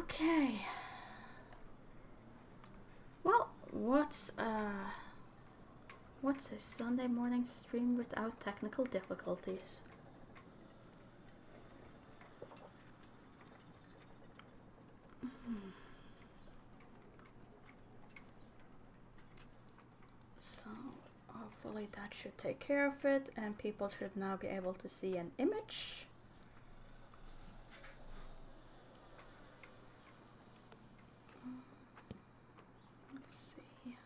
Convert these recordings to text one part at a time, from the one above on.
Okay. Well, what's a Sunday morning stream without technical difficulties? So, hopefully that should take care of it, and people should now be able to see an image. Let's see.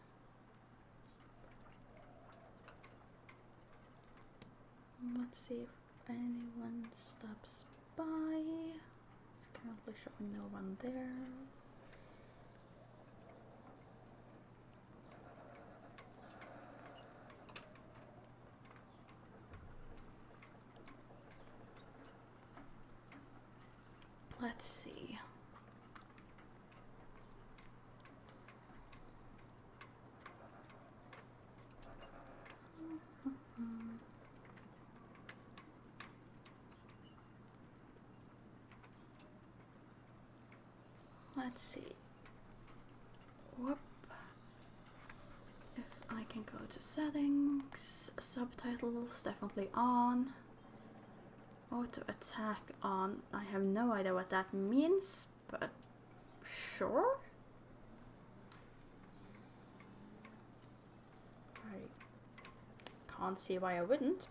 Let's see if anyone stops by. It's currently showing no one there. Let's see. Let's see. Whoop. If I can go to settings, subtitles definitely on. Auto attack on. I have no idea what that means, but sure. I can't see why I wouldn't.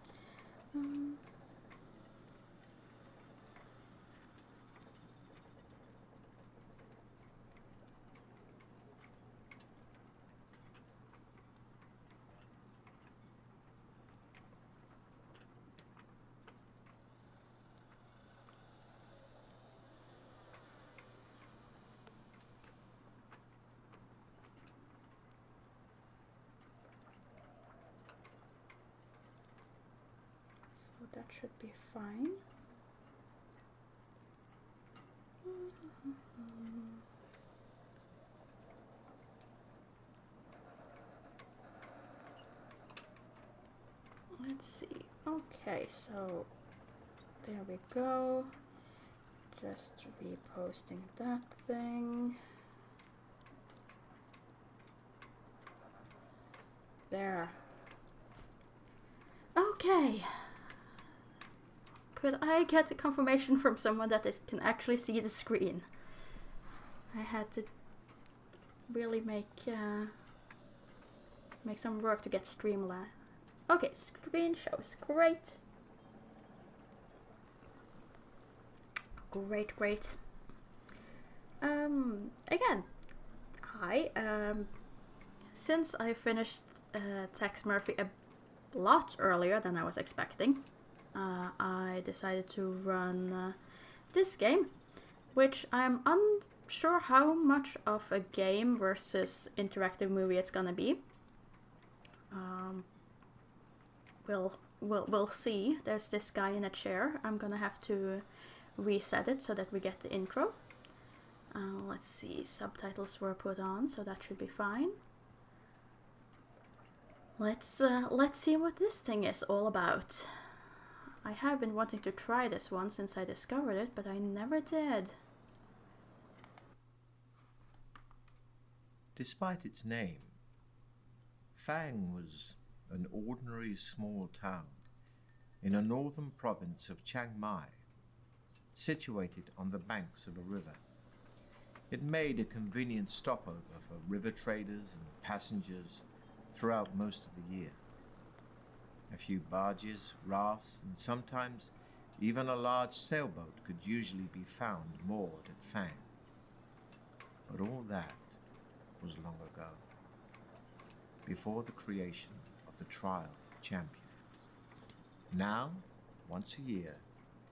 That should be fine. Let's see. Okay, so there we go. Just reposting that thing. There. Okay. Could I get a confirmation from someone that it can actually see the screen? I had to really make some work to get Streamlabs. Okay, screen shows. Great. Great. Again, hi. Since I finished Tex Murphy a lot earlier than I was expecting, I decided to run this game, which I'm unsure how much of a game versus interactive movie it's gonna be. We'll see. There's this guy in a chair. I'm gonna have to reset it so that we get the intro. Let's see. Subtitles were put on, so that should be fine. Let's see what this thing is all about. I have been wanting to try this one since I discovered it, but I never did. Despite its name, Fang was an ordinary small town in a northern province of Chiang Mai, situated on the banks of a river. It made a convenient stopover for river traders and passengers throughout most of the year. A few barges, rafts, and sometimes even a large sailboat could usually be found moored at Fang. But all that was long ago, before the creation of the Trial of Champions. Now, once a year,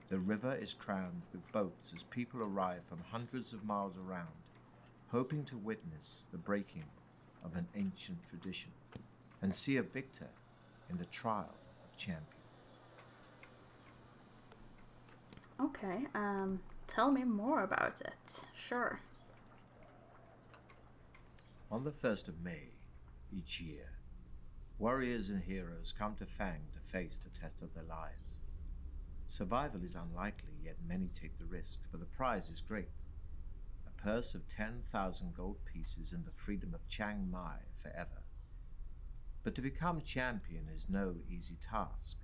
the river is crammed with boats as people arrive from hundreds of miles around, hoping to witness the breaking of an ancient tradition and see a victor in the Trial of Champions. Okay, tell me more about it. Sure. On the 1st of May each year, warriors and heroes come to Fang to face the test of their lives. Survival is unlikely, yet many take the risk, for the prize is great. A purse of 10,000 gold pieces and the freedom of Chiang Mai forever. But to become champion is no easy task.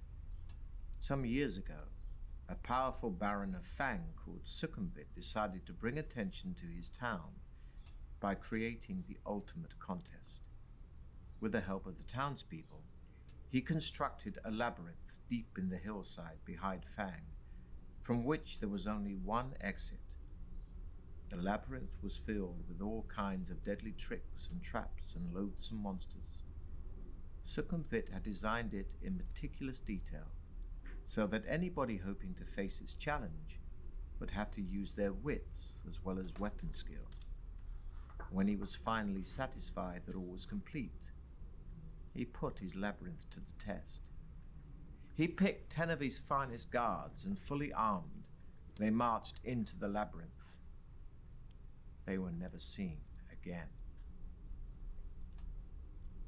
Some years ago, a powerful baron of Fang called Sukhumvit decided to bring attention to his town by creating the ultimate contest. With the help of the townspeople, he constructed a labyrinth deep in the hillside behind Fang, from which there was only one exit. The labyrinth was filled with all kinds of deadly tricks and traps and loathsome monsters. Sukhumvit had designed it in meticulous detail, so that anybody hoping to face its challenge would have to use their wits as well as weapon skill. When he was finally satisfied that all was complete, he put his labyrinth to the test. He picked 10 of his finest guards, and fully armed, they marched into the labyrinth. They were never seen again.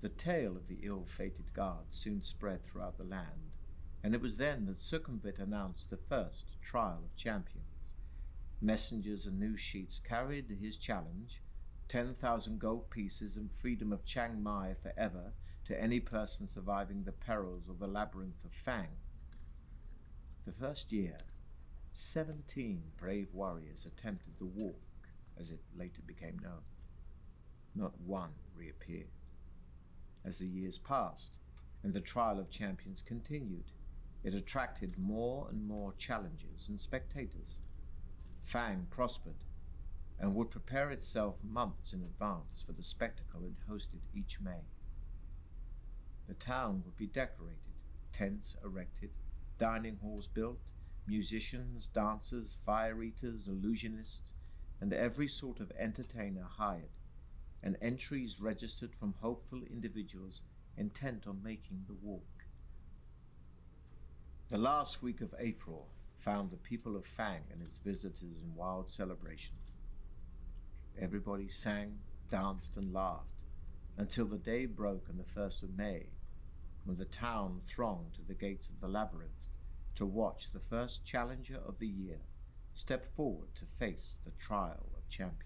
The tale of the ill-fated guards soon spread throughout the land, and it was then that Sukhumvit announced the first trial of champions. Messengers and news sheets carried his challenge, 10,000 gold pieces and freedom of Chiang Mai forever, to any person surviving the perils of the labyrinth of Fang. The first year, 17 brave warriors attempted the walk, as it later became known. Not one reappeared. As the years passed and the trial of champions continued, it attracted more and more challengers and spectators. Fang prospered and would prepare itself months in advance for the spectacle it hosted each May. The town would be decorated, tents erected, dining halls built, musicians, dancers, fire eaters, illusionists, and every sort of entertainer hired, and entries registered from hopeful individuals intent on making the walk. The last week of April found the people of Fang and its visitors in wild celebration. Everybody sang, danced, and laughed until the day broke on the 1st of May, when the town thronged to the gates of the labyrinth to watch the first challenger of the year step forward to face the trial of champions.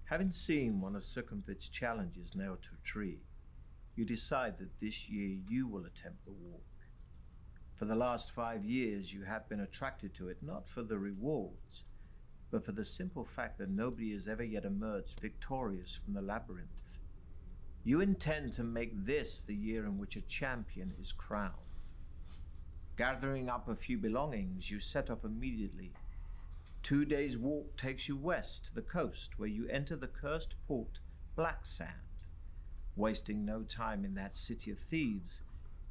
Having seen one of Sukhumvit's challenges nailed to a tree, you decide that this year you will attempt the walk. For the last 5 years you have been attracted to it not for the rewards, but for the simple fact that nobody has ever yet emerged victorious from the labyrinth. You intend to make this the year in which a champion is crowned. Gathering up a few belongings, you set off immediately. 2 days' walk takes you west to the coast, where you enter the cursed port, Black Sand. Wasting no time in that city of thieves,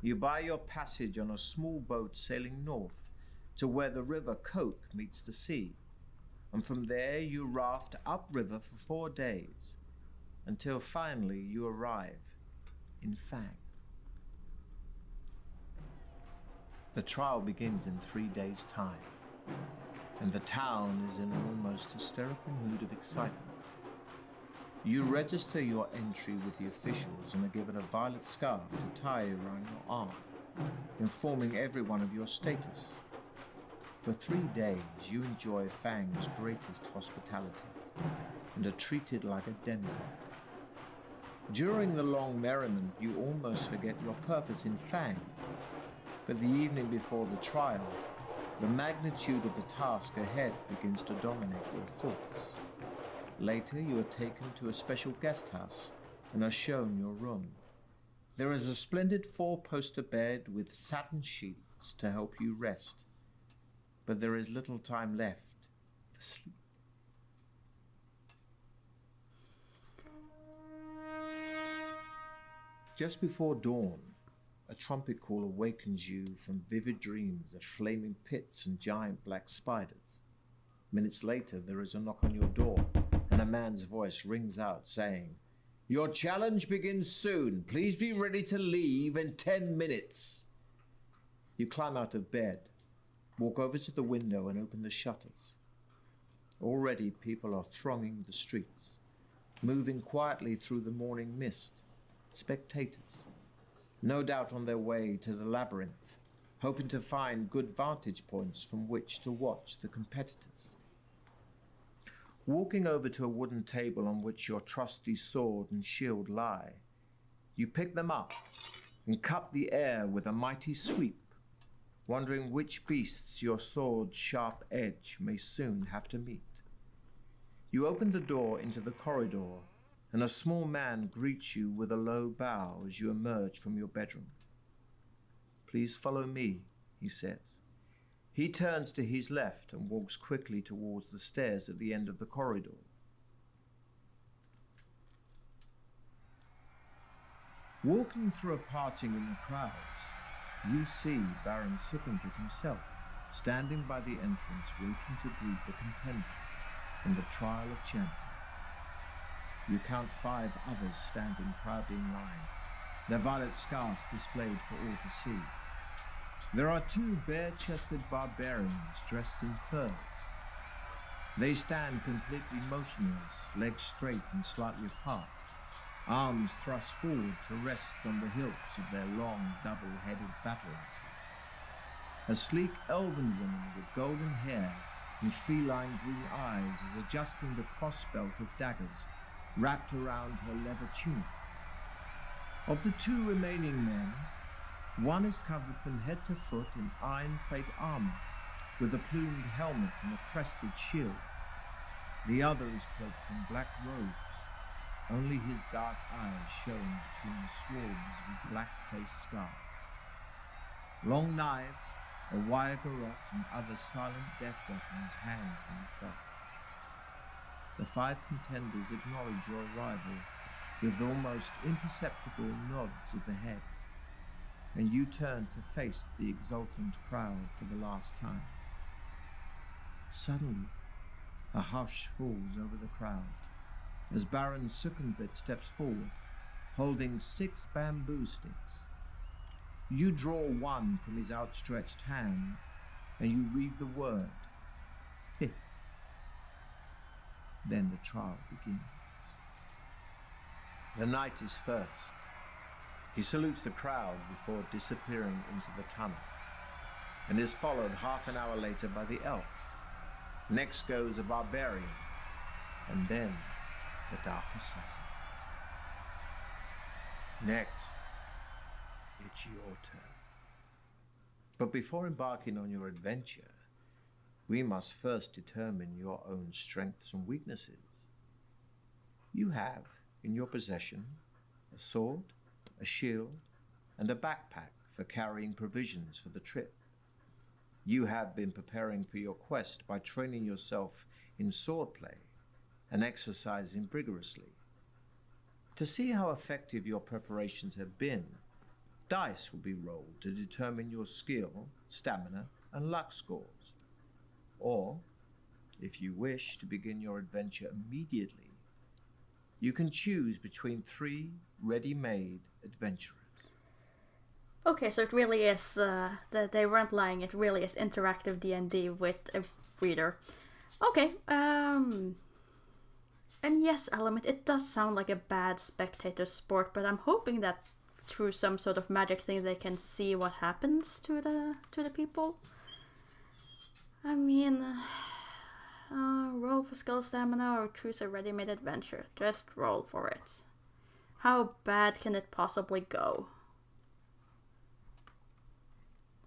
you buy your passage on a small boat sailing north to where the river Coke meets the sea, and from there you raft upriver for 4 days, until finally you arrive in Fang. The trial begins in 3 days' time, and the town is in an almost hysterical mood of excitement. You register your entry with the officials and are given a violet scarf to tie around your arm, informing everyone of your status. For 3 days you enjoy Fang's greatest hospitality and are treated like a demigod. During the long merriment you almost forget your purpose in Fang, but the evening before the trial, the magnitude of the task ahead begins to dominate your thoughts. Later, you are taken to a special guest house and are shown your room. There is a splendid 4-poster bed with satin sheets to help you rest, but there is little time left for sleep. Just before dawn, a trumpet call awakens you from vivid dreams of flaming pits and giant black spiders. Minutes later, there is a knock on your door, and a man's voice rings out saying, "Your challenge begins soon. Please be ready to leave in 10 minutes. You climb out of bed, walk over to the window and open the shutters. Already people are thronging the streets, moving quietly through the morning mist, spectators, no doubt on their way to the labyrinth, hoping to find good vantage points from which to watch the competitors. Walking over to a wooden table on which your trusty sword and shield lie, you pick them up and cut the air with a mighty sweep, wondering which beasts your sword's sharp edge may soon have to meet. You open the door into the corridor, and a small man greets you with a low bow as you emerge from your bedroom. "Please follow me," he says. He turns to his left and walks quickly towards the stairs at the end of the corridor. Walking through a parting in the crowds, you see Baron Suckenbit himself, standing by the entrance waiting to greet the contender in the trial of champions. You count 5 others standing proudly in line, their violet scarves displayed for all to see. There are 2 bare-chested barbarians dressed in furs. They stand completely motionless, legs straight and slightly apart, arms thrust forward to rest on the hilts of their long, double-headed battle axes. A sleek elven woman with golden hair and feline green eyes is adjusting the crossbelt of daggers wrapped around her leather tunic. Of the 2 remaining men, one is covered from head to foot in iron plate armor, with a plumed helmet and a crested shield. The other is cloaked in black robes, only his dark eyes showing between the swarms of his black-faced scars. Long knives, a wire garrote, and other silent death weapons hang from his belt. The 5 contenders acknowledge your arrival with almost imperceptible nods of the head, and you turn to face the exultant crowd for the last time. Suddenly, a hush falls over the crowd as Baron Suckenbit steps forward, holding 6 bamboo sticks. You draw one from his outstretched hand, and you read the word, 5th. Then the trial begins. The knight is first. He salutes the crowd before disappearing into the tunnel, and is followed half an hour later by the elf. Next goes a barbarian, and then the dark assassin. Next, it's your turn. But before embarking on your adventure, we must first determine your own strengths and weaknesses. You have in your possession a sword, a shield, and a backpack for carrying provisions for the trip. You have been preparing for your quest by training yourself in swordplay and exercising rigorously. To see how effective your preparations have been, dice will be rolled to determine your skill, stamina, and luck scores. Or, if you wish to begin your adventure immediately, you can choose between 3 ready-made adventurers. Okay, so it really is, they weren't lying, it really is interactive D&D with a reader. Okay, and yes, Element, it does sound like a bad spectator sport, but I'm hoping that through some sort of magic thing they can see what happens to the people. I mean, roll for skill stamina or choose a ready-made adventure. Just roll for it. How bad can it possibly go?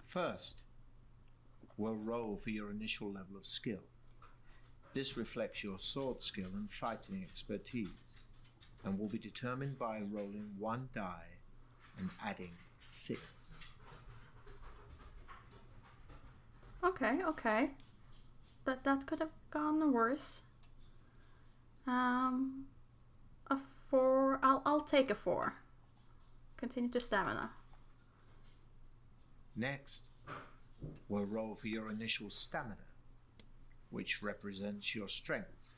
First, we'll roll for your initial level of skill. This reflects your sword skill and fighting expertise, and will be determined by rolling 1 die and adding 6. Okay. That could have gone worse. A 4. I'll take a 4. Continue to stamina. Next, we'll roll for your initial stamina, which represents your strength.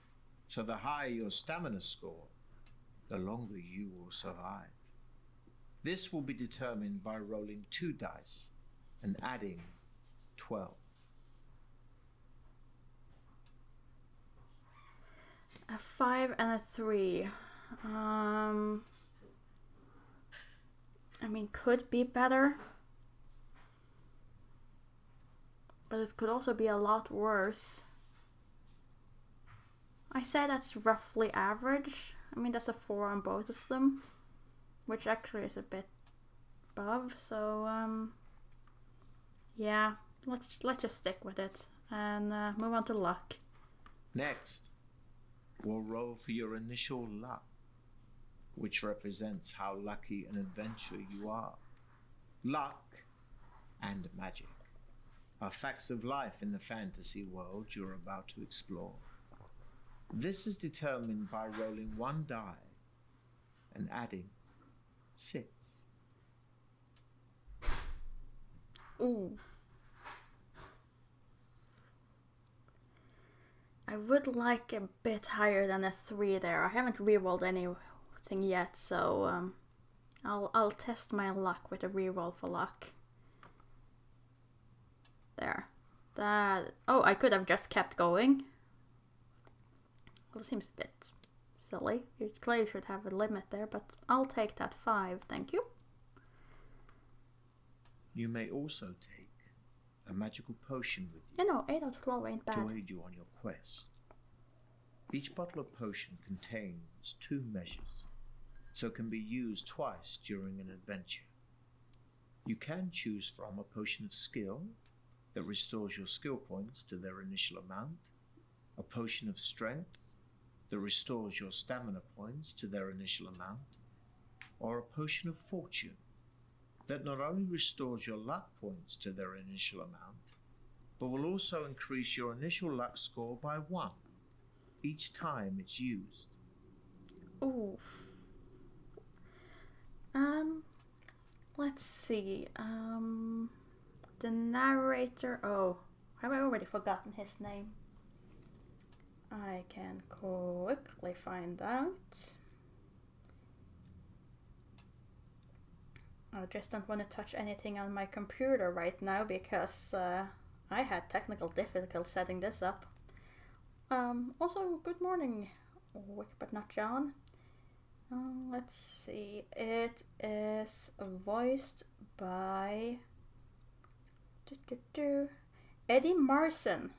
So the higher your stamina score, the longer you will survive. This will be determined by rolling 2 dice and adding 12. A 5 and a 3. I mean, could be better. But it could also be a lot worse. I say that's roughly average. I mean, that's a 4 on both of them, which actually is a bit above. So yeah, let's just stick with it and move on to luck. Next, we'll roll for your initial luck, which represents how lucky an adventurer you are. Luck and magic are facts of life in the fantasy world you're about to explore. This is determined by rolling 1 die and adding 6. Ooh. I would like a bit higher than a 3 there. I haven't rerolled anything yet, so I'll test my luck with a reroll for luck. There. I could have just kept going. Well, it seems a bit silly. You clearly should have a limit there, but I'll take that 5, thank you. You may also take a magical potion with you. 8 out of 12 ain't bad. To aid you on your quest. Each bottle of potion contains 2 measures, so can be used twice during an adventure. You can choose from a potion of skill that restores your skill points to their initial amount, a potion of strength that restores your stamina points to their initial amount, or a potion of fortune that not only restores your luck points to their initial amount, but will also increase your initial luck score by 1 each time it's used. Oof. Let's see. The narrator. Oh, have I already forgotten his name? I can quickly find out. I just don't want to touch anything on my computer right now because I had technical difficulty setting this up. Also, good morning, Wick, but not John. Let's see. It is voiced by Eddie Marson.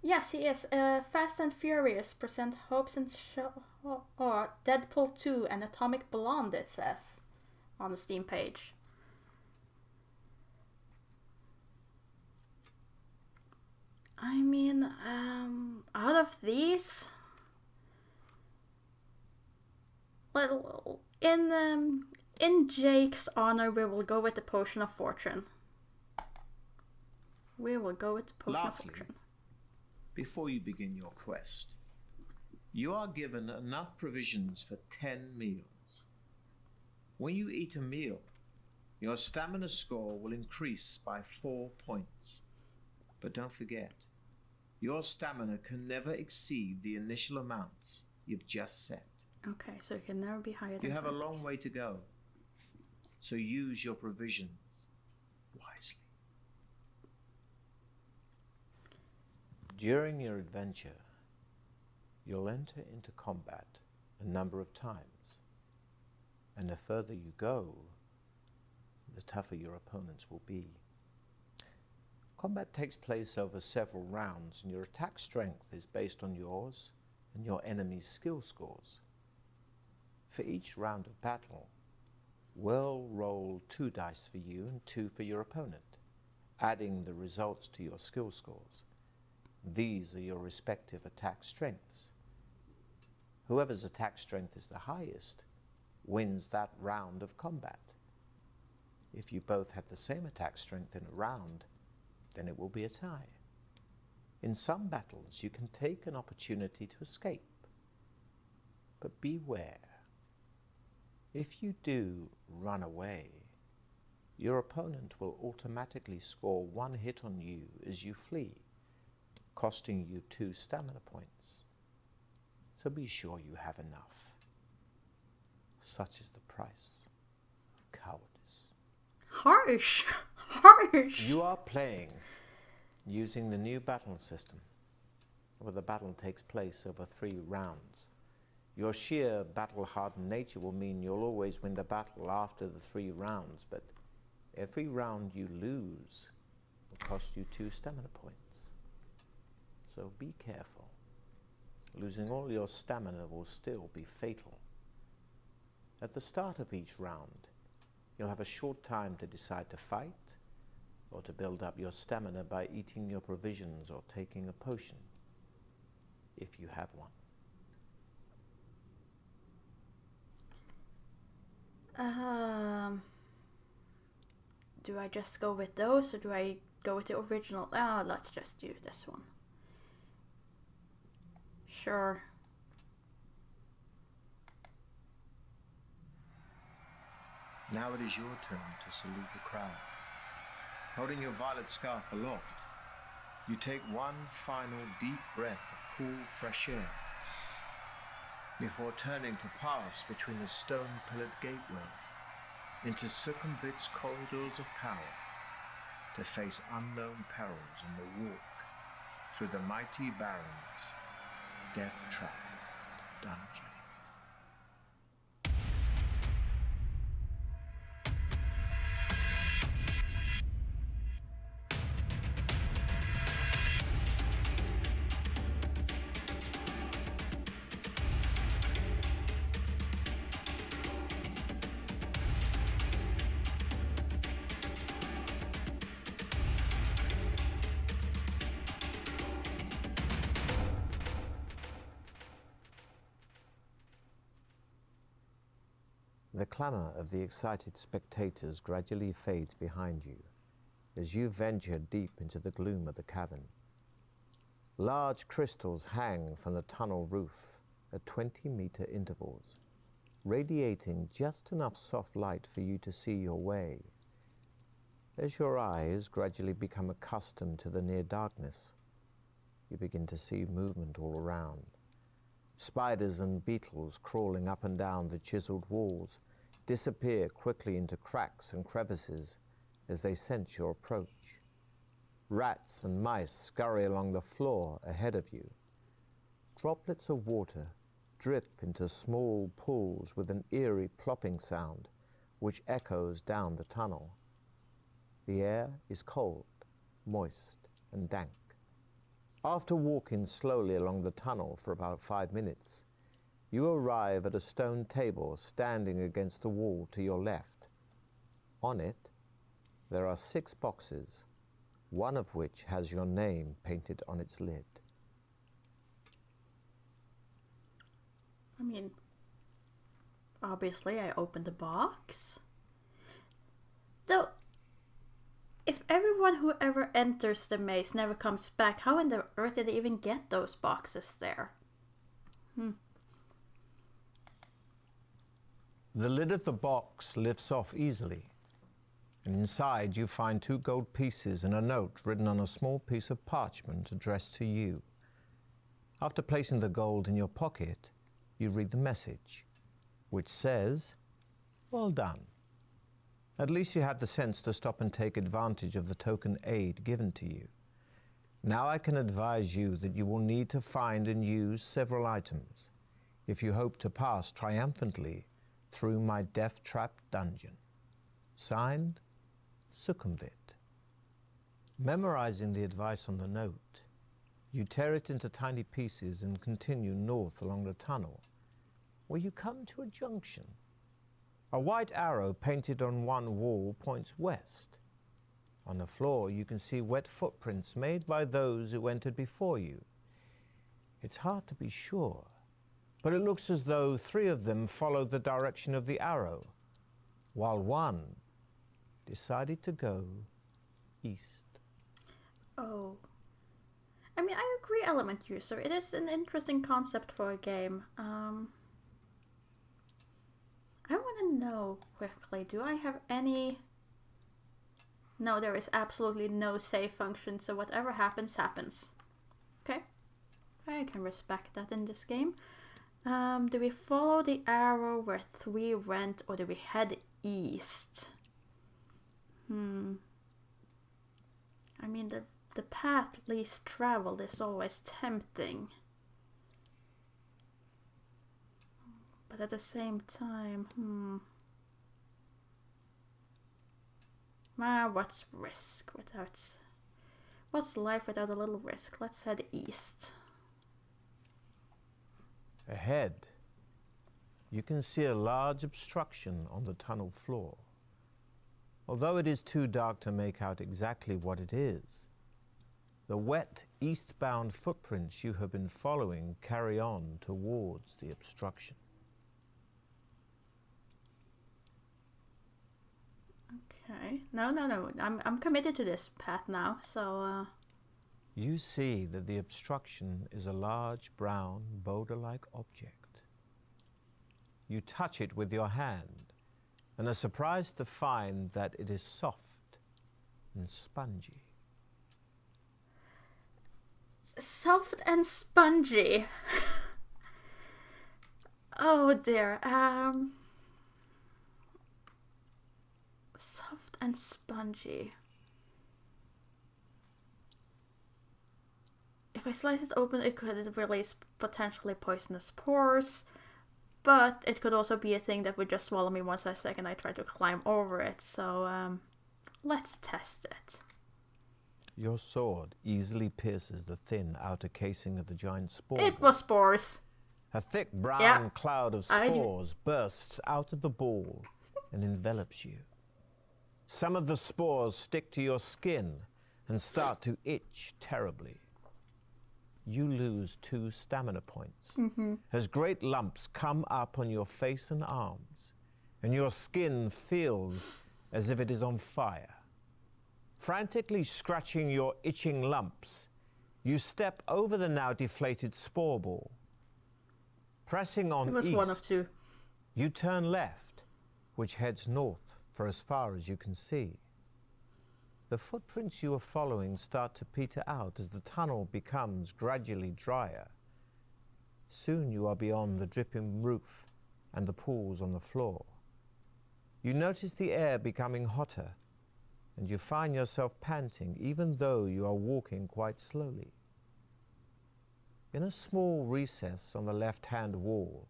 Yes, he is. Fast and Furious present Hopes and Deadpool 2 and Atomic Blonde, it says on the Steam page. I mean, out of these, well, in Jake's honor, we will go with the Potion of Fortune. Lastly, before you begin your quest, you are given enough provisions for 10 meals. When you eat a meal, your stamina score will increase by 4 points. But don't forget, your stamina can never exceed the initial amounts you've just set. Okay, so it can never be higher than You have 20. a long way to go, so use your provisions wisely. During your adventure, you'll enter into combat a number of times, and the further you go, the tougher your opponents will be. Combat takes place over several rounds, and your attack strength is based on yours and your enemy's skill scores. For each round of battle, we'll roll 2 dice for you and 2 for your opponent, adding the results to your skill scores. These are your respective attack strengths. Whoever's attack strength is the highest wins that round of combat. If you both had the same attack strength in a round, then it will be a tie. In some battles, you can take an opportunity to escape. But beware. If you do run away, your opponent will automatically score 1 hit on you as you flee, costing you 2 stamina points. So be sure you have enough. Such is the price of cowardice. Harsh! You are playing using the new battle system, where the battle takes place over 3 rounds. Your sheer battle-hardened nature will mean you'll always win the battle after the 3 rounds, but Every round you lose will cost you 2 stamina points. So be careful. Losing all your stamina will still be fatal. At the start of each round, you'll have a short time to decide to fight or to build up your stamina by eating your provisions or taking a potion, if you have one. Do I just go with those or do I go with the original? Let's just do this one. Sure. Now it is your turn to salute the crowd. Holding your violet scarf aloft, you take one final deep breath of cool, fresh air before turning to pass between the stone-pillared gateway into Succumbit's corridors of power to face unknown perils on the walk through the mighty Baron's Deathtrap Dungeon. The clamour of the excited spectators gradually fades behind you as you venture deep into the gloom of the cavern. Large crystals hang from the tunnel roof at 20-metre intervals, radiating just enough soft light for you to see your way. As your eyes gradually become accustomed to the near darkness, you begin to see movement all around. Spiders and beetles crawling up and down the chiseled walls disappear quickly into cracks and crevices as they sense your approach. Rats and mice scurry along the floor ahead of you. Droplets of water drip into small pools with an eerie plopping sound which echoes down the tunnel. The air is cold, moist, and dank. After walking slowly along the tunnel for about 5 minutes, you arrive at a stone table standing against the wall to your left. On it, there are 6 boxes, one of which has your name painted on its lid. I mean, obviously I opened the box. Though, if everyone who ever enters the maze never comes back, how in the earth did they even get those boxes there? The lid of the box lifts off easily, and inside you find 2 gold pieces and a note written on a small piece of parchment addressed to you. After placing the gold in your pocket, you read the message, which says, "Well done. At least you had the sense to stop and take advantage of the token aid given to you. Now I can advise you that you will need to find and use several items if you hope to pass triumphantly through my Deathtrap Dungeon. Signed, Succumbit." Memorizing the advice on the note, you tear it into tiny pieces and continue north along the tunnel, where you come to a junction. A white arrow painted on one wall points west. On the floor, you can see wet footprints made by those who entered before you. It's hard to be sure, but it looks as though 3 of them followed the direction of the arrow, while one decided to go east. Oh. I mean, I agree, Element User. It is an interesting concept for a game. I want to know quickly, do I have any... No, there is absolutely no save function, so whatever happens, happens. Okay. I can respect that in this game. Do we follow the arrow where 3 went, or do we head east? I mean, the path least traveled is always tempting. But at the same time, What's risk without... What's life without a little risk? Let's head east. Ahead, you can see a large obstruction on the tunnel floor. Although it is too dark to make out exactly what it is, the wet eastbound footprints you have been following carry on towards the obstruction. Okay. No. I'm committed to this path now, so... You see that the obstruction is a large brown boulder-like object. You touch it with your hand and are surprised to find that it is soft and spongy. Soft and spongy. Oh dear. Soft and spongy. If I slice it open, it could release potentially poisonous spores, but it could also be a thing that would just swallow me once a second I try to climb over it, so let's test it. Your sword easily pierces the thin outer casing of the giant spore. It was spores! A thick brown cloud of I spores bursts out of the ball and envelops you. Some of the spores stick to your skin and start to itch terribly. You lose 2 stamina points as great lumps come up on your face and arms, and your skin feels as if it is on fire. Frantically scratching your itching lumps, you step over the now deflated spore ball. Pressing on It was east, one of 2. you turn left, which heads north for as far as you can see. The footprints you are following start to peter out as the tunnel becomes gradually drier. Soon you are beyond the dripping roof and the pools on the floor. You notice the air becoming hotter, and you find yourself panting even though you are walking quite slowly. In a small recess on the left-hand wall,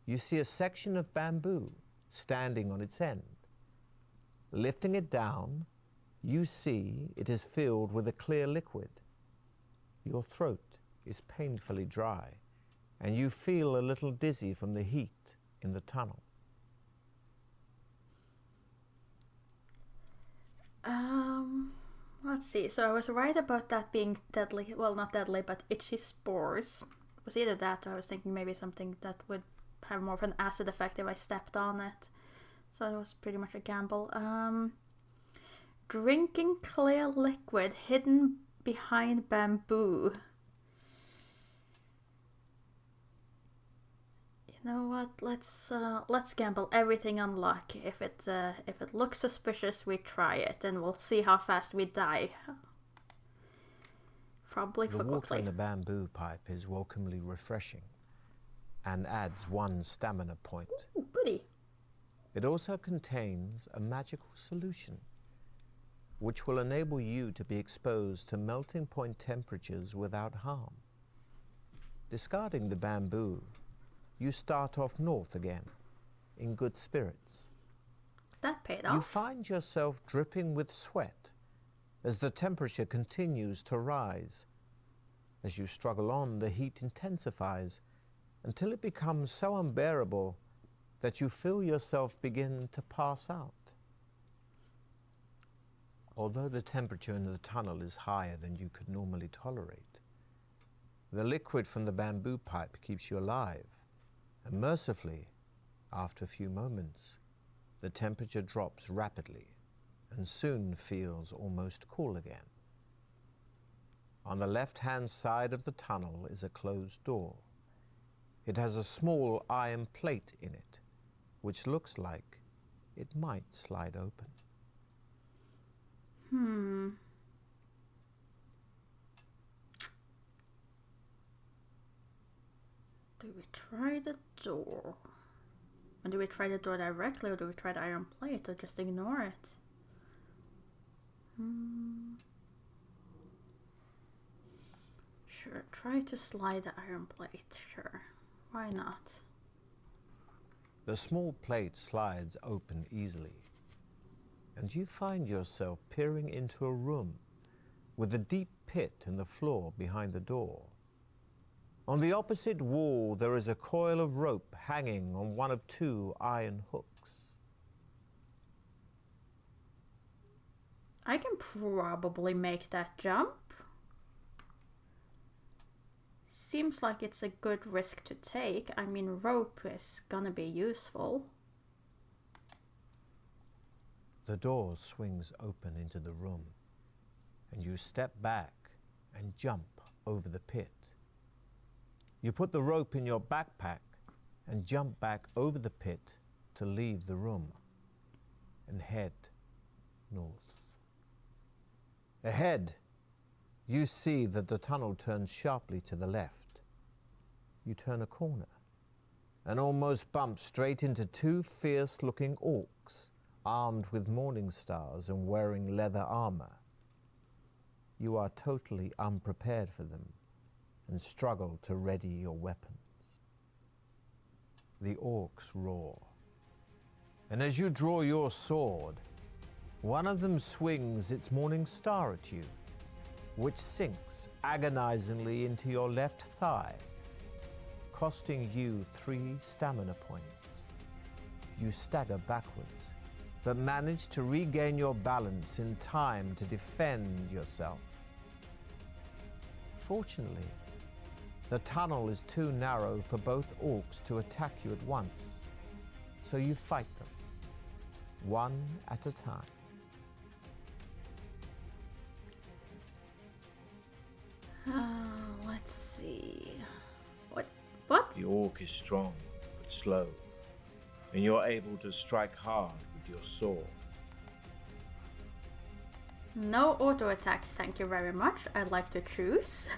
you see a section of bamboo standing on its end. Lifting it down, you see it is filled with a clear liquid. Your throat is painfully dry, and you feel a little dizzy from the heat in the tunnel. Let's see. So I was right about that being deadly. Well, not deadly, but itchy spores. It was either that or I was thinking maybe something that would have more of an acid effect if I stepped on it. So it was pretty much a gamble. Drinking clear liquid hidden behind bamboo. You know what? Let's gamble everything on luck. If it looks suspicious, we try it, and we'll see how fast we die. Probably The quickly. water in the bamboo pipe is welcomely refreshing and adds 1 stamina point. Ooh, goody. It also contains a magical solution which will enable you to be exposed to melting point temperatures without harm. Discarding the bamboo, you start off north again, in good spirits. That paid You off. find yourself dripping with sweat as the temperature continues to rise. As you struggle on, the heat intensifies until it becomes so unbearable that you feel yourself begin to pass out. Although the temperature in the tunnel is higher than you could normally tolerate, the liquid from the bamboo pipe keeps you alive, and mercifully, after a few moments, the temperature drops rapidly and soon feels almost cool again. On the left-hand side of the tunnel is a closed door. It has a small iron plate in it, which looks like it might slide open. Do we try the door? And do we try the door directly, or do we try the iron plate, or just ignore it? Sure, try to slide the iron plate, sure. Why not? The small plate slides open easily, and you find yourself peering into a room with a deep pit in the floor behind the door. On the opposite wall, there is a coil of rope hanging on one of 2 iron hooks. I can probably make that jump. Seems like it's a good risk to take. I mean, rope is gonna be useful. The door swings open into the room, and you step back and jump over the pit. You put the rope in your backpack and jump back over the pit to leave the room and head north. Ahead, you see that the tunnel turns sharply to the left. You turn a corner and almost bump straight into 2 fierce-looking orcs armed with morning stars and wearing leather armor. You are totally unprepared for them and struggle to ready your weapons. The orcs roar, and as you draw your sword, one of them swings its morning star at you, which sinks agonizingly into your left thigh, costing you 3 stamina points. You stagger backwards, but manage to regain your balance in time to defend yourself. Fortunately, the tunnel is too narrow for both orcs to attack you at once, so you fight them, one at a time. Let's see. What? The orc is strong, but slow, and you're able to strike hard with your sword. No auto attacks, thank you very much. I'd like to choose.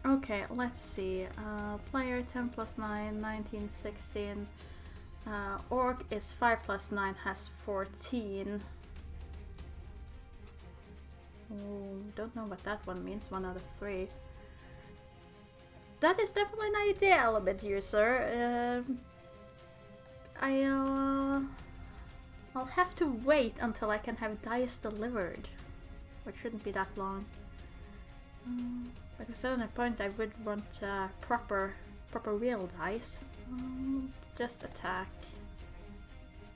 Okay, let's see. Player 10 plus 9, 19, 16. Orc is 5 plus 9, has 14. Oh, don't know what that one means. 1 out of 3. That is definitely an idea, element user. I'll have to wait until I can have dice delivered, which shouldn't be that long. Because at a point I would want proper real dice. Just attack.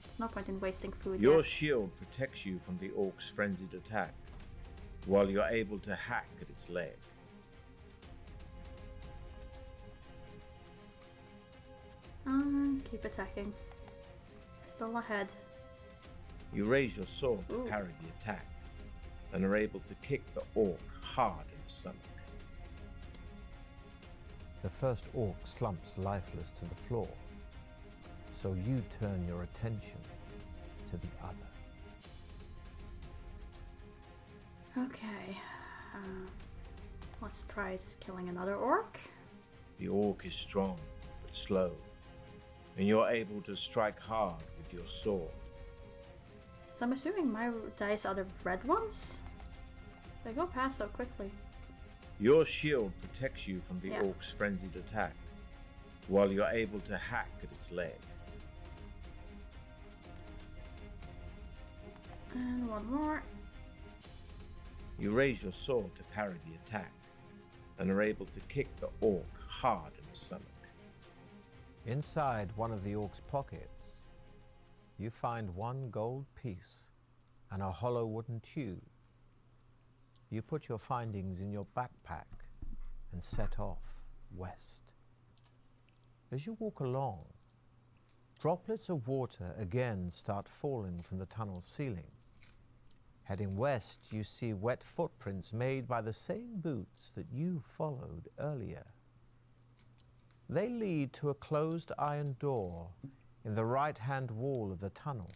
There's no point in wasting food. Your yet. shield protects you from the orc's frenzied attack, while you're able to hack at its leg. Keep attacking. Still ahead. You raise your sword to Ooh. parry the attack, and are able to kick the orc hard in the stomach. The first orc slumps lifeless to the floor, so you turn your attention to the other. Okay. Let's try killing another orc. The orc is strong, but slow, and you're able to strike hard with your sword. So I'm assuming my dice are the red ones? They go past so quickly. Your shield protects you from the Yeah. orc's frenzied attack, while you're able to hack at its leg. And one more. You raise your sword to parry the attack, and are able to kick the orc hard in the stomach. Inside one of the orc's pockets, you find 1 gold piece and a hollow wooden tube. You put your findings in your backpack and set off west. As you walk along, droplets of water again start falling from the tunnel's ceiling. Heading west, you see wet footprints made by the same boots that you followed earlier. They lead to a closed iron door in the right-hand wall of the tunnel,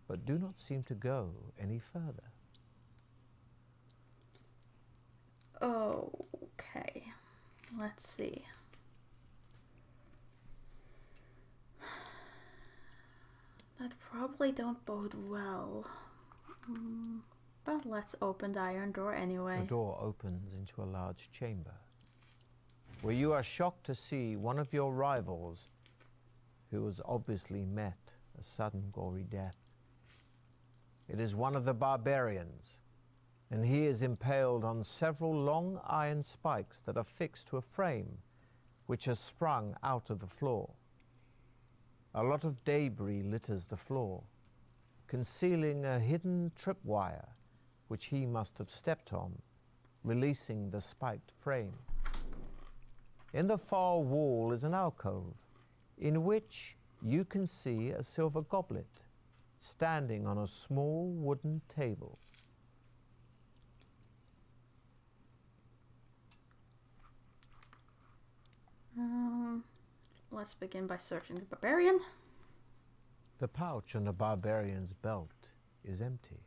but do not seem to go any further. Okay. Let's see. That probably don't bode well. But let's open the iron door anyway. The door opens into a large chamber, where you are shocked to see one of your rivals, who has obviously met a sudden gory death. It is one of the barbarians, and he is impaled on several long iron spikes that are fixed to a frame which has sprung out of the floor. A lot of debris litters the floor, concealing a hidden tripwire which he must have stepped on, releasing the spiked frame. In the far wall is an alcove, in which you can see a silver goblet standing on a small wooden table. Let's begin by searching the barbarian. The pouch on the barbarian's belt is empty,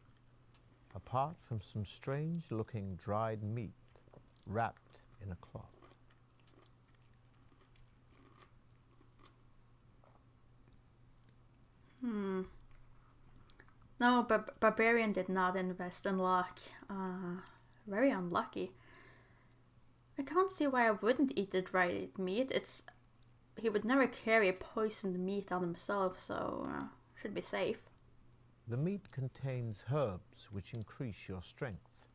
apart from some strange-looking dried meat wrapped in a cloth. No, barbarian did not invest in luck. Very unlucky. I can't see why I wouldn't eat the dried meat. He would never carry poisoned meat on himself, so should be safe. The meat contains herbs which increase your strength,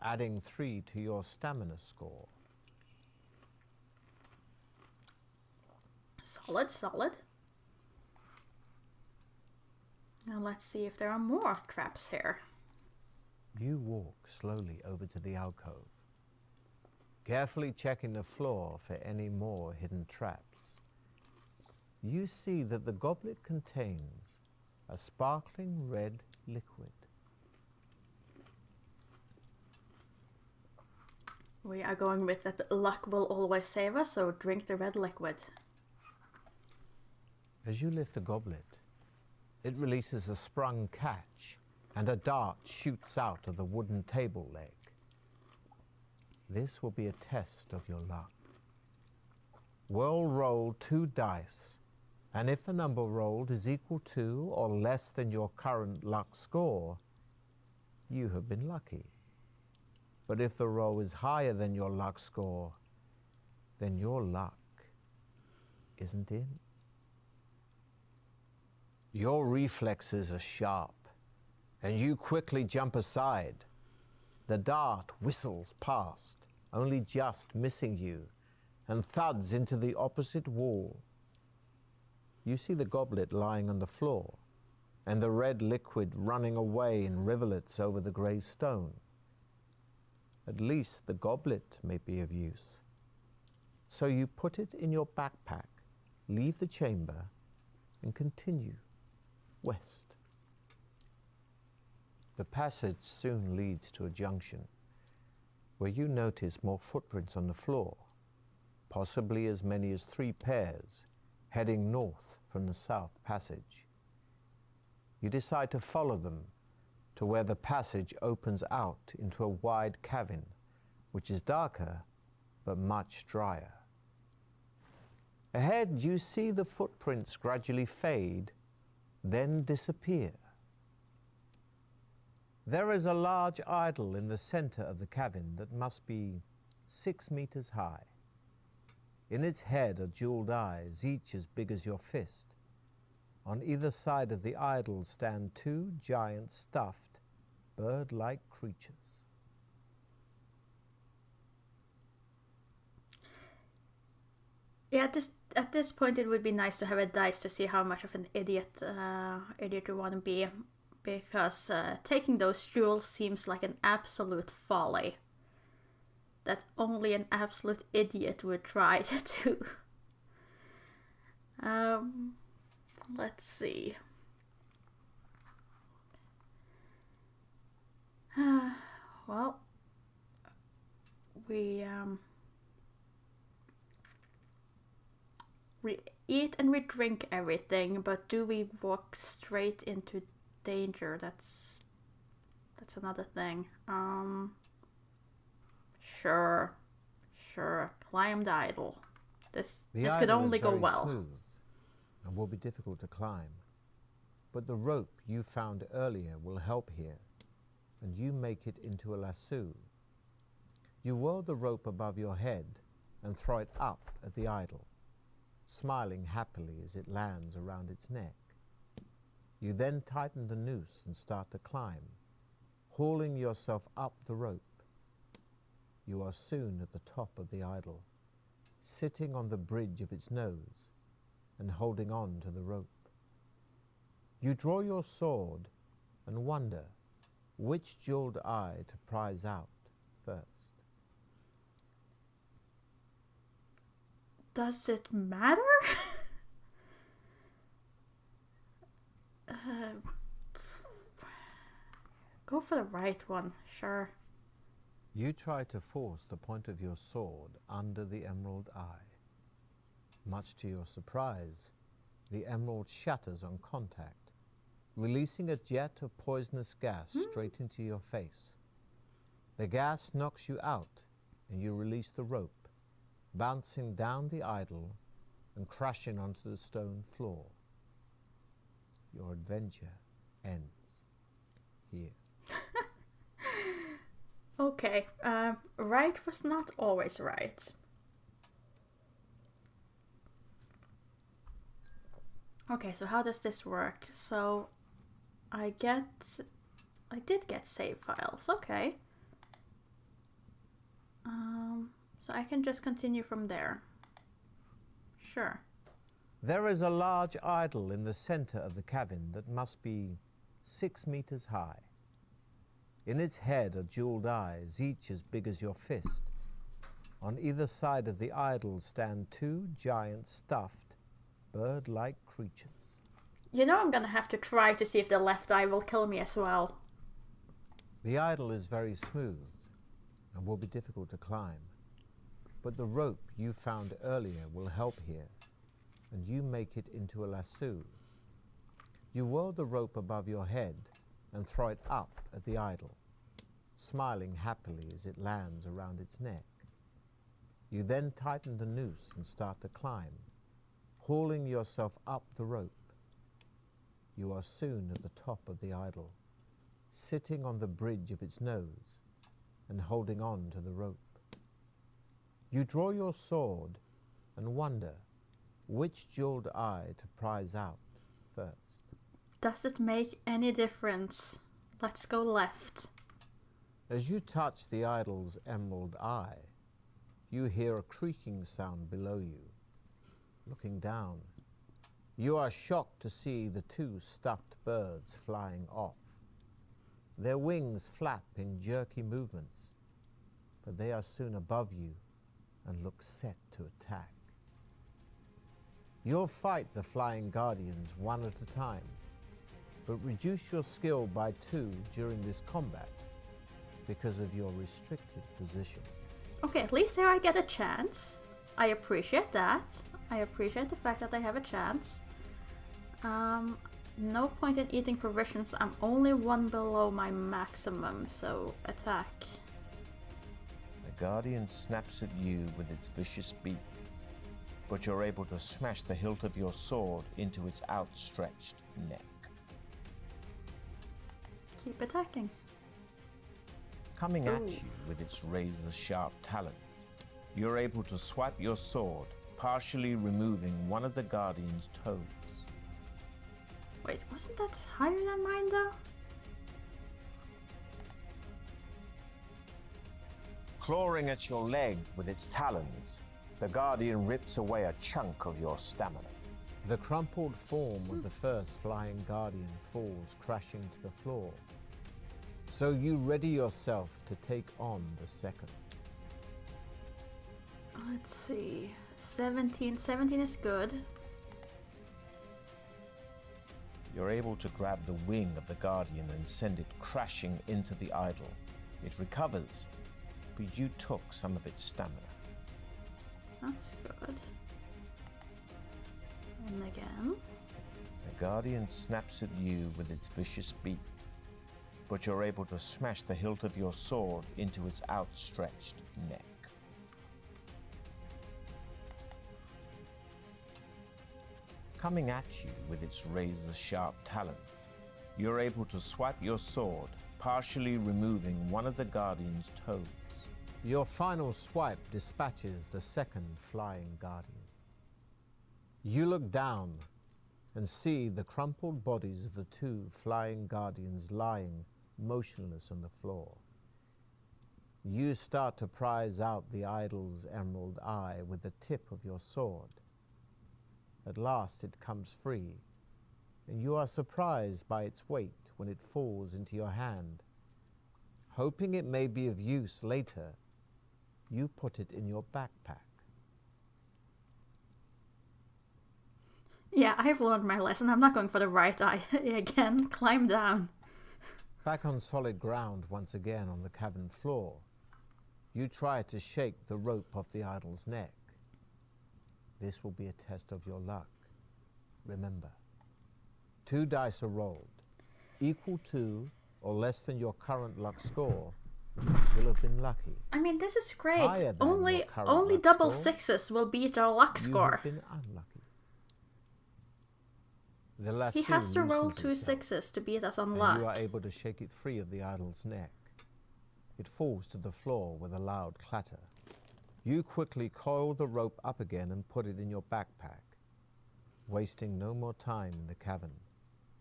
adding 3 to your stamina score. Solid, solid. Now let's see if there are more traps here. You walk slowly over to the alcove, carefully checking the floor for any more hidden traps. You see that the goblet contains a sparkling red liquid. We are going with that luck will always save us, so drink the red liquid. As you lift the goblet, it releases a sprung catch, and a dart shoots out of the wooden table leg. This will be a test of your luck. We'll roll 2 dice, and if the number rolled is equal to or less than your current luck score, you have been lucky. But if the roll is higher than your luck score, then your luck isn't in. Your reflexes are sharp, and you quickly jump aside. The dart whistles past, only just missing you, and thuds into the opposite wall. You see the goblet lying on the floor, and the red liquid running away in rivulets over the grey stone. At least the goblet may be of use. So you put it in your backpack, leave the chamber, and continue west. The passage soon leads to a junction, where you notice more footprints on the floor, possibly as many as 3 pairs, heading north from the south passage. You decide to follow them to where the passage opens out into a wide cavern, which is darker but much drier. Ahead, you see the footprints gradually fade, then disappear. There is a large idol in the center of the cavern that must be 6 meters high. In its head are jeweled eyes, each as big as your fist. On either side of the idol stand 2 giant stuffed, bird-like creatures. Yeah, at this point it would be nice to have a dice to see how much of an idiot you want to be, because taking those jewels seems like an absolute folly that only an absolute idiot would try to do. Let's see. Well, we eat and we drink everything, but do we walk straight into danger? That's another thing. Sure. Climb the idol. This could only go well. Smooth and will be difficult to climb, but the rope you found earlier will help here, and you make it into a lasso. You whirl the rope above your head and throw it up at the idol. smiling happily as it lands around its neck. You then tighten the noose and start to climb, hauling yourself up the rope. You are soon at the top of the idol, sitting on the bridge of its nose and holding on to the rope. You draw your sword and wonder which jeweled eye to prize out first. Does it matter? Go for the right one, sure. You try to force the point of your sword under the emerald eye. Much to your surprise, the emerald shatters on contact, releasing a jet of poisonous gas straight into your face. The gas knocks you out, and you release the rope, bouncing down the idol and crashing onto the stone floor. Your adventure ends here. Okay, right was not always right. Okay, so how does this work? So I did get save files, okay. So I can just continue from there. Sure. There is a large idol in the center of the cavern that must be 6 meters high. In its head are jeweled eyes, each as big as your fist. On either side of the idol stand 2 giant stuffed, bird-like creatures. You know I'm gonna have to try to see if the left eye will kill me as well. The idol is very smooth and will be difficult to climb, but the rope you found earlier will help here, and you make it into a lasso. You whirl the rope above your head and throw it up at the idol, smiling happily as it lands around its neck. You then tighten the noose and start to climb, hauling yourself up the rope. You are soon at the top of the idol, sitting on the bridge of its nose and holding on to the rope. You draw your sword and wonder which jeweled eye to prize out first. Does it make any difference? Let's go left. As you touch the idol's emerald eye, you hear a creaking sound below you. Looking down, you are shocked to see the 2 stuffed birds flying off. Their wings flap in jerky movements, but they are soon above you and look set to attack. You'll fight the flying guardians one at a time, but reduce your skill by 2 during this combat because of your restricted position. Okay, at least here I get a chance. I appreciate that. I appreciate the fact that I have a chance. No point in eating provisions. I'm only 1 below my maximum, so attack. The guardian snaps at you with its vicious beak, but you're able to smash the hilt of your sword into its outstretched neck. Keep attacking. Coming at you with its razor-sharp talons, you're able to swipe your sword, partially removing one of the guardian's toes. Wait, wasn't that higher than mine though? Clawing at your leg with its talons, the guardian rips away a chunk of your stamina. The crumpled form of the first flying guardian falls crashing to the floor. So you ready yourself to take on the second. Let's see. 17. 17 is good. You're able to grab the wing of the guardian and send it crashing into the idol. It recovers, but you took some of its stamina. That's good. And again. The guardian snaps at you with its vicious beak, but you're able to smash the hilt of your sword into its outstretched neck. Coming at you with its razor-sharp talons, you're able to swipe your sword, partially removing one of the guardian's toes. Your final swipe dispatches the second flying guardian. You look down and see the crumpled bodies of the two flying guardians lying motionless on the floor. You start to prize out the idol's emerald eye with the tip of your sword. At last it comes free, and you are surprised by its weight when it falls into your hand. Hoping it may be of use later, you put it in your backpack. Yeah, I've learned my lesson. I'm not going for the right eye again. Climb down. Back on solid ground once again on the cavern floor, you try to shake the rope off the idol's neck. This will be a test of your luck. Remember, 2 dice are rolled. Equal to or less than your current luck score will have been lucky. I mean, this is great. Higher than Only your current only luck double score, sixes will beat our luck You score. have been unlucky. The He lasso has to roll loosens 2 itself, sixes to beat us on and luck. you are able to shake it free of the idol's neck. It falls to the floor with a loud clatter. You quickly coil the rope up again and put it in your backpack. Wasting no more time in the cavern,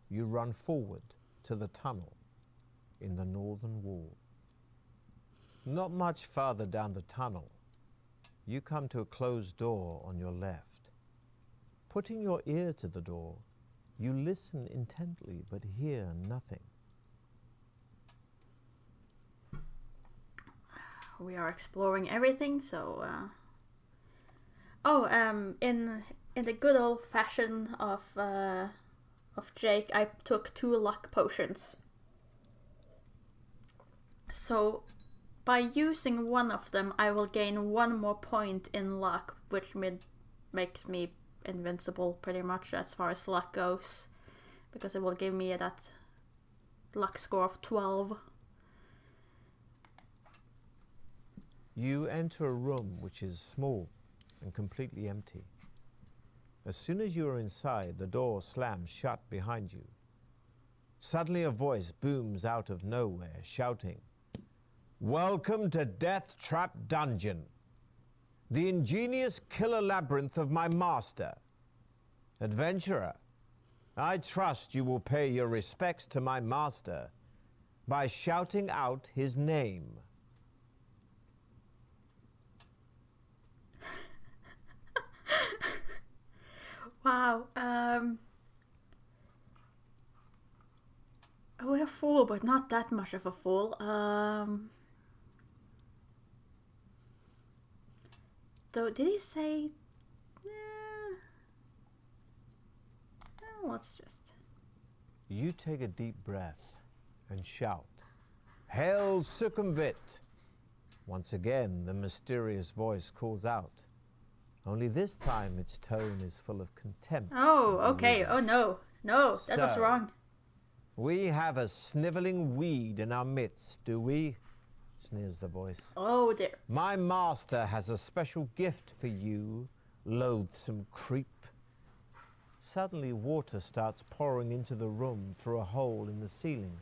you run forward to the tunnel in the northern wall. Not much farther down the tunnel, you come to a closed door on your left. Putting your ear to the door, you listen intently but hear nothing. We are exploring everything, so in the good old fashion of Jake, I took 2 luck potions. So by using one of them, I will gain 1 more point in luck, which makes me invincible pretty much as far as luck goes, because it will give me that luck score of 12. You enter a room which is small and completely empty. As soon as you are inside, the door slams shut behind you. Suddenly a voice booms out of nowhere, shouting, "Welcome to Deathtrap Dungeon, the ingenious killer labyrinth of my master. Adventurer, I trust you will pay your respects to my master by shouting out his name." Wow. We're a fool, but not that much of a fool. Though, did he say? Let's just. You take a deep breath and shout, "Hail Succumbit!" Once again, the mysterious voice calls out. Only this time its tone is full of contempt. Oh, okay. Oh no. No, that was So, wrong. "We have a sniveling weed in our midst, do we?" sneers the voice. Oh dear. "My master has a special gift for you, loathsome creep." Suddenly water starts pouring into the room through a hole in the ceiling.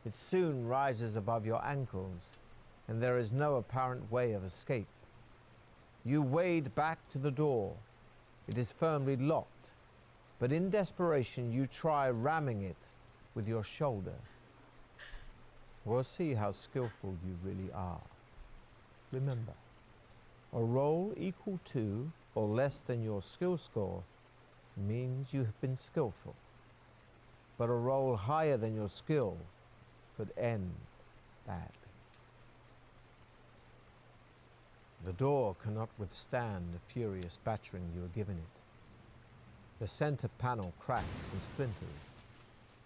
It soon rises above your ankles, and there is no apparent way of escape. You wade back to the door. It is firmly locked, but in desperation you try ramming it with your shoulder. We'll see how skillful you really are. Remember, a roll equal to or less than your skill score means you have been skillful, but a roll higher than your skill could end badly. The door cannot withstand the furious battering you are giving it. The center panel cracks and splinters,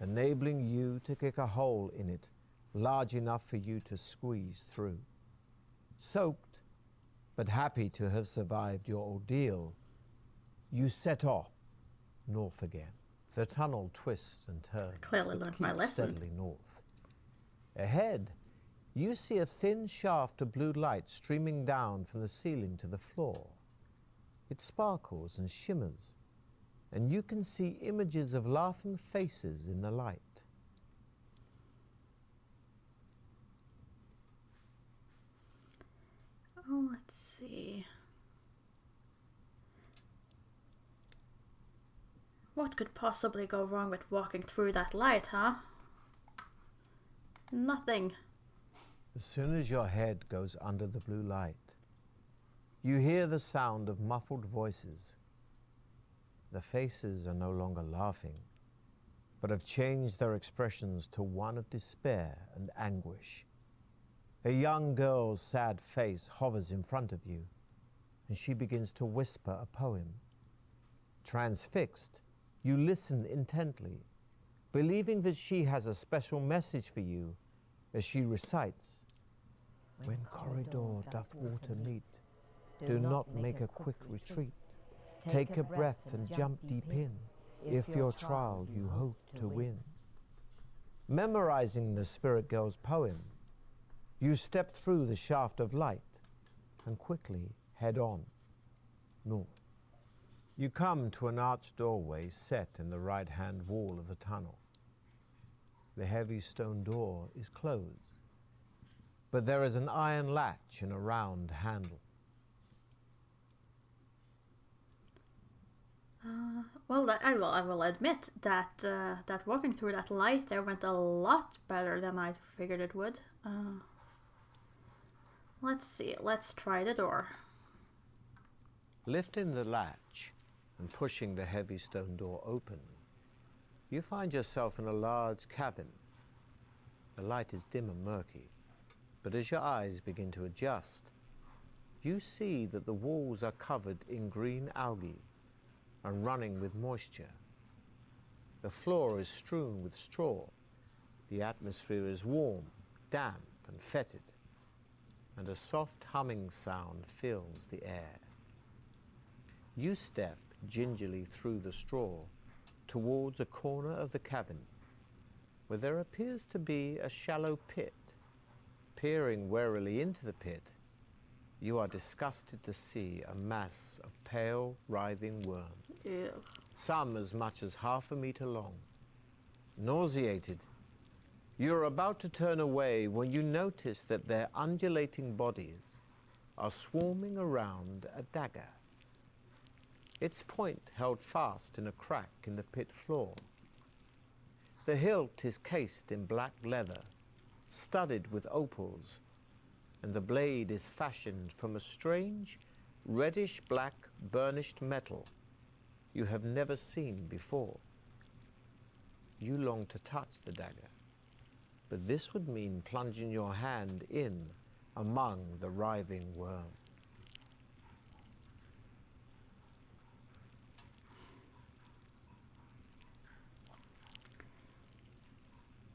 enabling you to kick a hole in it large enough for you to squeeze through. Soaked, but happy to have survived your ordeal, you set off north again. The tunnel twists and turns. Clearly but learned my keeps lesson. steadily north. Ahead, you see a thin shaft of blue light streaming down from the ceiling to the floor. It sparkles and shimmers, and you can see images of laughing faces in the light. Oh, let's see. What could possibly go wrong with walking through that light, huh? Nothing. As soon as your head goes under the blue light, you hear the sound of muffled voices. The faces are no longer laughing, but have changed their expressions to one of despair and anguish. A young girl's sad face hovers in front of you, and she begins to whisper a poem. Transfixed, you listen intently, believing that she has a special message for you as she recites, "When corridor doth water meet, do not make a quick retreat. Take a breath and jump deep in, if your trial you hope to win." Memorizing the spirit girl's poem, you step through the shaft of light and quickly head on north. You come to an arched doorway set in the right-hand wall of the tunnel. The heavy stone door is closed, but there is an iron latch and a round handle. I will admit that that walking through that light there went a lot better than I figured it would. Let's see. Let's try the door. Lifting the latch and pushing the heavy stone door open, you find yourself in a large cabin. The light is dim and murky, but as your eyes begin to adjust, you see that the walls are covered in green algae and running with moisture. The floor is strewn with straw. The atmosphere is warm, damp, and fetid, and a soft humming sound fills the air. You step gingerly through the straw towards a corner of the cabin where there appears to be a shallow pit. Peering warily into the pit, you are disgusted to see a mass of pale, writhing worms, Ew. some as much as 1/2 meter long. Nauseated, you are about to turn away when you notice that their undulating bodies are swarming around a dagger, its point held fast in a crack in the pit floor. The hilt is cased in black leather, studded with opals, and the blade is fashioned from a strange, reddish-black burnished metal you have never seen before. You long to touch the dagger, but this would mean plunging your hand in among the writhing worm.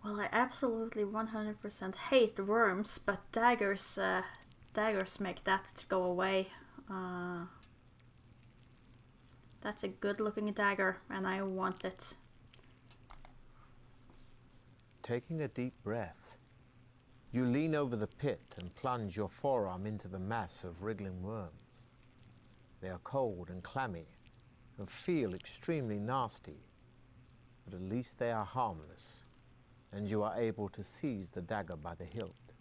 Well, I absolutely 100% hate worms, but daggers make that go away. That's a good-looking dagger, and I want it. Taking a deep breath, you lean over the pit and plunge your forearm into the mass of wriggling worms. They are cold and clammy and feel extremely nasty, but at least they are harmless, and you are able to seize the dagger by the hilt.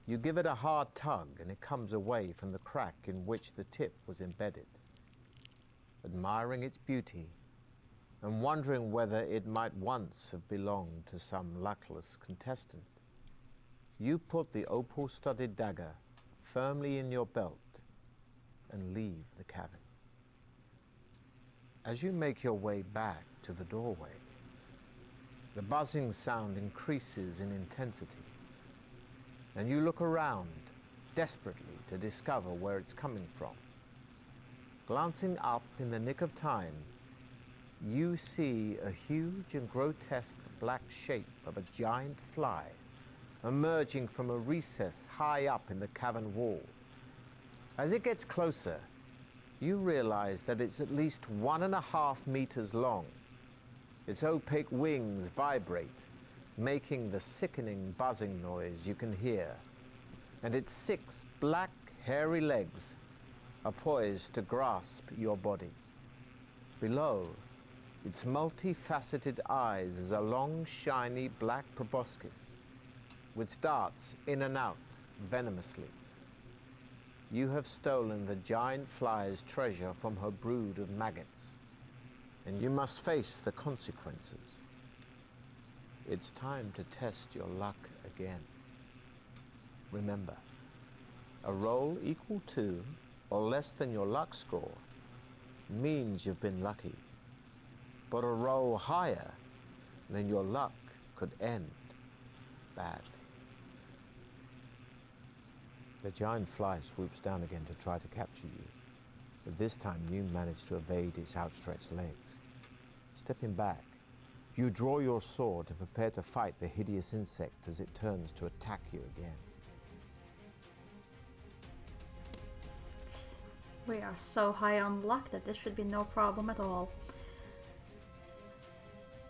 You give it a hard tug and it comes away from the crack in which the tip was embedded. Admiring its beauty and wondering whether it might once have belonged to some luckless contestant, you put the opal-studded dagger firmly in your belt and leave the cabin. As you make your way back to the doorway, the buzzing sound increases in intensity, and you look around desperately to discover where it's coming from. Glancing up in the nick of time, you see a huge and grotesque black shape of a giant fly emerging from a recess high up in the cavern wall. As it gets closer, you realize that it's at least 1.5 meters long. Its opaque wings vibrate, making the sickening buzzing noise you can hear, and its 6 black, hairy legs are poised to grasp your body. Below, its multifaceted eyes is a long, shiny black proboscis, which darts in and out venomously. You have stolen the giant fly's treasure from her brood of maggots, and you must face the consequences. It's time to test your luck again. Remember, a roll equal to or less than your luck score means you've been lucky, but a roll higher than your luck could end badly. The giant fly swoops down again to try to capture you, but this time you manage to evade its outstretched legs. Stepping back, you draw your sword and prepare to fight the hideous insect as it turns to attack you again. We are so high on luck that this should be no problem at all.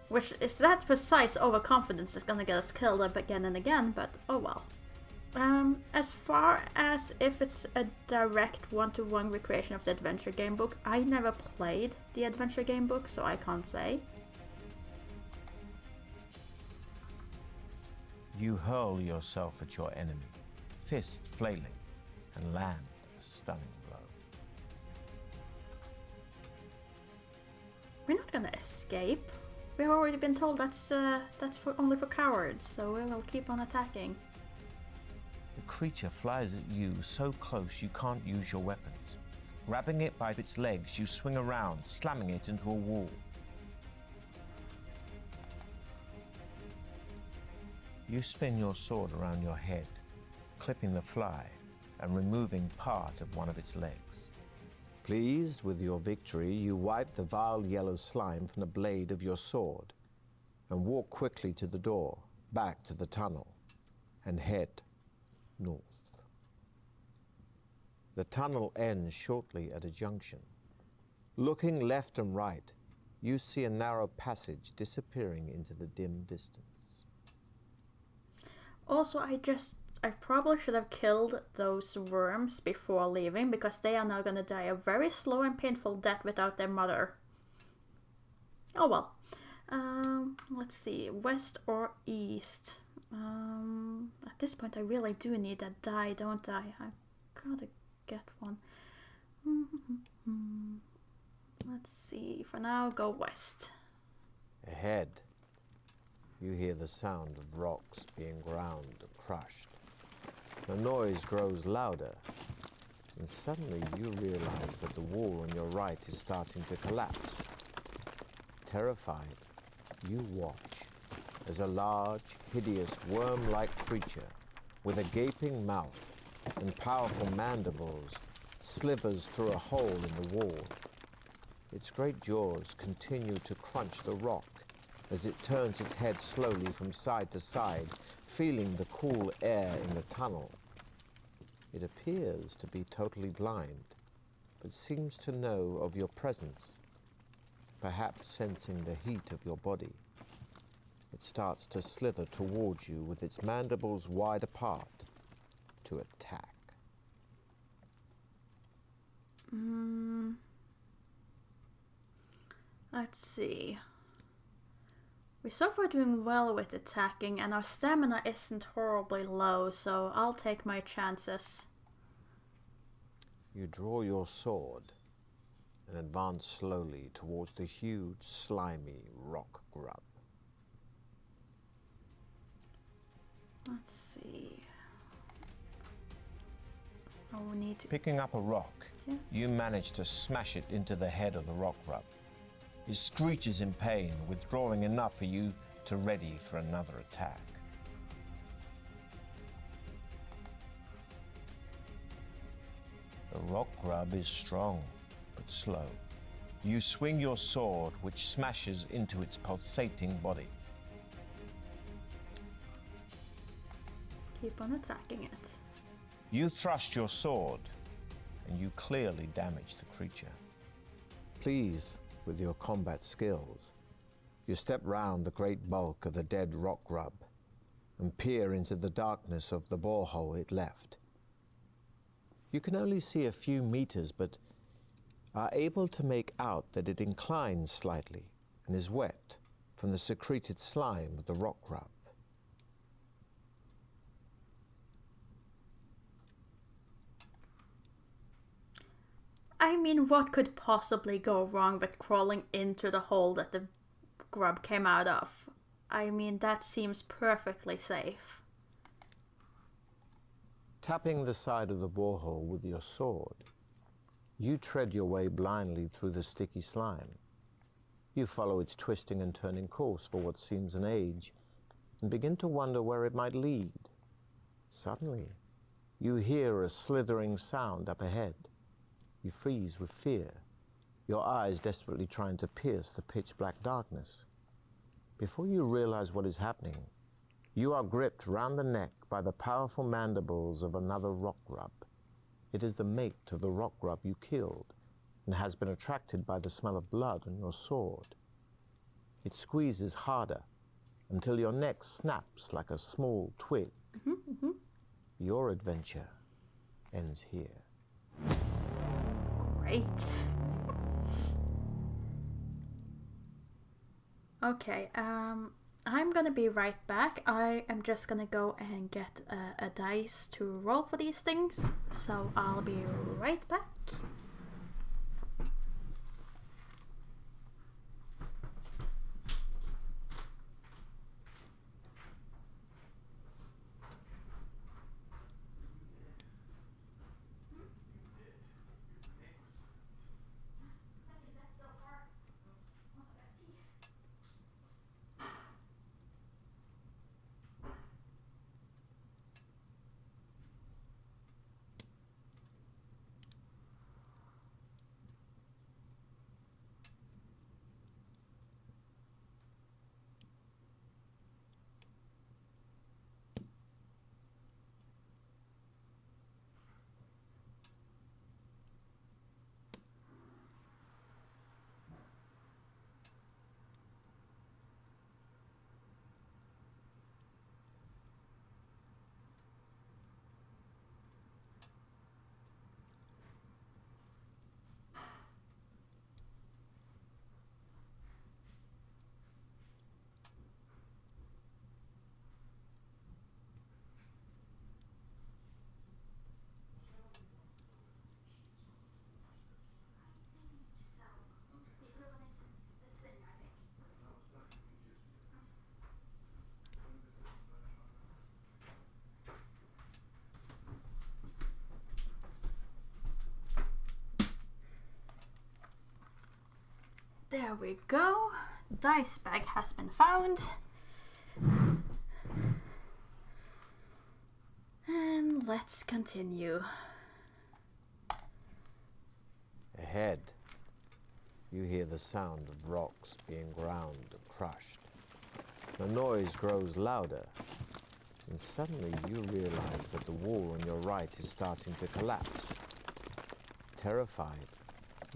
Which is that precise overconfidence that's gonna get us killed again and again, but oh well. As far as if it's a direct one-to-one recreation of the adventure game book, I never played the adventure game book, so I can't say. You hurl yourself at your enemy, fist flailing, and land a stunning blow. We're not gonna escape. We've already been told that's only for cowards, so we will keep on attacking. The creature flies at you so close you can't use your weapons. Grabbing it by its legs, you swing around, slamming it into a wall. You spin your sword around your head, clipping the fly and removing part of one of its legs. Pleased with your victory, you wipe the vile yellow slime from the blade of your sword and walk quickly to the door, back to the tunnel, and head north. The tunnel ends shortly at a junction. Looking left and right, you see a narrow passage disappearing into the dim distance. Also, I probably should have killed those worms before leaving, because they are now gonna die a very slow and painful death without their mother. Oh well. Let's see, west or east? At this point I really do need a die, don't I? I gotta get one. Let's see, for now go west. Ahead, you hear the sound of rocks being ground and crushed. The noise grows louder, and suddenly you realize that the wall on your right is starting to collapse. Terrified, you watch as a large, hideous, worm-like creature with a gaping mouth and powerful mandibles slithers through a hole in the wall. Its great jaws continue to crunch the rock as it turns its head slowly from side to side, feeling the cool air in the tunnel. It appears to be totally blind, but seems to know of your presence, perhaps sensing the heat of your body. It starts to slither towards you with its mandibles wide apart to attack. Let's see. We're so far doing well with attacking, and our stamina isn't horribly low, so I'll take my chances. You draw your sword and advance slowly towards the huge, slimy rock grub. Let's see. So we need to... Picking up a rock, Yeah. you manage to smash it into the head of the rock grub. It screeches in pain, withdrawing enough for you to ready for another attack. The rock grub is strong, but slow. You swing your sword, which smashes into its pulsating body. Keep on attacking it. You thrust your sword, and you clearly damage the creature. Pleased with your combat skills, you step round the great bulk of the dead rock grub and peer into the darkness of the borehole it left. You can only see a few meters, but are able to make out that it inclines slightly and is wet from the secreted slime of the rock grub. I mean, what could possibly go wrong with crawling into the hole that the grub came out of? I mean, that seems perfectly safe. Tapping the side of the borehole with your sword, you tread your way blindly through the sticky slime. You follow its twisting and turning course for what seems an age, and begin to wonder where it might lead. Suddenly, you hear a slithering sound up ahead. You freeze with fear, your eyes desperately trying to pierce the pitch-black darkness. Before you realize what is happening, you are gripped round the neck by the powerful mandibles of another rock grub. It is the mate of the rock grub you killed, and has been attracted by the smell of blood on your sword. It squeezes harder until your neck snaps like a small twig. Your adventure ends here. Great. Okay, I'm gonna be right back. I am just gonna go and get a dice to roll for these things, so I'll be right back. There we go. Dice bag has been found. And let's continue. Ahead, you hear the sound of rocks being ground and crushed. The noise grows louder, and suddenly you realize that the wall on your right is starting to collapse. Terrified,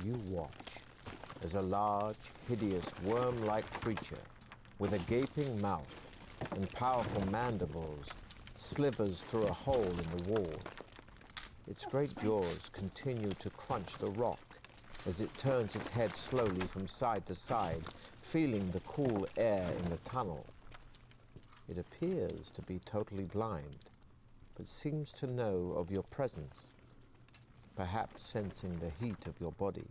you watch as a large, hideous, worm-like creature with a gaping mouth and powerful mandibles slithers through a hole in the wall. Its great jaws continue to crunch the rock as it turns its head slowly from side to side, feeling the cool air in the tunnel. It appears to be totally blind, but seems to know of your presence, perhaps sensing the heat of your body.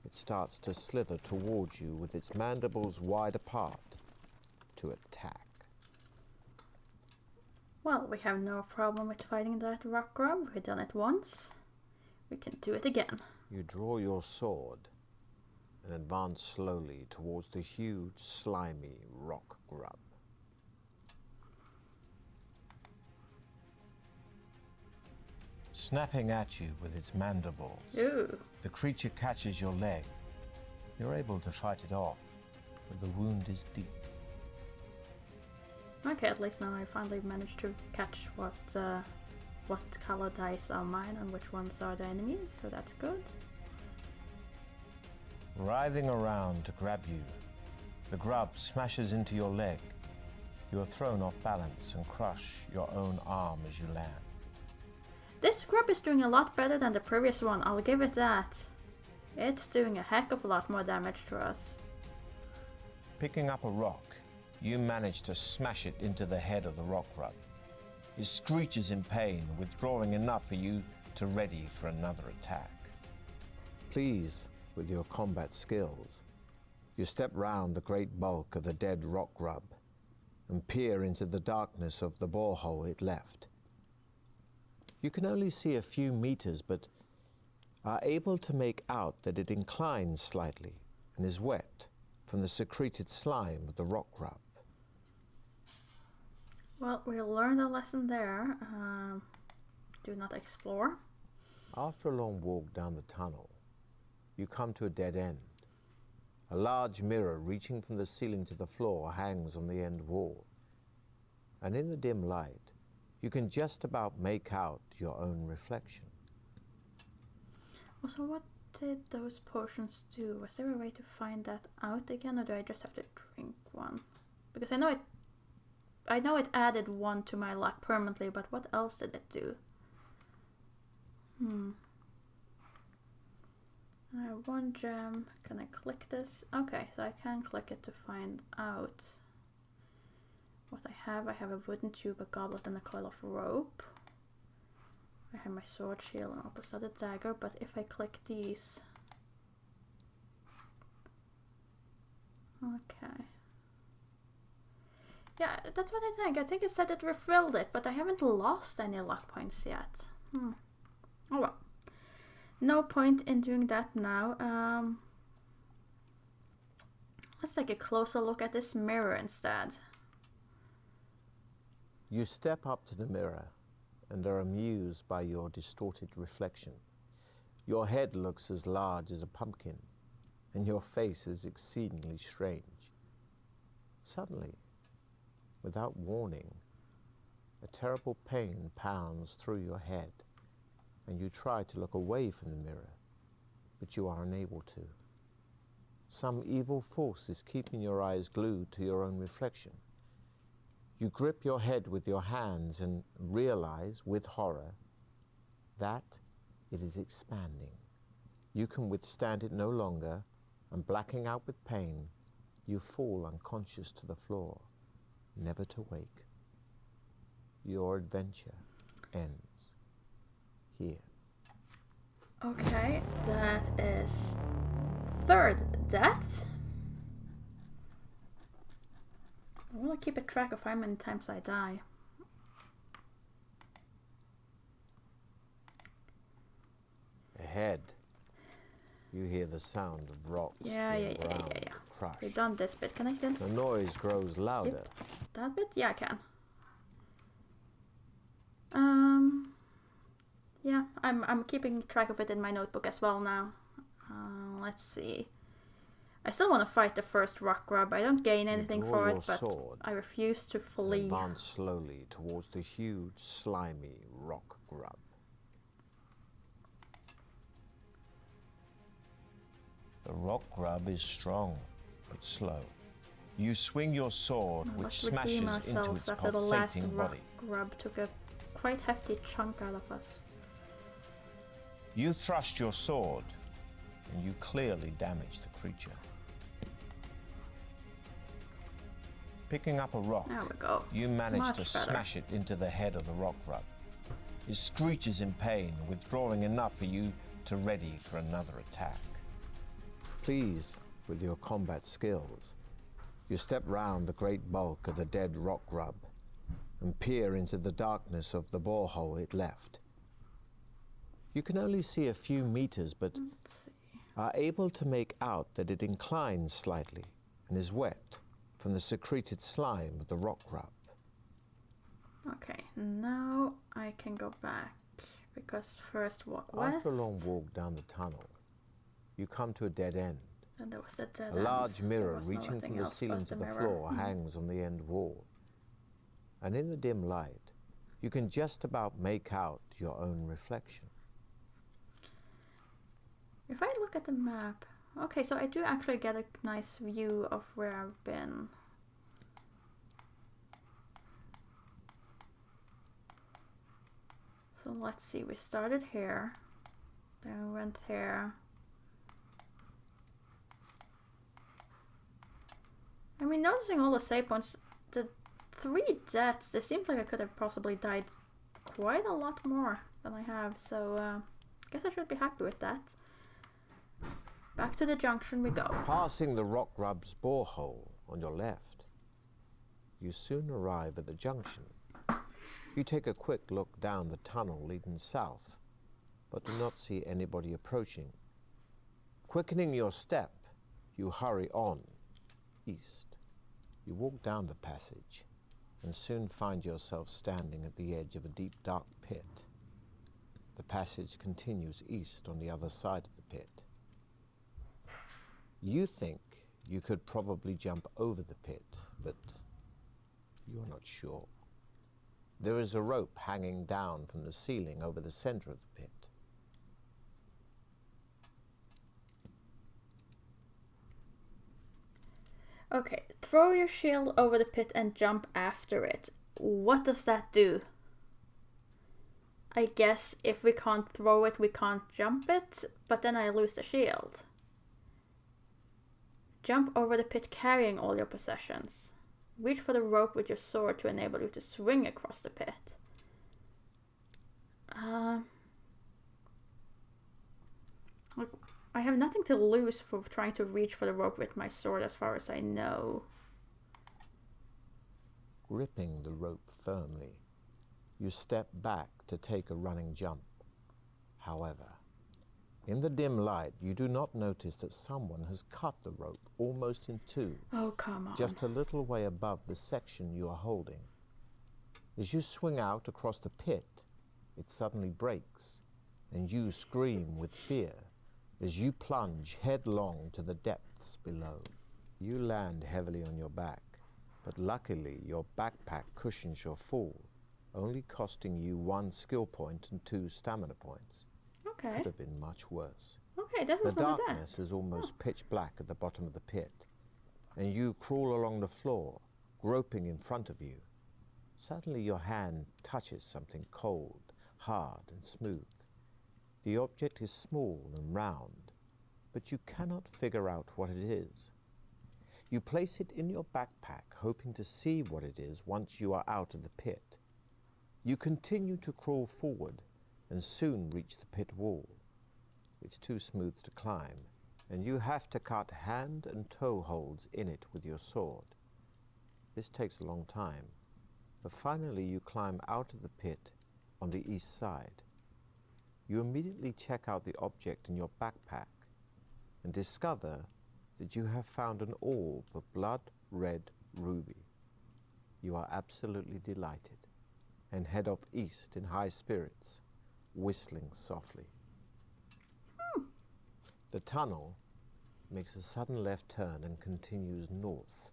It starts to slither towards you with its mandibles wide apart to attack. Well, we have no problem with fighting that rock grub. We've done it once. We can do it again. You draw your sword and advance slowly towards the huge, slimy rock grub. Snapping at you with its mandibles, Ooh. the creature catches your leg. You're able to fight it off, but the wound is deep. Okay, at least now I finally managed to catch what color dice are mine and which ones are the enemies, so that's good. Writhing around to grab you, the grub smashes into your leg. You are thrown off balance and crush your own arm as you land. This grub is doing a lot better than the previous one, I'll give it that. It's doing a heck of a lot more damage to us. Picking up a rock, you manage to smash it into the head of the rock grub. It screeches in pain, withdrawing enough for you to ready for another attack. Pleased with your combat skills, you step round the great bulk of the dead rock grub and peer into the darkness of the borehole it left. You can only see a few meters, but are able to make out that it inclines slightly and is wet from the secreted slime of the rock grub. Well, we learned a lesson there. Do not explore. After a long walk down the tunnel, you come to a dead end. A large mirror reaching from the ceiling to the floor hangs on the end wall, and in the dim light, you can just about make out your own reflection. Also, what did those potions do? Was there a way to find that out again, or do I just have to drink one? Because I know it added one to my luck permanently, but what else did it do? I have 1 gem. Can I click this? Okay, so I can click it to find out what I have. I have a wooden tube, a goblet, and a coil of rope. I have my sword, shield, and opposite dagger, but if I click these... Okay. Yeah, that's what I think. I think it said it refilled it, but I haven't lost any luck points yet. Oh well. No point in doing that now. Let's take a closer look at this mirror instead. You step up to the mirror and are amused by your distorted reflection. Your head looks as large as a pumpkin, and your face is exceedingly strange. Suddenly, without warning, a terrible pain pounds through your head, and you try to look away from the mirror, but you are unable to. Some evil force is keeping your eyes glued to your own reflection. You grip your head with your hands and realize, with horror, that it is expanding. You can withstand it no longer, and blacking out with pain, you fall unconscious to the floor, never to wake. Your adventure ends here. Okay, that is 3rd death. I want to keep a track of how many times I die. Ahead, you hear the sound of rocks Yeah. crushed. We've done this bit. Can I still... The noise grows louder. That bit? Yeah, I can. Yeah, I'm keeping track of it in my notebook as well now. Let's see. I still want to fight the first rock grub. I don't gain anything for it, but I refuse to flee. Advance slowly towards the huge, slimy rock grub. The rock grub is strong, but slow. You swing your sword, which smashes into its after the last pulsating rock body. grub took a quite hefty chunk out of us. You thrust your sword, and you clearly damage the creature. Picking up a rock, There we go. you manage Much to better. smash it into the head of the rock grub. It screeches in pain, withdrawing enough for you to ready for another attack. Pleased with your combat skills, you step round the great bulk of the dead rock grub and peer into the darkness of the borehole it left. You can only see a few meters, but are able to make out that it inclines slightly and is wet from the secreted slime of the rock grub. Okay, now I can go back, because first walk west. After a long walk down the tunnel, you come to a dead end. And there was the dead A end. large mirror There was reaching nothing from the else ceiling but to the mirror. floor hangs on the end wall. And in the dim light, you can just about make out your own reflection. If I look at the map... Okay, so I do actually get a nice view of where I've been. So let's see, we started here. Then we went here. I mean, noticing all the save points, the 3 deaths, they seems like I could have possibly died quite a lot more than I have, so I guess I should be happy with that. Back to the junction we go. Passing the rock grub's borehole on your left, you soon arrive at the junction. You take a quick look down the tunnel leading south, but do not see anybody approaching. Quickening your step, you hurry on east. You walk down the passage and soon find yourself standing at the edge of a deep, dark pit. The passage continues east on the other side of the pit. You think you could probably jump over the pit, but you're not sure. There is a rope hanging down from the ceiling over the center of the pit. Okay, throw your shield over the pit and jump after it. What does that do? I guess if we can't throw it, we can't jump it, but then I lose the shield. Jump over the pit carrying all your possessions. Reach for the rope with your sword to enable you to swing across the pit. I have nothing to lose for trying to reach for the rope with my sword as far as I know. Gripping the rope firmly, you step back to take a running jump. However, in the dim light, you do not notice that someone has cut the rope almost in two. Oh, come on. Just a little way above the section you are holding. As you swing out across the pit, it suddenly breaks, and you scream with fear as you plunge headlong to the depths below. You land heavily on your back, but luckily your backpack cushions your fall, only costing you 1 skill point and 2 stamina points. Okay. Could have been much worse. Okay, that was The not darkness is almost pitch black at the bottom of the pit, and you crawl along the floor, groping in front of you. Suddenly your hand touches something cold, hard and smooth. The object is small and round, but you cannot figure out what it is. You place it in your backpack, hoping to see what it is once you are out of the pit. You continue to crawl forward and soon reach the pit wall. It's too smooth to climb, and you have to cut hand and toe holds in it with your sword. This takes a long time, but finally you climb out of the pit on the east side. You immediately check out the object in your backpack and discover that you have found an orb of blood-red ruby. You are absolutely delighted and head off east in high spirits, whistling softly. The tunnel makes a sudden left turn and continues north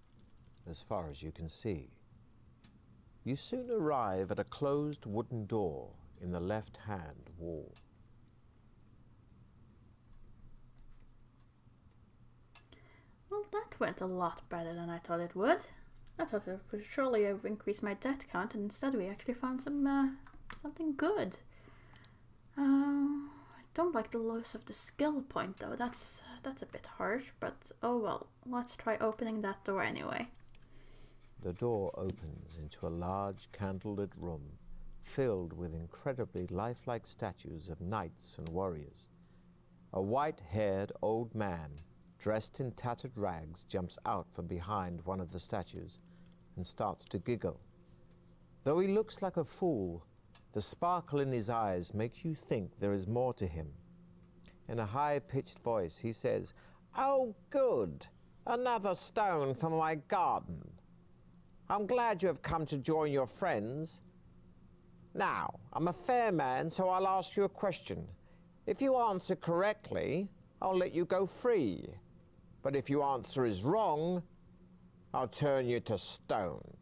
as far as you can see. You soon arrive at a closed wooden door in the left-hand wall. Well, that went a lot better than I thought it would. I thought it would surely have increased my death count, and instead we actually found something good. I don't like the loss of the skill point though. That's a bit harsh, but oh well. Let's try opening that door anyway. The door opens into a large candlelit room filled with incredibly lifelike statues of knights and warriors. A white-haired old man dressed in tattered rags jumps out from behind one of the statues and starts to giggle. Though he looks like a fool, the sparkle in his eyes makes you think there is more to him. In a high-pitched voice, he says, "Oh, good! Another stone for my garden. I'm glad you have come to join your friends. Now, I'm a fair man, so I'll ask you a question. If you answer correctly, I'll let you go free. But if your answer is wrong, I'll turn you to stone."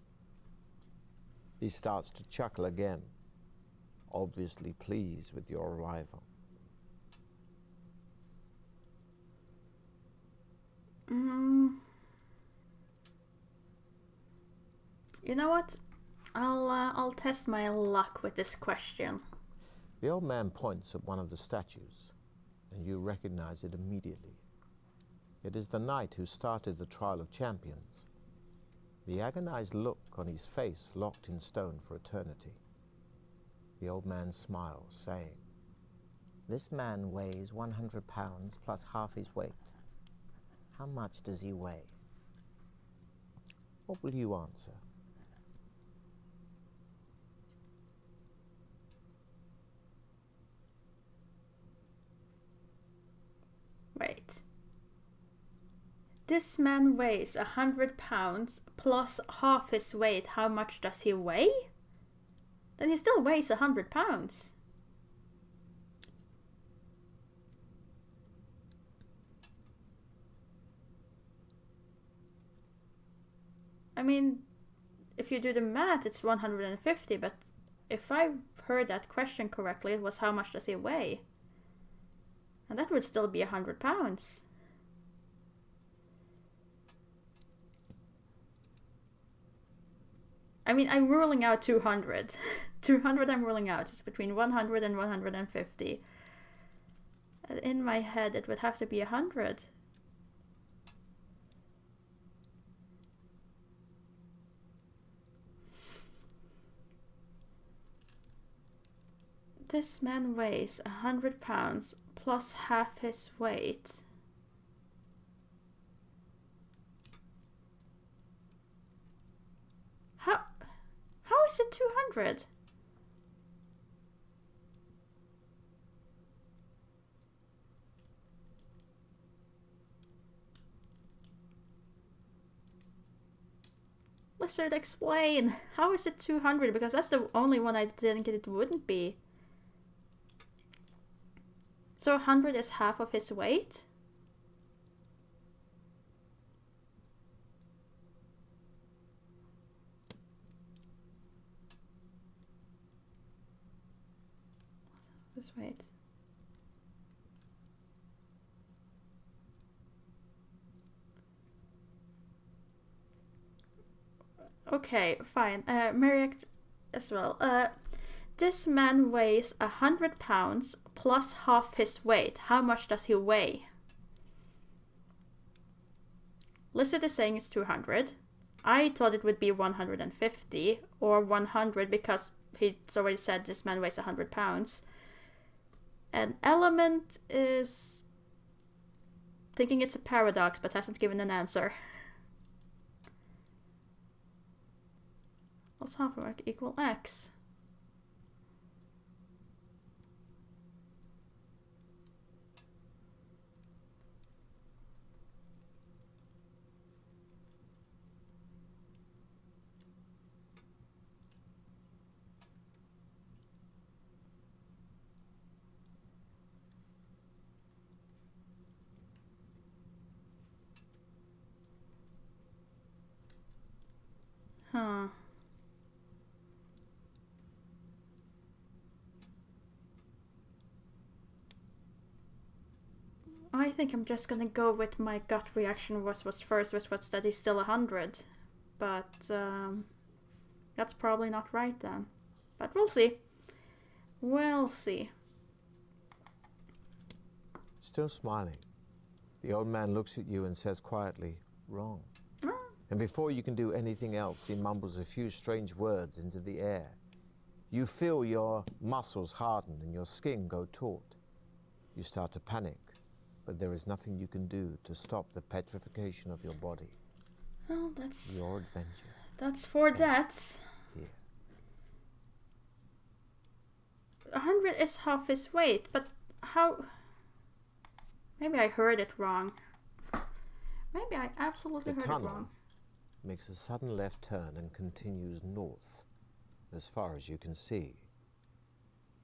He starts to chuckle again, obviously pleased with your arrival. You know what? I'll test my luck with this question. The old man points at one of the statues, and you recognize it immediately. It is the knight who started the trial of champions. The agonized look on his face locked in stone for eternity. The old man smiles, saying, "This man weighs 100 pounds plus half his weight. How much does he weigh? What will you answer? Wait. This man weighs 100 pounds plus half his weight. How much does he weigh? Then he still weighs 100 pounds. I mean, if you do the math, it's 150, but if I heard that question correctly, it was how much does he weigh? And that would still be 100 pounds. I mean, I'm ruling out 200. 200 I'm ruling out. It's between 100 and 150. In my head, it would have to be 100. This man weighs 100 pounds plus half his weight. How is it 200? Lizard, explain. How is it 200? Because that's the only one I didn't get it wouldn't be. So 100 is half of his weight? His weight. Okay, fine. Merrick as well. This man weighs 100 pounds plus half his weight. How much does he weigh? Lizard is saying it's 200. I thought it would be 150 or 100 because he's already said this man weighs 100 pounds. And Element is thinking it's a paradox but hasn't given an answer. What's half of x equal x? Huh. I think I'm just gonna go with my gut reaction was first, which was that he's still 100. But that's probably not right then. But we'll see. We'll see. Still smiling, the old man looks at you and says quietly, "Wrong." And before you can do anything else, he mumbles a few strange words into the air. You feel your muscles harden and your skin go taut. You start to panic, but there is nothing you can do to stop the petrification of your body. Well, that's your adventure. That's 4 deaths. Yeah. 100 is half his weight, but how? Maybe I heard it wrong. Maybe I absolutely heard it wrong. Makes a sudden left turn and continues north, as far as you can see.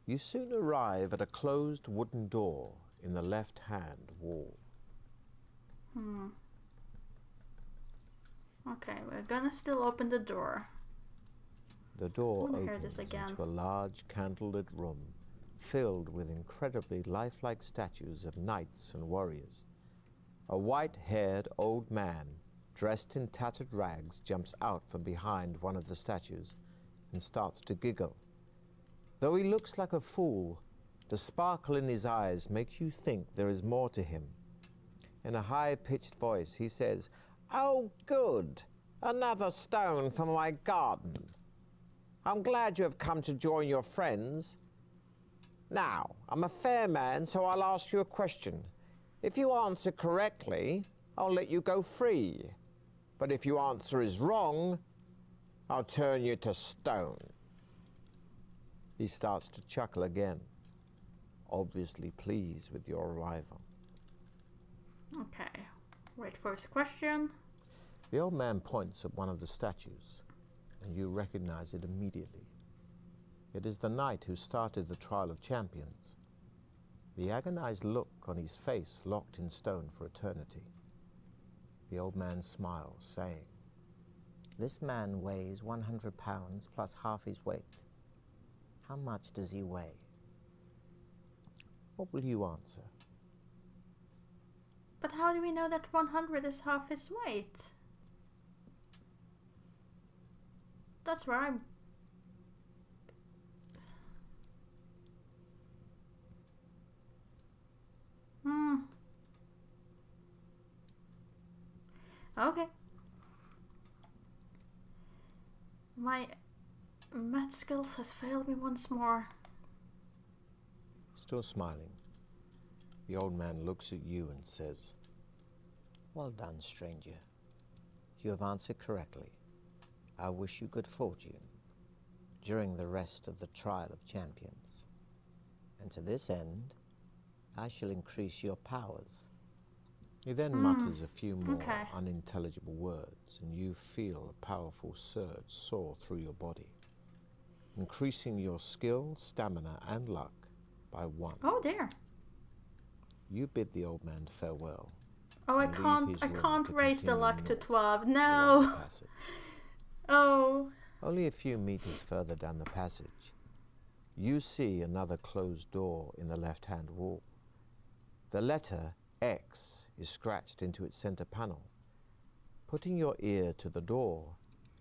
You soon arrive at a closed wooden door in the left-hand wall. Okay, we're gonna still open the door. The door I wanna hear opens this again. into a large candlelit room filled with incredibly lifelike statues of knights and warriors. A white-haired old man dressed in tattered rags jumps out from behind one of the statues and starts to giggle. Though he looks like a fool, the sparkle in his eyes makes you think there is more to him. In a high-pitched voice, he says, "Oh, good! Another stone for my garden. I'm glad you have come to join your friends. Now, I'm a fair man, so I'll ask you a question. If you answer correctly, I'll let you go free. But if your answer is wrong, I'll turn you to stone. He starts to chuckle again, obviously pleased with your arrival. Okay, wait for his question. The old man points at one of the statues, and you recognize it immediately. It is the knight who started the trial of champions. The agonized look on his face locked in stone for eternity. The old man smiles, saying, "This man weighs 100 pounds plus half his weight. How much does he weigh?" What will you answer? But how do we know that 100 is half his weight? That's where I'm... Okay. My math skills has failed me once more. Still smiling, the old man looks at you and says, "Well done, stranger. You have answered correctly. I wish you good fortune during the rest of the trial of champions. And to this end, I shall increase your powers." He then mutters a few more unintelligible words, and you feel a powerful surge soar through your body, increasing your skill, stamina, and luck by 1. Oh dear. You bid the old man farewell. Oh, I can't raise the luck to 12. No. Oh. Only a few meters further down the passage, you see another closed door in the left-hand wall. The letter X is scratched into its center panel. Putting your ear to the door,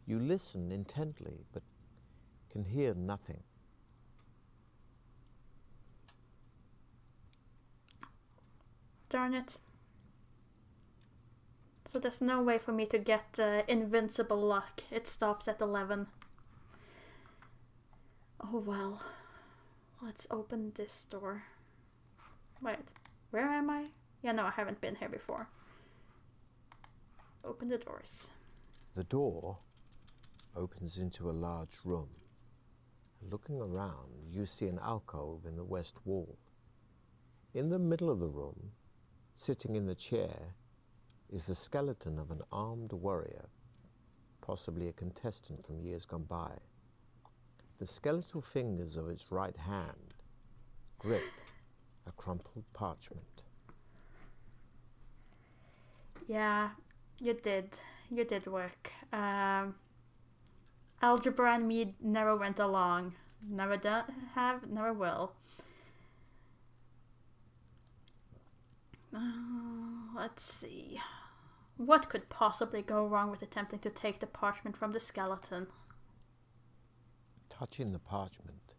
you listen intently, but can hear nothing. Darn it. So there's no way for me to get invincible luck. It stops at 11. Oh well. Let's open this door. Wait, where am I? Yeah, no, I haven't been here before. Open the doors. The door opens into a large room. Looking around, you see an alcove in the west wall. In the middle of the room, sitting in the chair, is the skeleton of an armed warrior, possibly a contestant from years gone by. The skeletal fingers of its right hand grip a crumpled parchment. Yeah, you did. You did work. Algebra and me never went along. Never have, never will. Let's see. What could possibly go wrong with attempting to take the parchment from the skeleton? Touching the parchment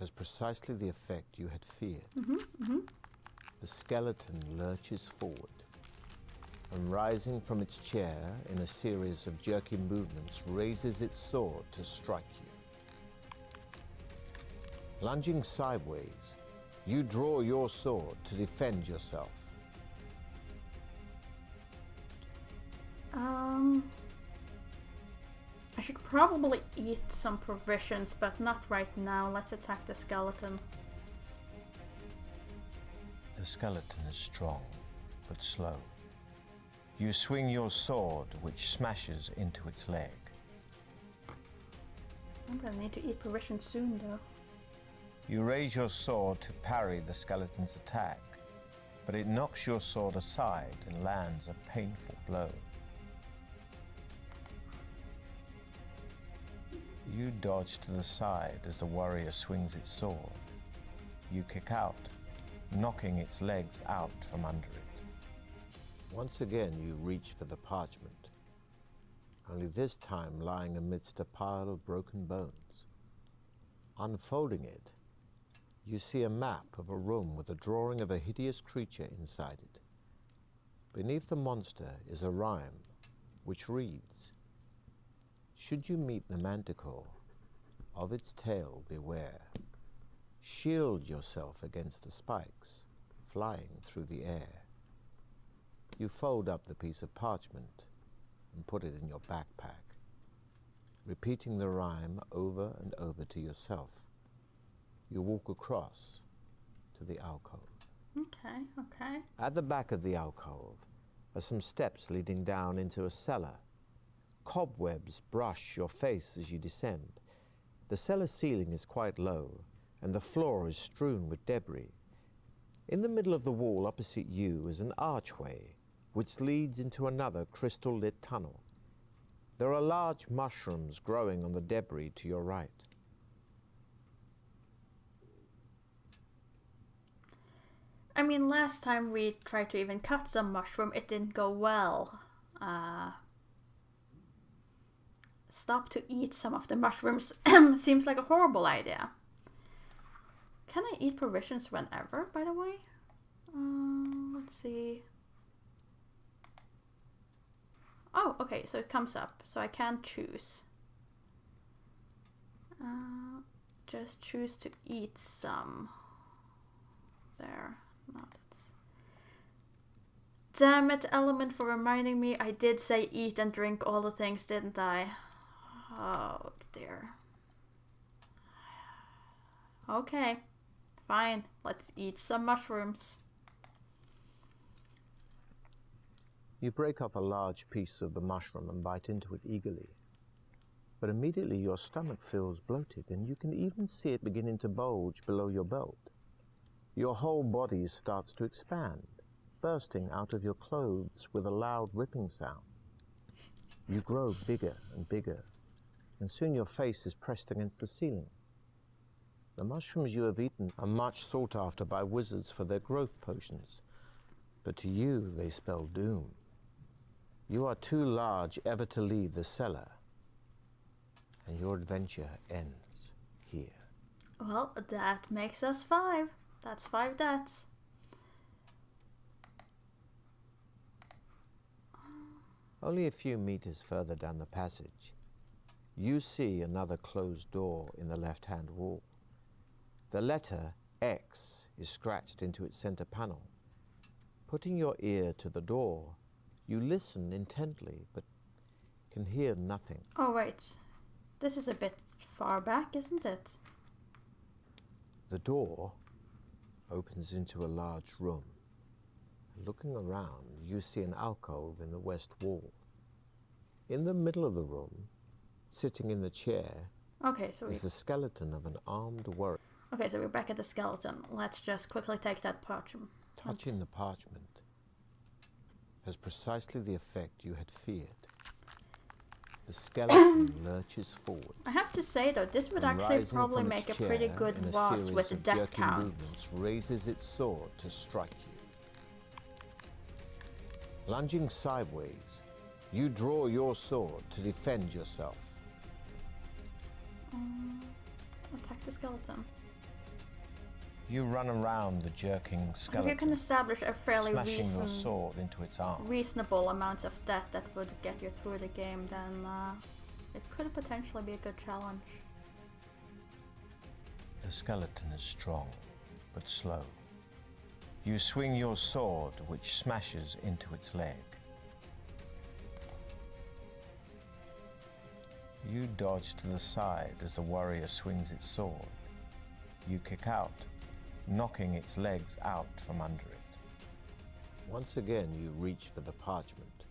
has precisely the effect you had feared. The skeleton lurches forward and, rising from its chair in a series of jerky movements, raises its sword to strike you. Lunging sideways, you draw your sword to defend yourself. I should probably eat some provisions, but not right now. Let's attack the skeleton. The skeleton is strong, but slow. You swing your sword, which smashes into its leg. I'm gonna need to eat provisions soon, though. You raise your sword to parry the skeleton's attack, but it knocks your sword aside and lands a painful blow. You dodge to the side as the warrior swings its sword. You kick out, knocking its legs out from under it. Once again you reach for the parchment, only this time lying amidst a pile of broken bones. Unfolding it, you see a map of a room with a drawing of a hideous creature inside it. Beneath the monster is a rhyme, which reads, "Should you meet the manticore, of its tail beware. Shield yourself against the spikes flying through the air." You fold up the piece of parchment and put it in your backpack, repeating the rhyme over and over to yourself. You walk across to the alcove. Okay, okay. At the back of the alcove are some steps leading down into a cellar. Cobwebs brush your face as you descend. The cellar ceiling is quite low, and the floor is strewn with debris. In the middle of the wall opposite you is an archway, which leads into another crystal-lit tunnel. There are large mushrooms growing on the debris to your right. I mean, last time we tried to even cut some mushroom, it didn't go well. Stop to eat some of the mushrooms seems like a horrible idea. Can I eat provisions whenever, by the way? Let's see. Oh, okay, so it comes up, so I can choose. Just choose to eat some. There. No, that's... Damn it, Element, for reminding me. I did say eat and drink all the things, didn't I? Oh, dear. Okay, fine. Let's eat some mushrooms. You break off a large piece of the mushroom and bite into it eagerly. But immediately your stomach feels bloated, and you can even see it beginning to bulge below your belt. Your whole body starts to expand, bursting out of your clothes with a loud ripping sound. You grow bigger and bigger, and soon your face is pressed against the ceiling. The mushrooms you have eaten are much sought after by wizards for their growth potions, but to you they spell doom. You are too large ever to leave the cellar, and your adventure ends here. Well, that makes us 5. That's 5 deaths. Only a few meters further down the passage, you see another closed door in the left-hand wall. The letter X is scratched into its center panel. Putting your ear to the door, you listen intently, but can hear nothing. Oh, wait. This is a bit far back, isn't it? The door opens into a large room. Looking around, you see an alcove in the west wall. In the middle of the room, sitting in the chair, is the skeleton of an armed warrior. Okay, so we're back at the skeleton. Let's just quickly take that parchment. Touching the parchment has precisely the effect you had feared. The skeleton lurches forward. I have to say though, this would actually probably make a pretty good boss with a death count. Raises its sword to strike you. Lunging sideways, you draw your sword to defend yourself. Attack the skeleton. You run around the jerking skeleton. If you can establish a fairly smashing your sword into its arm. reasonable amount of death that would get you through the game, then it could potentially be a good challenge. The skeleton is strong, but slow. You swing your sword, which smashes into its leg. You dodge to the side as the warrior swings its sword. You kick out, knocking its legs out from under it. Once again you reach for the parchment,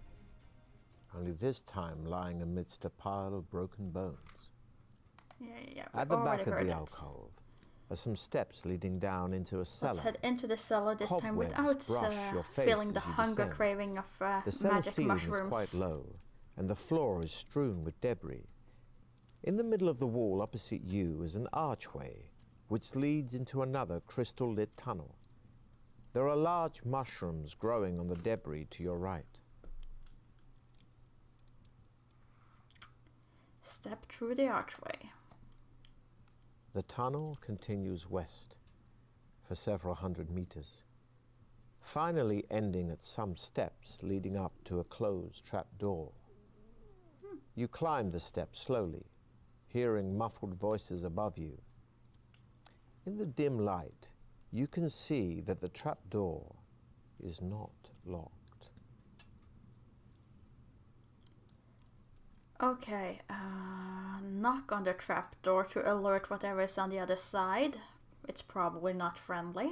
only this time lying amidst a pile of broken bones. Yeah. At the back of the alcove are some steps leading down into a cellar. Let's head into the cellar this time Cobwebs without feeling the hunger craving of the cellar magic ceiling mushrooms. is quite low, and the floor is strewn with debris. In the middle of the wall opposite you is an archway, which leads into another crystal-lit tunnel. There are large mushrooms growing on the debris to your right. Step through the archway. The tunnel continues west for several hundred meters, finally ending at some steps leading up to a closed trap door. You climb the steps slowly, hearing muffled voices above you. In the dim light, you can see that the trap door is not locked. Okay, knock on the trapdoor to alert whatever is on the other side. It's probably not friendly.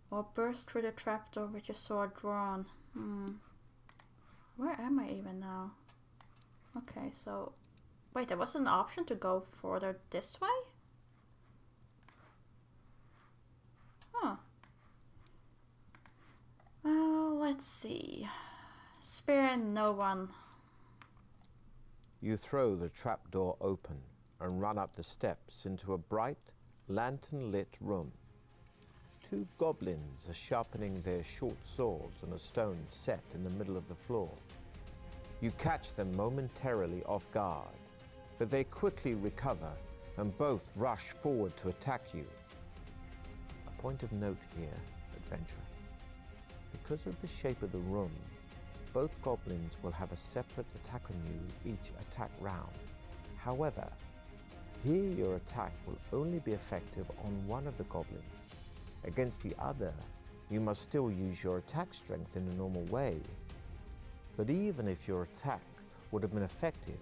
Or burst through the trapdoor with your sword drawn. Where am I even now? Okay, so... Wait, there was an option to go further this way? Huh. Well, let's see. Spare no one. You throw the trapdoor open and run up the steps into a bright, lantern-lit room. Two goblins are sharpening their short swords on a stone set in the middle of the floor. You catch them momentarily off guard, but they quickly recover and both rush forward to attack you. A point of note here, adventurer. Because of the shape of the room, both goblins will have a separate attack on you each attack round. However, here your attack will only be effective on one of the goblins. Against the other, you must still use your attack strength in a normal way. But even if your attack would have been effective,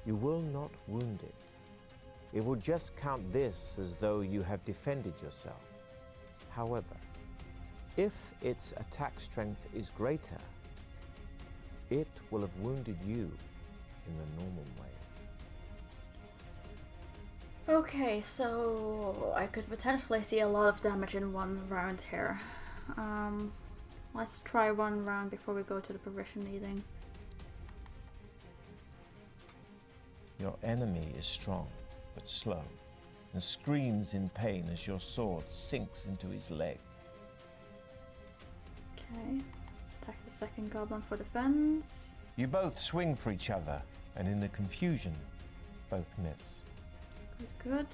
you will not wound it. It will just count this as though you have defended yourself. However, if its attack strength is greater, it will have wounded you in the normal way. Okay, so I could potentially see a lot of damage in one round here. Let's try one round before we go to the provision meeting. Your enemy is strong, but slow, and screams in pain as your sword sinks into his leg. Okay, attack the second goblin for defense. You both swing for each other, and in the confusion, both miss. Good, good.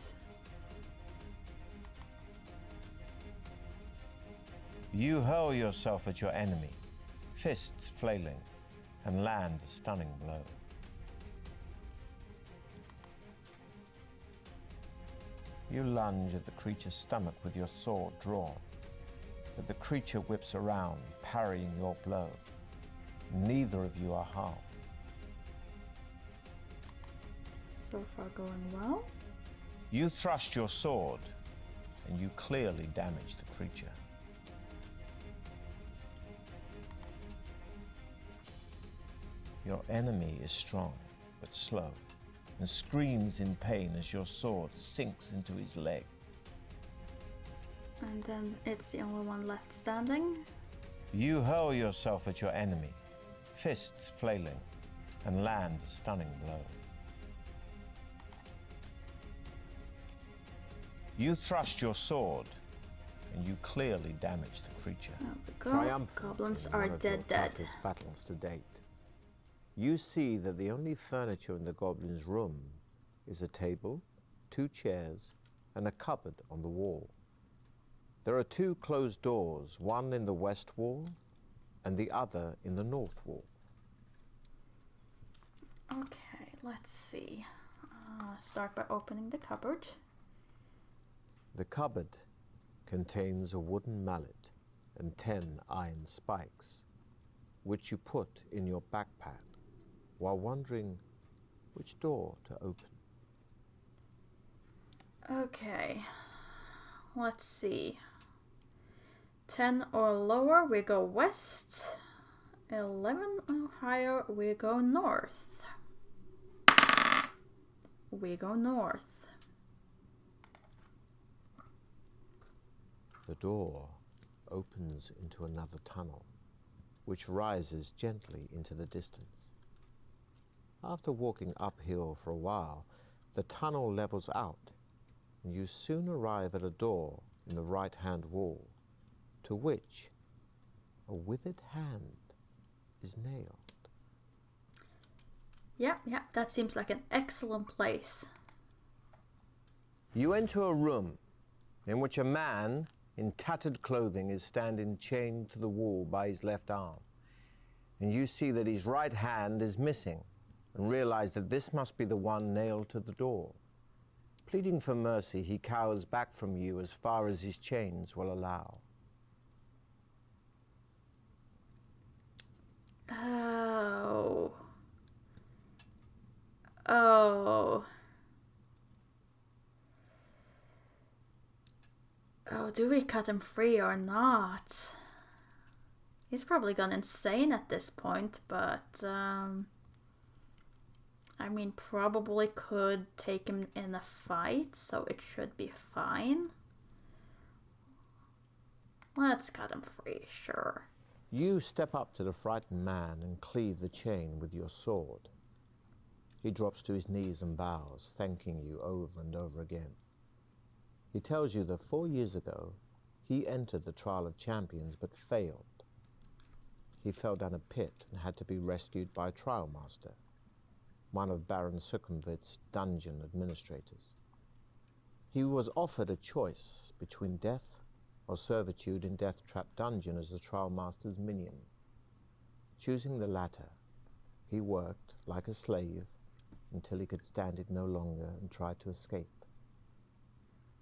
You hurl yourself at your enemy, fists flailing, and land a stunning blow. You lunge at the creature's stomach with your sword drawn, but the creature whips around, parrying your blow. Neither of you are harmed. So far going well. You thrust your sword, and you clearly damage the creature. Your enemy is strong, but slow, and screams in pain as your sword sinks into his leg. And then it's the only one left standing. You hurl yourself at your enemy, fists flailing, and land a stunning blow. You thrust your sword, and you clearly damage the creature. There we go. Triumphant Goblins in are one of your dead. toughest battles to date. You see that the only furniture in the goblin's room is a table, 2 chairs, and a cupboard on the wall. There are 2 closed doors, one in the west wall and the other in the north wall. Okay, let's see. Start by opening the cupboard. The cupboard contains a wooden mallet and 10 iron spikes, which you put in your backpack while wondering which door to open. Okay, let's see. 10 or lower, we go west. 11 or higher, we go north. We go north. The door opens into another tunnel, which rises gently into the distance. After walking uphill for a while, the tunnel levels out, and you soon arrive at a door in the right-hand wall, to which a withered hand is nailed. Yeah, that seems like an excellent place. You enter a room in which a man in tattered clothing is standing chained to the wall by his left arm, and you see that his right hand is missing, and realize that this must be the one nailed to the door. Pleading for mercy, he cowers back from you as far as his chains will allow. Oh. Oh. Oh, do we cut him free or not? He's probably gone insane at this point, but I mean, probably could take him in a fight, so it should be fine. Let's cut him free, sure. You step up to the frightened man and cleave the chain with your sword. He drops to his knees and bows, thanking you over and over again. He tells you that 4 years ago, he entered the Trial of Champions but failed. He fell down a pit and had to be rescued by a trial master, one of Baron Sukhumvit's dungeon administrators. He was offered a choice between death or servitude in Deathtrap Dungeon as the trial master's minion. Choosing the latter, he worked like a slave until he could stand it no longer and tried to escape.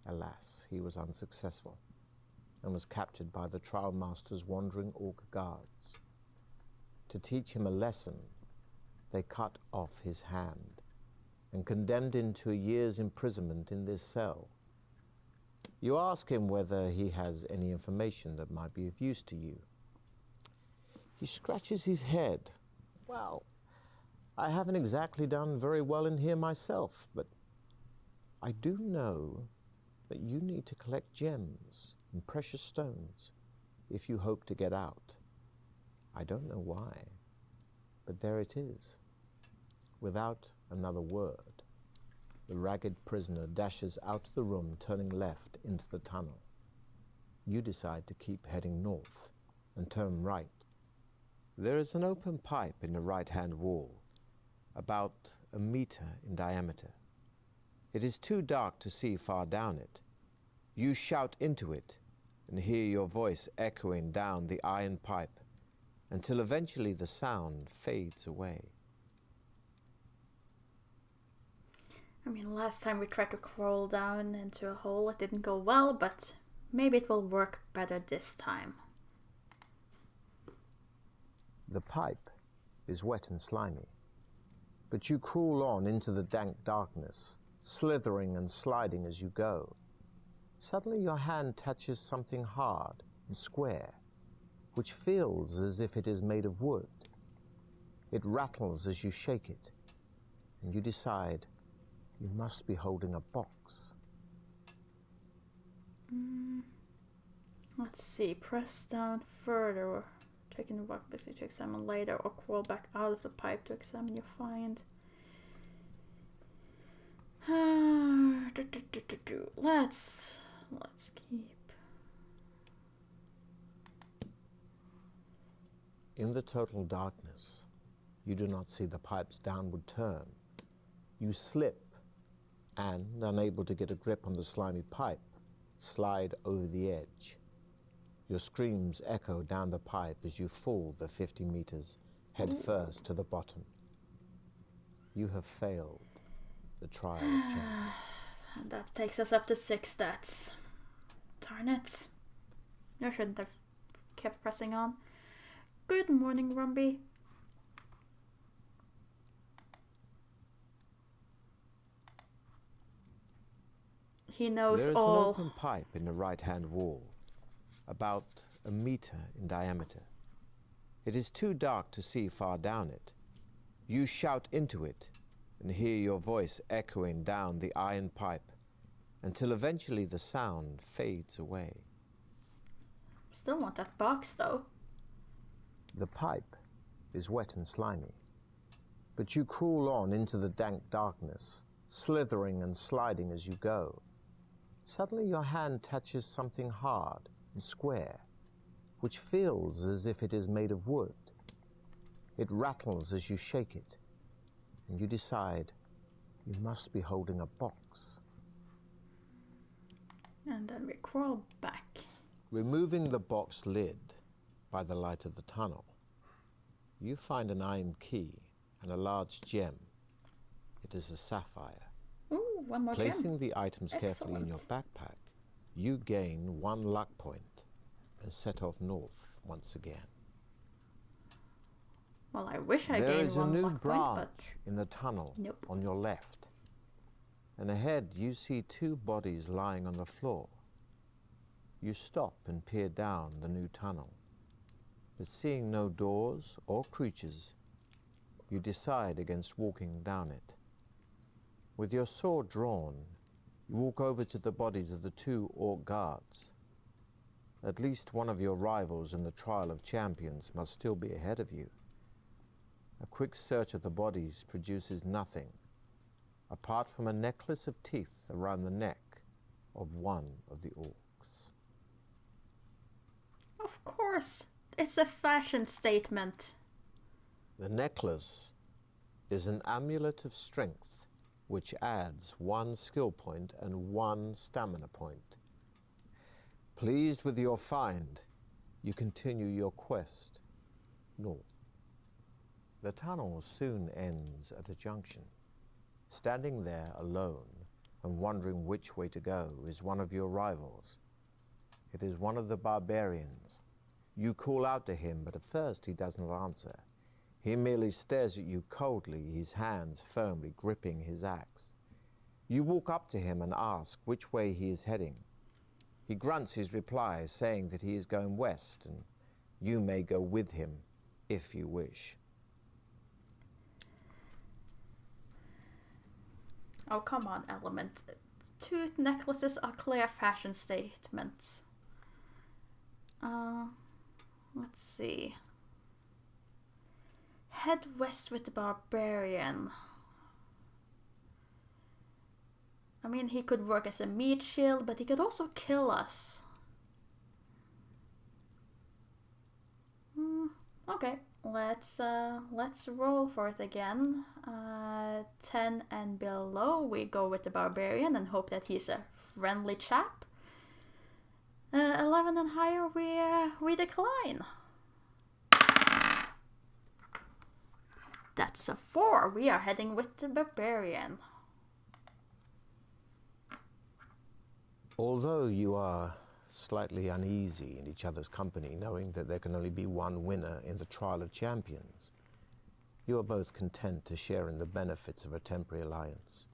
Alas, he was unsuccessful and was captured by the trial master's wandering orc guards. To teach him a lesson, they cut off his hand and condemned him to a year's imprisonment in this cell. You ask him whether he has any information that might be of use to you. He scratches his head. Well, I haven't exactly done very well in here myself, but I do know that you need to collect gems and precious stones if you hope to get out. I don't know why, but there it is. Without another word, the ragged prisoner dashes out of the room, turning left into the tunnel. You decide to keep heading north and turn right. There is an open pipe in the right-hand wall, about 1 meter in diameter. It is too dark to see far down it. You shout into it and hear your voice echoing down the iron pipe until eventually the sound fades away. I mean, last time we tried to crawl down into a hole, it didn't go well, but maybe it will work better this time. The pipe is wet and slimy, but you crawl on into the dank darkness, slithering and sliding as you go. Suddenly your hand touches something hard and square, which feels as if it is made of wood. It rattles as you shake it, and you decide you must be holding a box. Let's see, press down further, or taking the box basically to examine later, or crawl back out of the pipe to examine your find. Let's keep. In the total darkness, you do not see the pipe's downward turn. You slip and, unable to get a grip on the slimy pipe, slide over the edge. Your screams echo down the pipe as you fall the 50 meters head first to the bottom. You have failed the trial of champions. And that takes us up to 6 stats. Darn it. I shouldn't have kept pressing on. Good morning, Rumby. He knows There is all. an open pipe in the right-hand wall, about 1 meter in diameter. It is too dark to see far down it. You shout into it and hear your voice echoing down the iron pipe until eventually the sound fades away. Still want that box, though. The pipe is wet and slimy, but you crawl on into the dank darkness, slithering and sliding as you go. Suddenly your hand touches something hard and square, which feels as if it is made of wood. It rattles as you shake it, and you decide you must be holding a box. And then we crawl back. Removing the box lid by the light of the tunnel, you find an iron key and a large gem. It is a sapphire. Ooh, one more Placing gem. the items carefully in your backpack, you gain 1 luck point and set off north once again. Well, I wish I There gained is a one new luck point, but branch in the tunnel nope. on your left. And ahead you see two bodies lying on the floor. You stop and peer down the new tunnel. But seeing no doors or creatures, you decide against walking down it. With your sword drawn, you walk over to the bodies of the two orc guards. At least one of your rivals in the Trial of Champions must still be ahead of you. A quick search of the bodies produces nothing, apart from a necklace of teeth around the neck of one of the orcs. Of course, it's a fashion statement. The necklace is an amulet of strength, which adds 1 skill point and 1 stamina point. Pleased with your find, you continue your quest north. The tunnel soon ends at a junction. Standing there alone and wondering which way to go is one of your rivals. It is one of the barbarians. You call out to him, but at first he does not answer. He merely stares at you coldly, his hands firmly gripping his axe. You walk up to him and ask which way he is heading. He grunts his reply, saying that he is going west, and you may go with him if you wish. Oh, come on, Element. Two necklaces are clear fashion statements. Let's see. Head west with the barbarian. I mean, he could work as a meat shield, but he could also kill us. Okay, let's roll for it again. 10 and below, we go with the barbarian and hope that he's a friendly chap. 11 and higher, we decline. That's a 4. We are heading with the barbarian. Although you are slightly uneasy in each other's company, knowing that there can only be one winner in the Trial of Champions, you are both content to share in the benefits of a temporary alliance.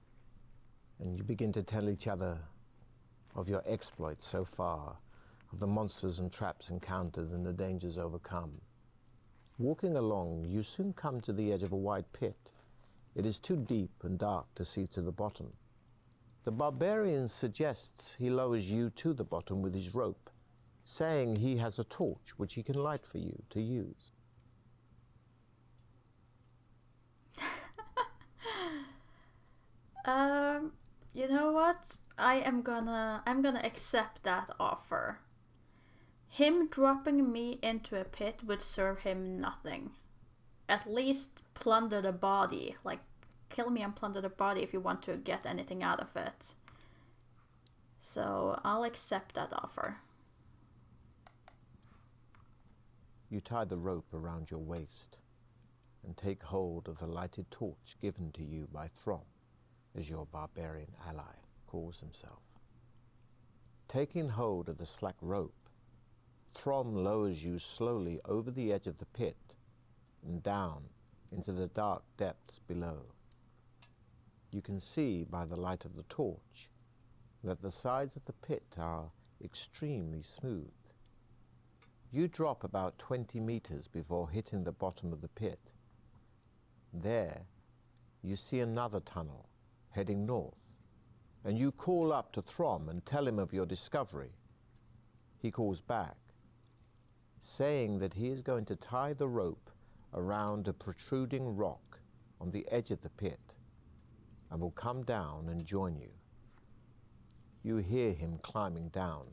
And you begin to tell each other of your exploits so far, of the monsters and traps encountered and the dangers overcome. Walking along, you soon come to the edge of a wide pit. It is too deep and dark to see to the bottom. The barbarian suggests he lowers you to the bottom with his rope, saying he has a torch which he can light for you to use. You know what? I'm gonna accept that offer. Him dropping me into a pit would serve him nothing. At least plunder the body, like kill me and plunder the body if you want to get anything out of it. So I'll accept that offer. You tie the rope around your waist and take hold of the lighted torch given to you by Throm, as your barbarian ally calls himself. Taking hold of the slack rope, Throm lowers you slowly over the edge of the pit and down into the dark depths below. You can see by the light of the torch that the sides of the pit are extremely smooth. You drop about 20 meters before hitting the bottom of the pit. There, you see another tunnel heading north, and you call up to Throm and tell him of your discovery. He calls back, saying that he is going to tie the rope around a protruding rock on the edge of the pit and will come down and join you. You hear him climbing down,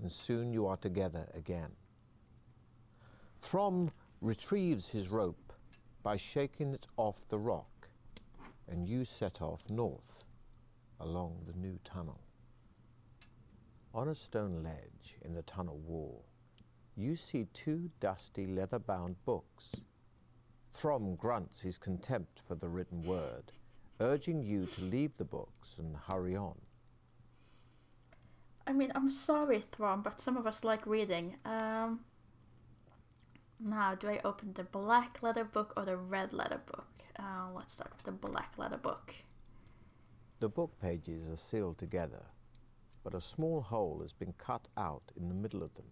and soon you are together again. Throm retrieves his rope by shaking it off the rock, and you set off north along the new tunnel. On a stone ledge in the tunnel wall, you see 2 dusty leather-bound books. Throm grunts his contempt for the written word, urging you to leave the books and hurry on. I mean, I'm sorry, Throm, but some of us like reading. Now, do I open the black letter book or the red letter book? Let's start with the black letter book. The book pages are sealed together, but a small hole has been cut out in the middle of them,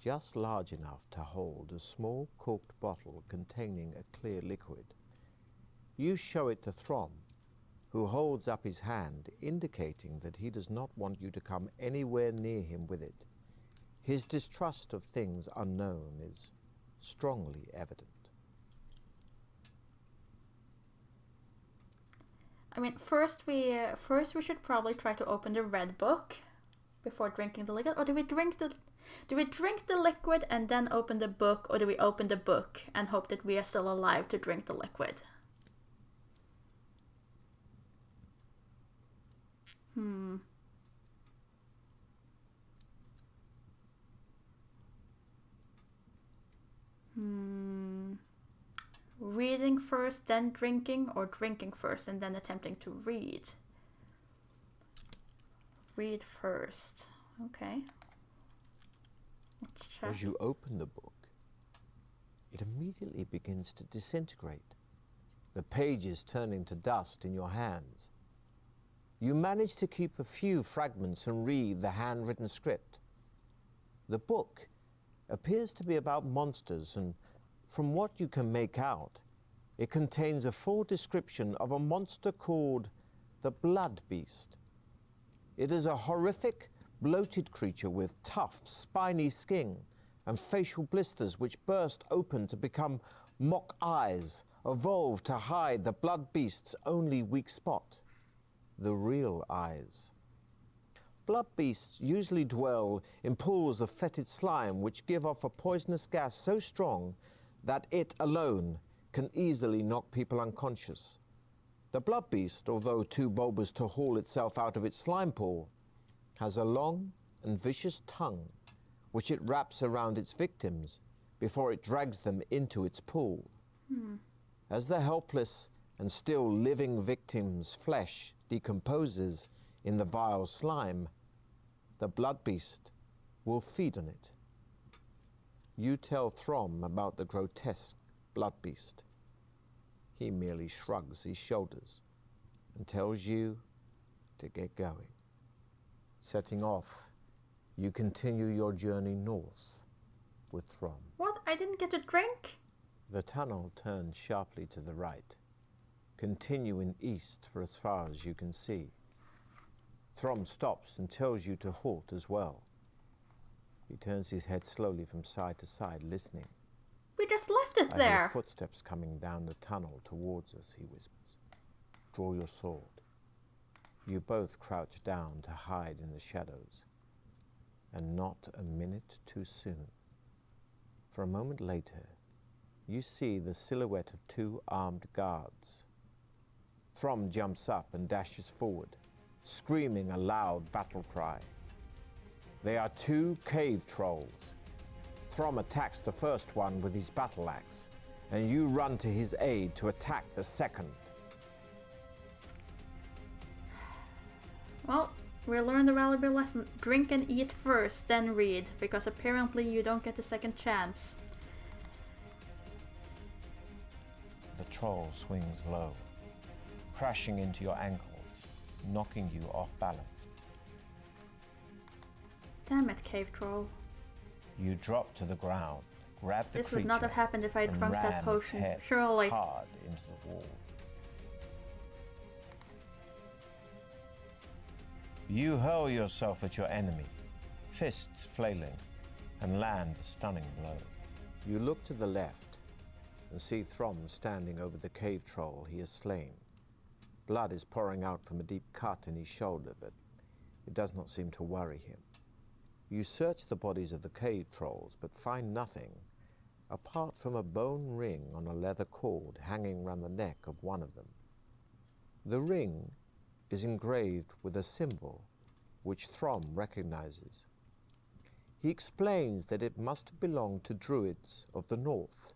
just large enough to hold a small corked bottle containing a clear liquid. You show it to Throm, who holds up his hand, indicating that he does not want you to come anywhere near him with it. His distrust of things unknown is strongly evident. I mean, first we should probably try to open the red book before drinking the liquid. Or do we drink the liquid and then open the book, or do we open the book and hope that we are still alive to drink the liquid? Reading first, then drinking, or drinking first and then attempting to read? Read first. Okay. Let's check. As you open the book, it immediately begins to disintegrate, the pages turning to dust in your hands. You manage to keep a few fragments and read the handwritten script. The book appears to be about monsters, and from what you can make out, it contains a full description of a monster called the Blood Beast. It is a horrific, bloated creature with tough, spiny skin and facial blisters which burst open to become mock eyes, evolved to hide the Blood Beast's only weak spot, the real eyes. Blood beasts usually dwell in pools of fetid slime which give off a poisonous gas so strong that it alone can easily knock people unconscious. The blood beast, although too bulbous to haul itself out of its slime pool, has a long and vicious tongue which it wraps around its victims before it drags them into its pool. As the helpless and still living victim's flesh decomposes in the vile slime, the blood beast will feed on it. You tell Throm about the grotesque blood beast. He merely shrugs his shoulders and tells you to get going. Setting off, you continue your journey north with Throm. What? I didn't get to drink? The tunnel turns sharply to the right, continuing east for as far as you can see. Throm stops and tells you to halt as well. He turns his head slowly from side to side, listening. We just left it I there. hear footsteps coming down the tunnel towards us, he whispers. Draw your sword. You both crouch down to hide in the shadows. And not a minute too soon. For a moment later, you see the silhouette of two armed guards. Throm jumps up and dashes forward, screaming a loud battle cry. They are two cave trolls. Throm attacks the first one with his battle axe, and you run to his aid to attack the second. Well, we learned a valuable lesson. Drink and eat first, then read, because apparently you don't get a second chance. The troll swings low, crashing into your ankles, knocking you off balance. Damn it, cave troll. You drop to the ground, grab the This would not have happened if I and drunk that ram its potion. head Surely. hard into the wall. You hurl yourself at your enemy, fists flailing, and land a stunning blow. You look to the left and see Throm standing over the cave troll he has slain. Blood is pouring out from a deep cut in his shoulder, but it does not seem to worry him. You search the bodies of the cave trolls, but find nothing apart from a bone ring on a leather cord hanging round the neck of one of them. The ring is engraved with a symbol which Throm recognizes. He explains that it must have belonged to druids of the north,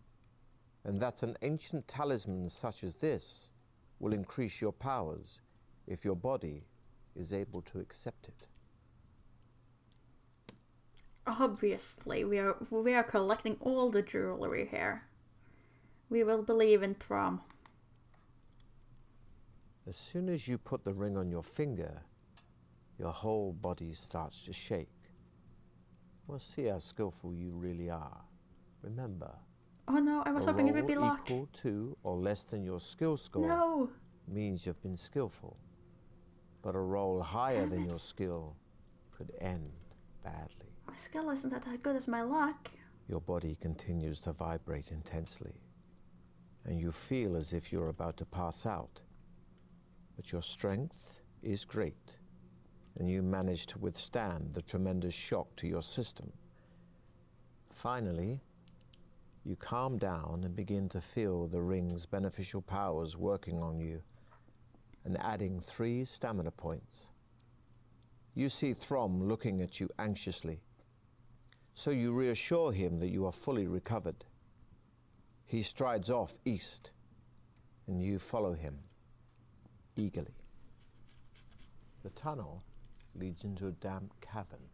and that an ancient talisman such as this will increase your powers if your body is able to accept it. Obviously, we are collecting all the jewelry here. We will believe in Throm. As soon as you put the ring on your finger, your whole body starts to shake. We'll see how skillful you really are. Remember, Oh no, I was hoping it would be luck. equal to or less than your skill score No. means you've been skillful. But a roll higher than your skill could end badly. My skill isn't that good as my luck. Your body continues to vibrate intensely, and you feel as if you're about to pass out. But your strength is great, and you manage to withstand the tremendous shock to your system. Finally, you calm down and begin to feel the ring's beneficial powers working on you and adding 3 stamina points. You see Throm looking at you anxiously, so you reassure him that you are fully recovered. He strides off east, and you follow him eagerly. The tunnel leads into a damp cavern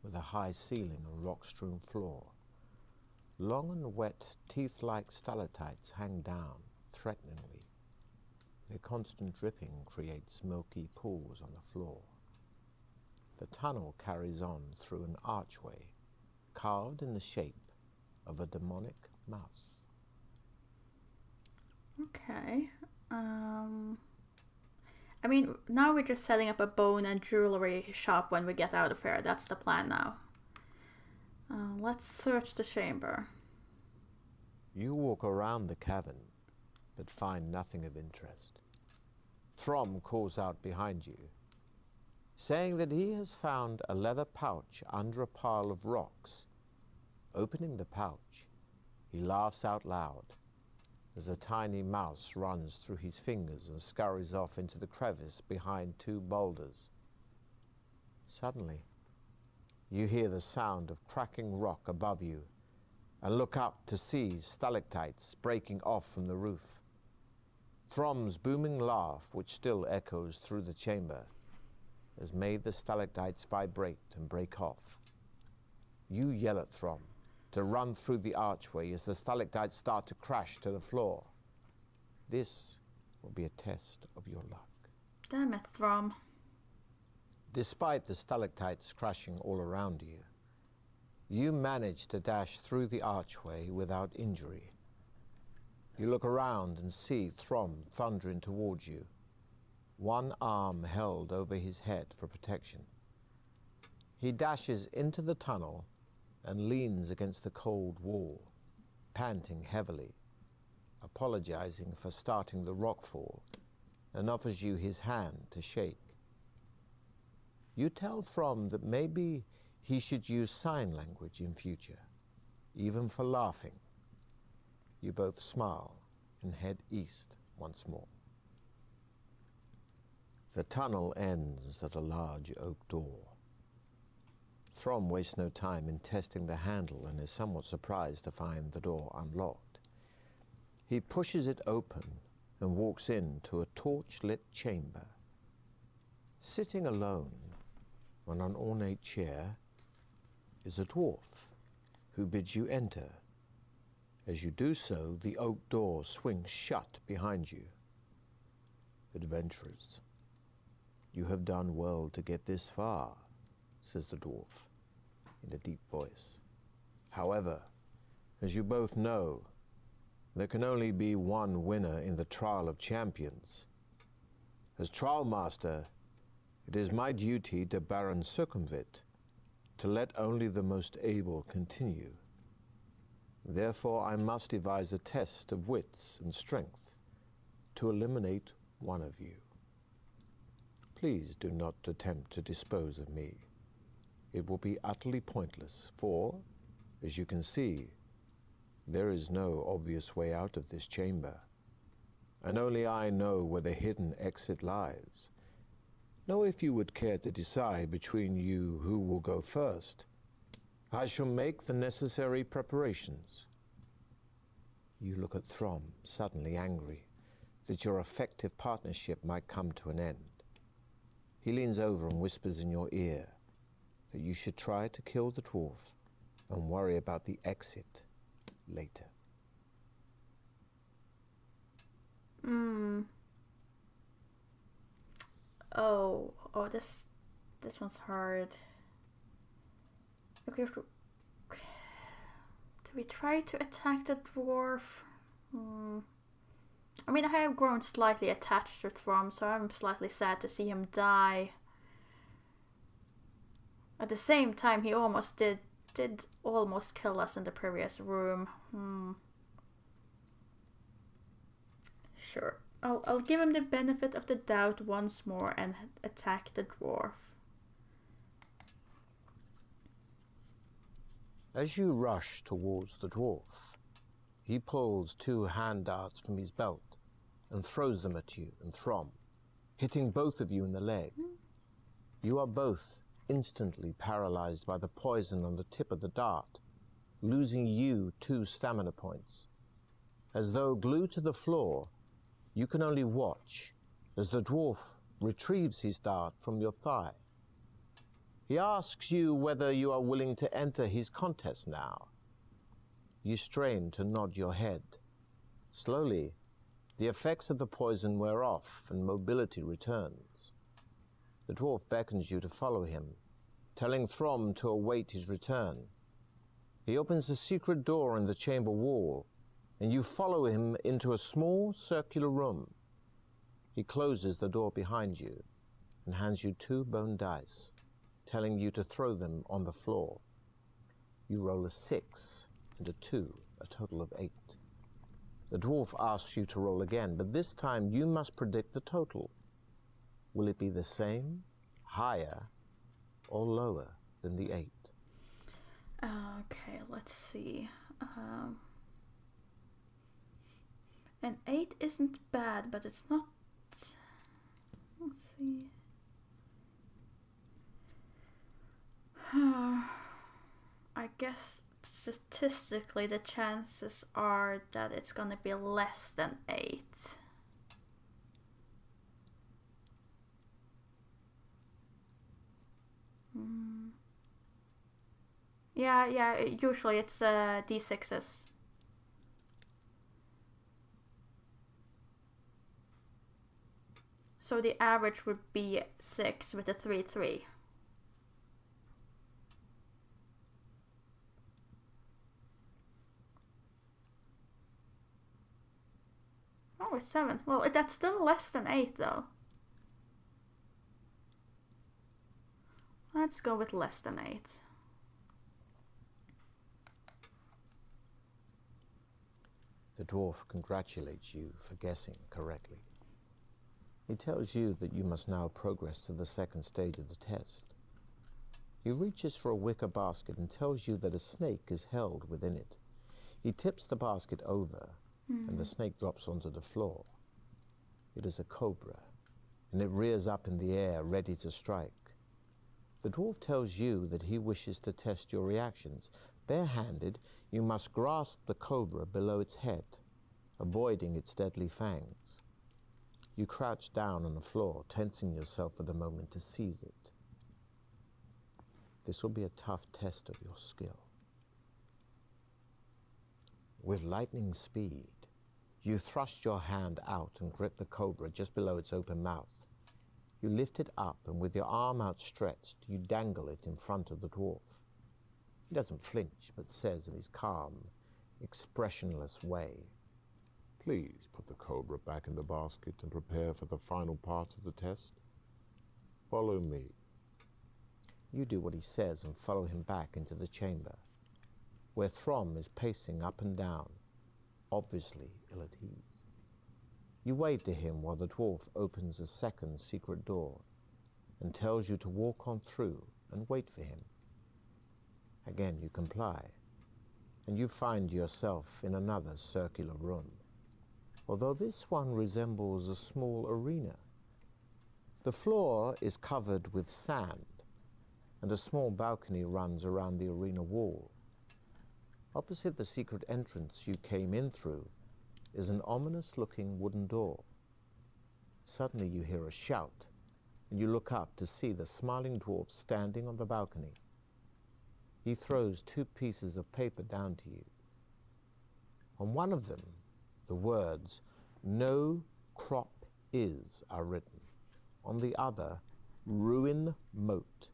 with a high ceiling and rock-strewn floor. Long and wet, teeth-like stalactites hang down threateningly. Their constant dripping creates smoky pools on the floor. The tunnel carries on through an archway carved in the shape of a demonic mouse. Okay. I mean, now we're just setting up a bone and jewelry shop when we get out of here. That's the plan now. Let's search the chamber. You walk around the cavern, but find nothing of interest. Throm calls out behind you, saying that he has found a leather pouch under a pile of rocks. Opening the pouch, he laughs out loud as a tiny mouse runs through his fingers and scurries off into the crevice behind 2 boulders. Suddenly, you hear the sound of cracking rock above you and look up to see stalactites breaking off from the roof. Throm's booming laugh, which still echoes through the chamber, has made the stalactites vibrate and break off. You yell at Throm to run through the archway as the stalactites start to crash to the floor. This will be a test of your luck. Damn it, Throm. Despite the stalactites crashing all around you, you manage to dash through the archway without injury. You look around and see Throm thundering towards you, one arm held over his head for protection. He dashes into the tunnel and leans against the cold wall, panting heavily, apologizing for starting the rockfall, and offers you his hand to shake. You tell Throm that maybe he should use sign language in future, even for laughing. You both smile and head east once more. The tunnel ends at a large oak door. Throm wastes no time in testing the handle and is somewhat surprised to find the door unlocked. He pushes it open and walks into a torch-lit chamber. Sitting alone on an ornate chair is a dwarf who bids you enter. As you do so, the oak door swings shut behind you. Adventurers, you have done well to get this far, says the dwarf in a deep voice. However, as you both know, there can only be one winner in the Trial of Champions. As Trial Master, it is my duty to Baron Circumvit to let only the most able continue. Therefore, I must devise a test of wits and strength to eliminate one of you. Please do not attempt to dispose of me. It will be utterly pointless, for, as you can see, there is no obvious way out of this chamber, and only I know where the hidden exit lies. Now, if you would care to decide between you who will go first, I shall make the necessary preparations. You look at Throm, suddenly angry that your effective partnership might come to an end. He leans over and whispers in your ear that you should try to kill the dwarf and worry about the exit later. Oh, this one's hard. Okay, do we try to attack the dwarf? I mean, I have grown slightly attached to Throm, so I'm slightly sad to see him die. At the same time, he almost did almost kill us in the previous room. Sure. I'll give him the benefit of the doubt once more and attack the dwarf. As you rush towards the dwarf, he pulls 2 hand darts from his belt and throws them at you and Throm, hitting both of you in the leg. You are both instantly paralyzed by the poison on the tip of the dart, losing you 2 stamina points. As though glued to the floor, you can only watch as the dwarf retrieves his dart from your thigh. He asks you whether you are willing to enter his contest now. You strain to nod your head. Slowly, the effects of the poison wear off and mobility returns. The dwarf beckons you to follow him, telling Throm to await his return. He opens a secret door in the chamber wall, and you follow him into a small circular room. He closes the door behind you and hands you 2 bone dice, telling you to throw them on the floor. You roll a 6 and a 2, a total of 8. The dwarf asks you to roll again, but this time you must predict the total. Will it be the same, higher, or lower than the 8? Okay, let's see. An 8 isn't bad, but it's not... Let's see. I guess statistically the chances are that it's gonna be less than 8. Yeah, usually it's D6s. So the average would be 6 with a 3-3. Oh, it's 7. Well, that's still less than 8 though. Let's go with less than 8. The dwarf congratulates you for guessing correctly. He tells you that you must now progress to the second stage of the test. He reaches for a wicker basket and tells you that a snake is held within it. He tips the basket over, and the snake drops onto the floor. It is a cobra, and it rears up in the air, ready to strike. The dwarf tells you that he wishes to test your reactions. Barehanded, you must grasp the cobra below its head, avoiding its deadly fangs. You crouch down on the floor, tensing yourself for the moment to seize it. This will be a tough test of your skill. With lightning speed, you thrust your hand out and grip the cobra just below its open mouth. You lift it up, and with your arm outstretched, you dangle it in front of the dwarf. He doesn't flinch, but says in his calm, expressionless way, "Please put the cobra back in the basket and prepare for the final part of the test. Follow me." You do what he says and follow him back into the chamber, where Throm is pacing up and down, obviously ill at ease. You wave to him while the dwarf opens a second secret door and tells you to walk on through and wait for him. Again you comply, and you find yourself in another circular room, although this one resembles a small arena. The floor is covered with sand, and a small balcony runs around the arena wall. Opposite the secret entrance you came in through is an ominous-looking wooden door. Suddenly you hear a shout, and you look up to see the smiling dwarf standing on the balcony. He throws 2 pieces of paper down to you. On one of them, the words, "No crop is," are written. On the other, "Ruin moat."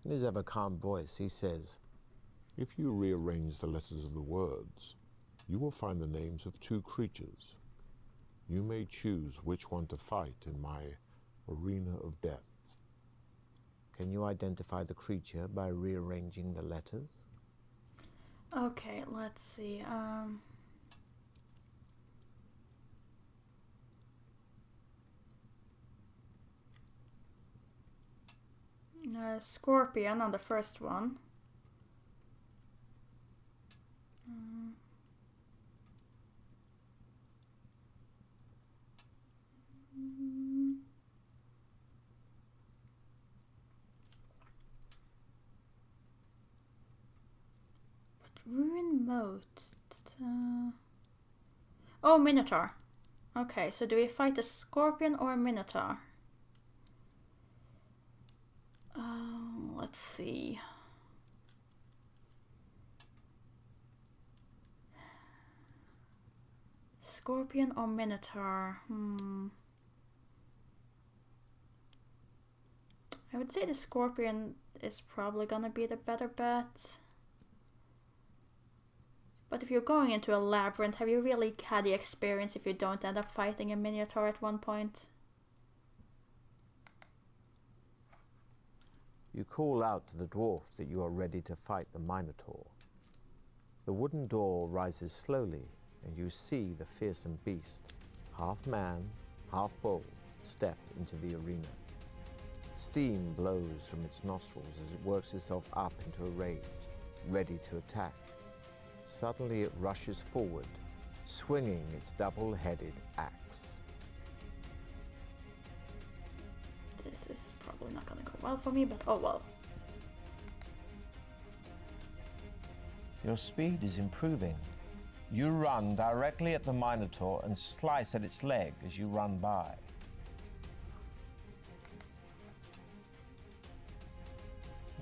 In his ever calm voice, he says, If you rearrange the letters of the words, you will find the names of 2 creatures. You may choose which one to fight in my arena of death. Can you identify the creature by rearranging the letters? Okay, let's see. Scorpion on the first one. Ruin mode. Oh, Minotaur. Okay, so do we fight a scorpion or a Minotaur? Let's see. Scorpion or Minotaur? I would say the scorpion is probably gonna be the better bet. But if you're going into a labyrinth, have you really had the experience if you don't end up fighting a Minotaur at one point? You call out to the dwarf that you are ready to fight the Minotaur. The wooden door rises slowly, and you see the fearsome beast, half man, half bull, step into the arena. Steam blows from its nostrils as it works itself up into a rage, ready to attack. Suddenly it rushes forward, swinging its double-headed axe. This is probably not gonna go well for me, but oh well. Your speed is improving. You run directly at the Minotaur and slice at its leg as you run by.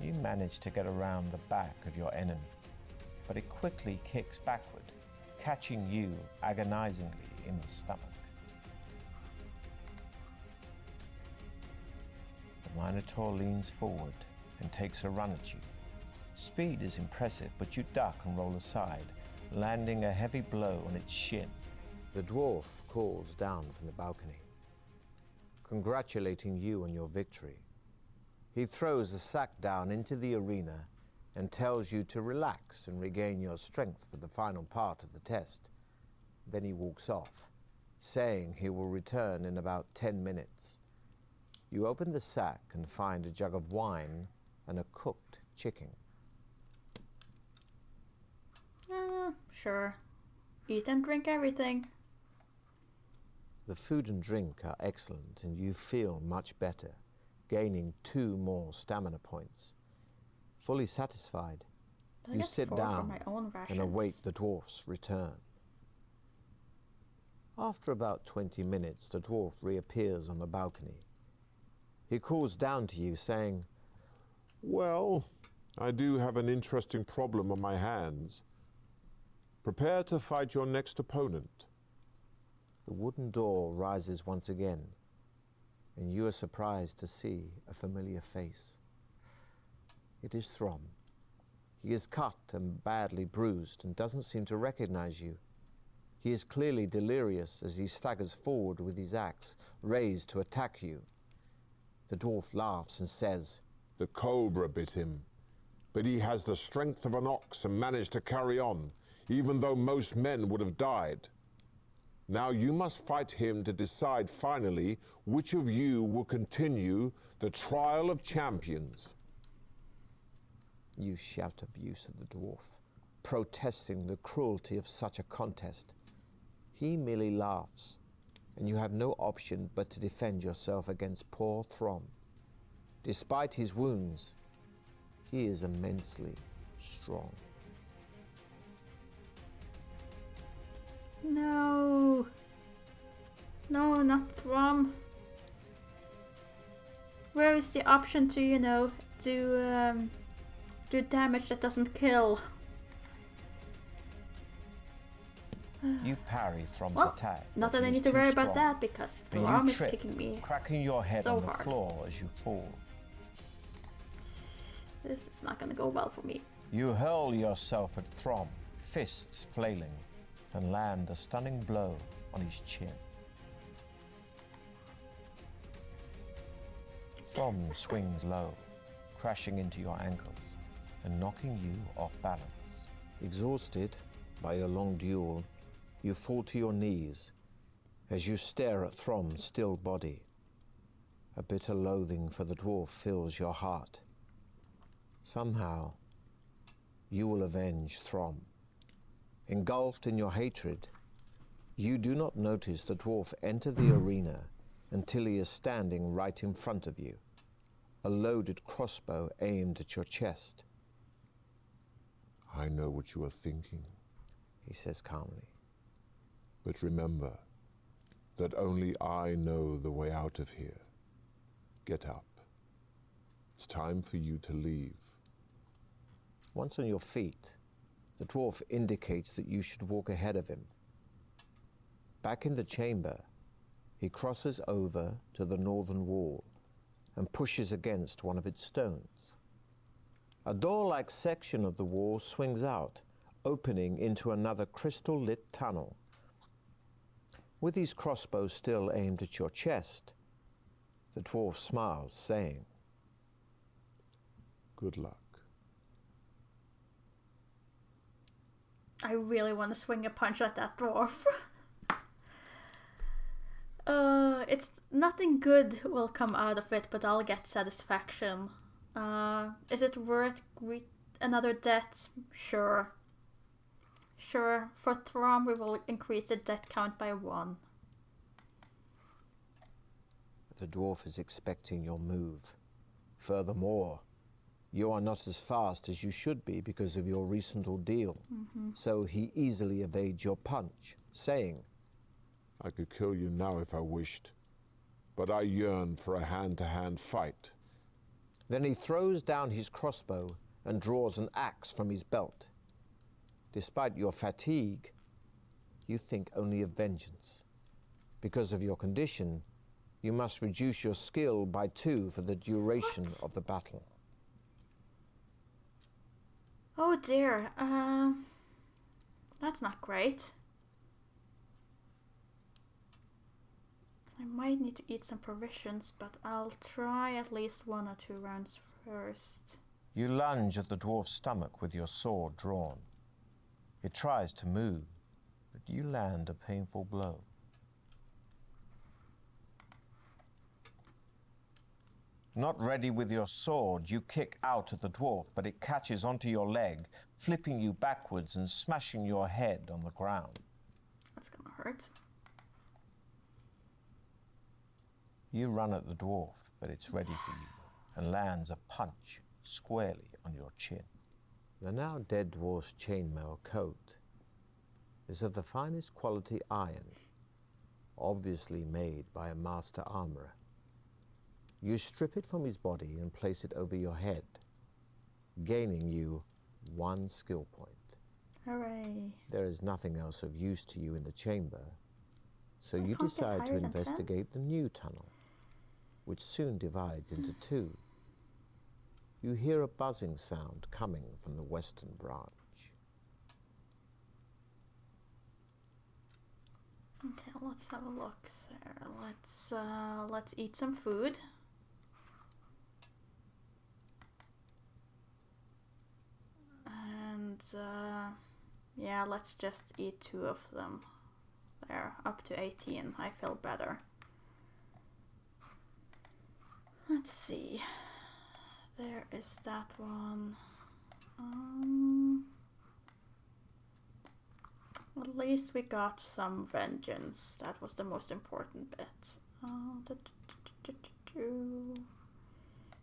You manage to get around the back of your enemy, but it quickly kicks backward, catching you agonizingly in the stomach. The Minotaur leans forward and takes a run at you. Speed is impressive, but you duck and roll aside, landing a heavy blow on its shin. The dwarf calls down from the balcony, congratulating you on your victory. He throws the sack down into the arena and tells you to relax and regain your strength for the final part of the test. Then he walks off, saying he will return in about 10 minutes. You open the sack and find a jug of wine and a cooked chicken. Sure. Eat and drink everything. The food and drink are excellent, and you feel much better, gaining 2 more stamina points. Fully satisfied, But I you get sit 4 from down my own and rations. await the dwarf's return. After about 20 minutes, the dwarf reappears on the balcony. He calls down to you, saying, Well, I do have an interesting problem on my hands. Prepare to fight your next opponent. The wooden door rises once again, and you are surprised to see a familiar face. It is Throm. He is cut and badly bruised and doesn't seem to recognize you. He is clearly delirious as he staggers forward with his axe raised to attack you. The dwarf laughs and says, The cobra bit him, but he has the strength of an ox and managed to carry on, even though most men would have died. Now you must fight him to decide finally which of you will continue the trial of champions. You shout abuse at the dwarf, protesting the cruelty of such a contest. He merely laughs, and you have no option but to defend yourself against poor Throm. Despite his wounds, he is immensely strong. No. No, not Throm. Where is the option to, you know, do damage that doesn't kill? You parry Throm's Well, attack. not but that I he need is to too worry about strong, that because and you Throm is trip, kicking me cracking your head so on the hard. floor as you fall. This is not gonna go well for me. You hurl yourself at Throm, fists flailing, and land a stunning blow on his chin. Throm swings low, crashing into your ankles and knocking you off balance. Exhausted by your long duel, you fall to your knees as you stare at Throm's still body. A bitter loathing for the dwarf fills your heart. Somehow, you will avenge Throm. Engulfed in your hatred, you do not notice the dwarf enter the arena until he is standing right in front of you, a loaded crossbow aimed at your chest. I know what you are thinking, He says calmly. but remember that only I know the way out of here. Get up. It's time for you to leave. Once on your feet, the dwarf indicates that you should walk ahead of him. Back in the chamber, he crosses over to the northern wall and pushes against one of its stones. A door-like section of the wall swings out, opening into another crystal-lit tunnel. With his crossbow still aimed at your chest, the dwarf smiles, saying, Good luck. I really want to swing a punch at that dwarf. It's nothing good will come out of it, but I'll get satisfaction. Is it worth another death? Sure. Sure, for Throm we will increase the death count by 1. The dwarf is expecting your move. Furthermore, you are not as fast as you should be because of your recent ordeal. So he easily evades your punch, saying, I could kill you now if I wished, but I yearn for a hand-to-hand fight. Then he throws down his crossbow and draws an axe from his belt. Despite your fatigue, you think only of vengeance. Because of your condition, you must reduce your skill by 2 for the duration of the battle. Oh dear, that's not great. I might need to eat some provisions, but I'll try at least 1 or 2 rounds first. You lunge at the dwarf's stomach with your sword drawn. It tries to move, but you land a painful blow. Not ready with your sword, you kick out at the dwarf, but it catches onto your leg, flipping you backwards and smashing your head on the ground. That's gonna hurt. You run at the dwarf, but it's ready for you, and lands a punch squarely on your chin. The now dead dwarf's chainmail coat is of the finest quality iron, obviously made by a master armorer. You strip it from his body and place it over your head, gaining you 1 skill point. Hooray. There is nothing else of use to you in the chamber, so you can't get decide to higher than 10? investigate the new tunnel, which soon divides into 2. You hear a buzzing sound coming from the western branch. Okay, let's have a look, Sarah. Let's eat some food. And yeah, let's just eat 2 of them. There, up to 18. I feel better. Let's see. There is that one. At least we got some vengeance. That was the most important bit.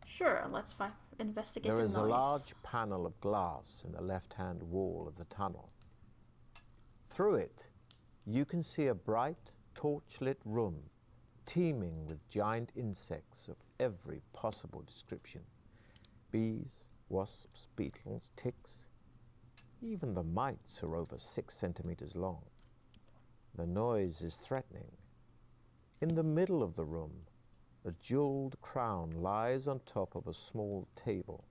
Sure, let's investigate the There is a noise. large panel of glass in the left-hand wall of the tunnel. Through it, you can see a bright, torch-lit room teeming with giant insects of every possible description. Bees, wasps, beetles, ticks. Even the mites are over 6 centimeters long. The noise is threatening. In the middle of the room, a jeweled crown lies on top of a small table.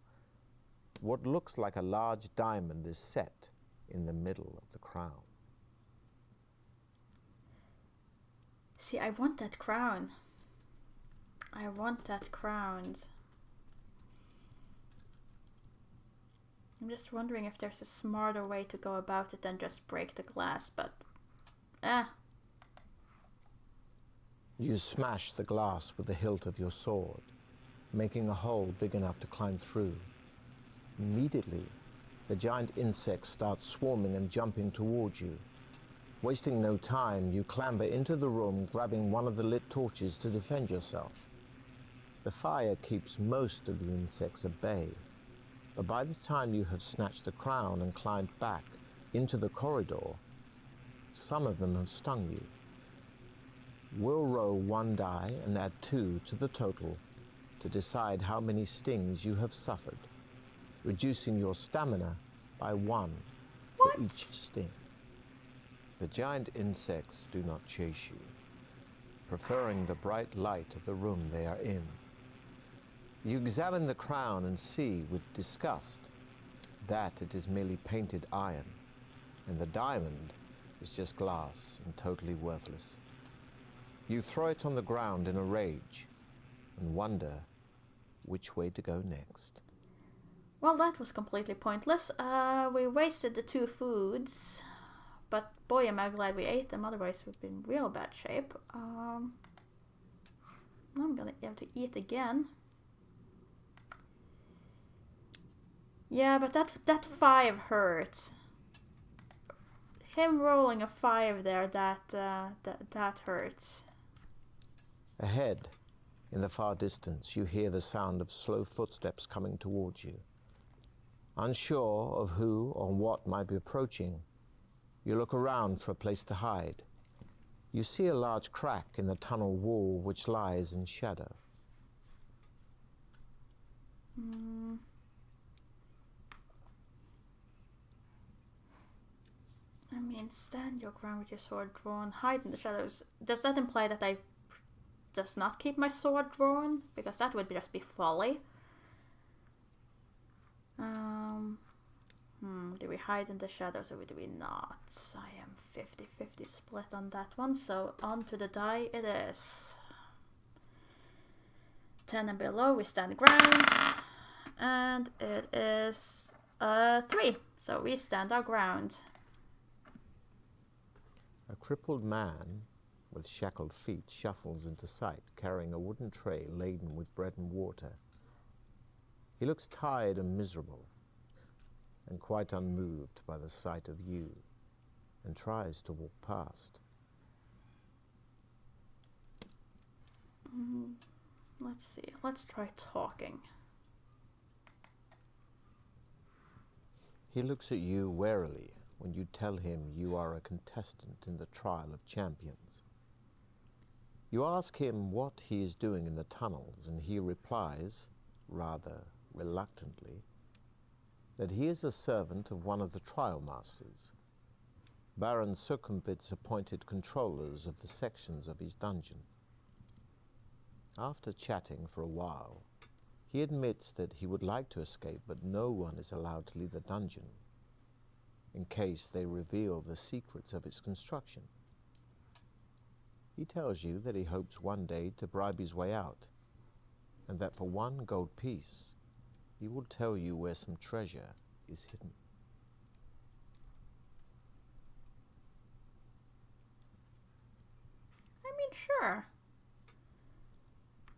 What looks like a large diamond is set in the middle of the crown. See, I want that crown. I want that crown. I'm just wondering if there's a smarter way to go about it than just break the glass, but... You smash the glass with the hilt of your sword, making a hole big enough to climb through. Immediately, the giant insects start swarming and jumping towards you. Wasting no time, you clamber into the room, grabbing one of the lit torches to defend yourself. The fire keeps most of the insects at bay, but by the time you have snatched the crown and climbed back into the corridor, some of them have stung you. We'll roll 1 die and add 2 to the total to decide how many stings you have suffered, reducing your stamina by 1 for each sting. The giant insects do not chase you, preferring the bright light of the room they are in. You examine the crown and see with disgust that it is merely painted iron, and the diamond is just glass and totally worthless. You throw it on the ground in a rage and wonder which way to go next. Well, that was completely pointless. We wasted the 2 foods, but boy am I glad we ate them, otherwise we'd be in real bad shape. I'm gonna have to eat again. Yeah, but that 5 hurts. Him rolling a 5 there, that hurts. Ahead, in the far distance, you hear the sound of slow footsteps coming towards you. Unsure of who or what might be approaching, you look around for a place to hide. You see a large crack in the tunnel wall which lies in shadow. I mean, stand your ground with your sword drawn, hide in the shadows. Does that imply that I does not keep my sword drawn? Because that would just be folly. Do we hide in the shadows or do we not? I am 50-50 split on that one, so on to the die it is. 10 and below, we stand ground. And it is 3, so we stand our ground. A crippled man with shackled feet shuffles into sight, carrying a wooden tray laden with bread and water. He looks tired and miserable, and quite unmoved by the sight of you, and tries to walk past. Let's see, let's try talking. He looks at you warily when you tell him you are a contestant in the trial of champions. You ask him what he is doing in the tunnels, and he replies, rather reluctantly, that he is a servant of one of the trial masters, Baron Circumvit's appointed controllers of the sections of his dungeon. After chatting for a while, he admits that he would like to escape, but no one is allowed to leave the dungeon in case they reveal the secrets of its construction. He tells you that he hopes one day to bribe his way out, and that for 1 gold piece, he will tell you where some treasure is hidden. I mean, sure.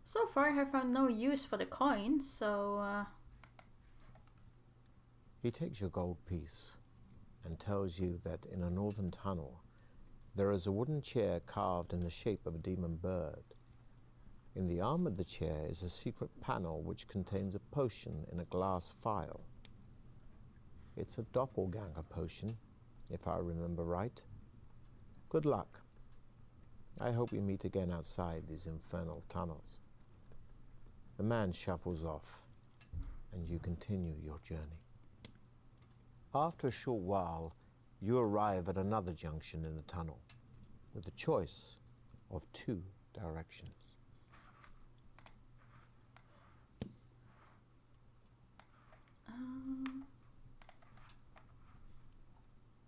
So far I have found no use for the coin, so... He takes your gold piece and tells you that in a northern tunnel there is a wooden chair carved in the shape of a demon bird. In the arm of the chair is a secret panel which contains a potion in a glass phial. It's a doppelganger potion, if I remember right. Good luck. I hope we meet again outside these infernal tunnels. The man shuffles off, and you continue your journey. After a short while, you arrive at another junction in the tunnel, with a choice of 2 directions.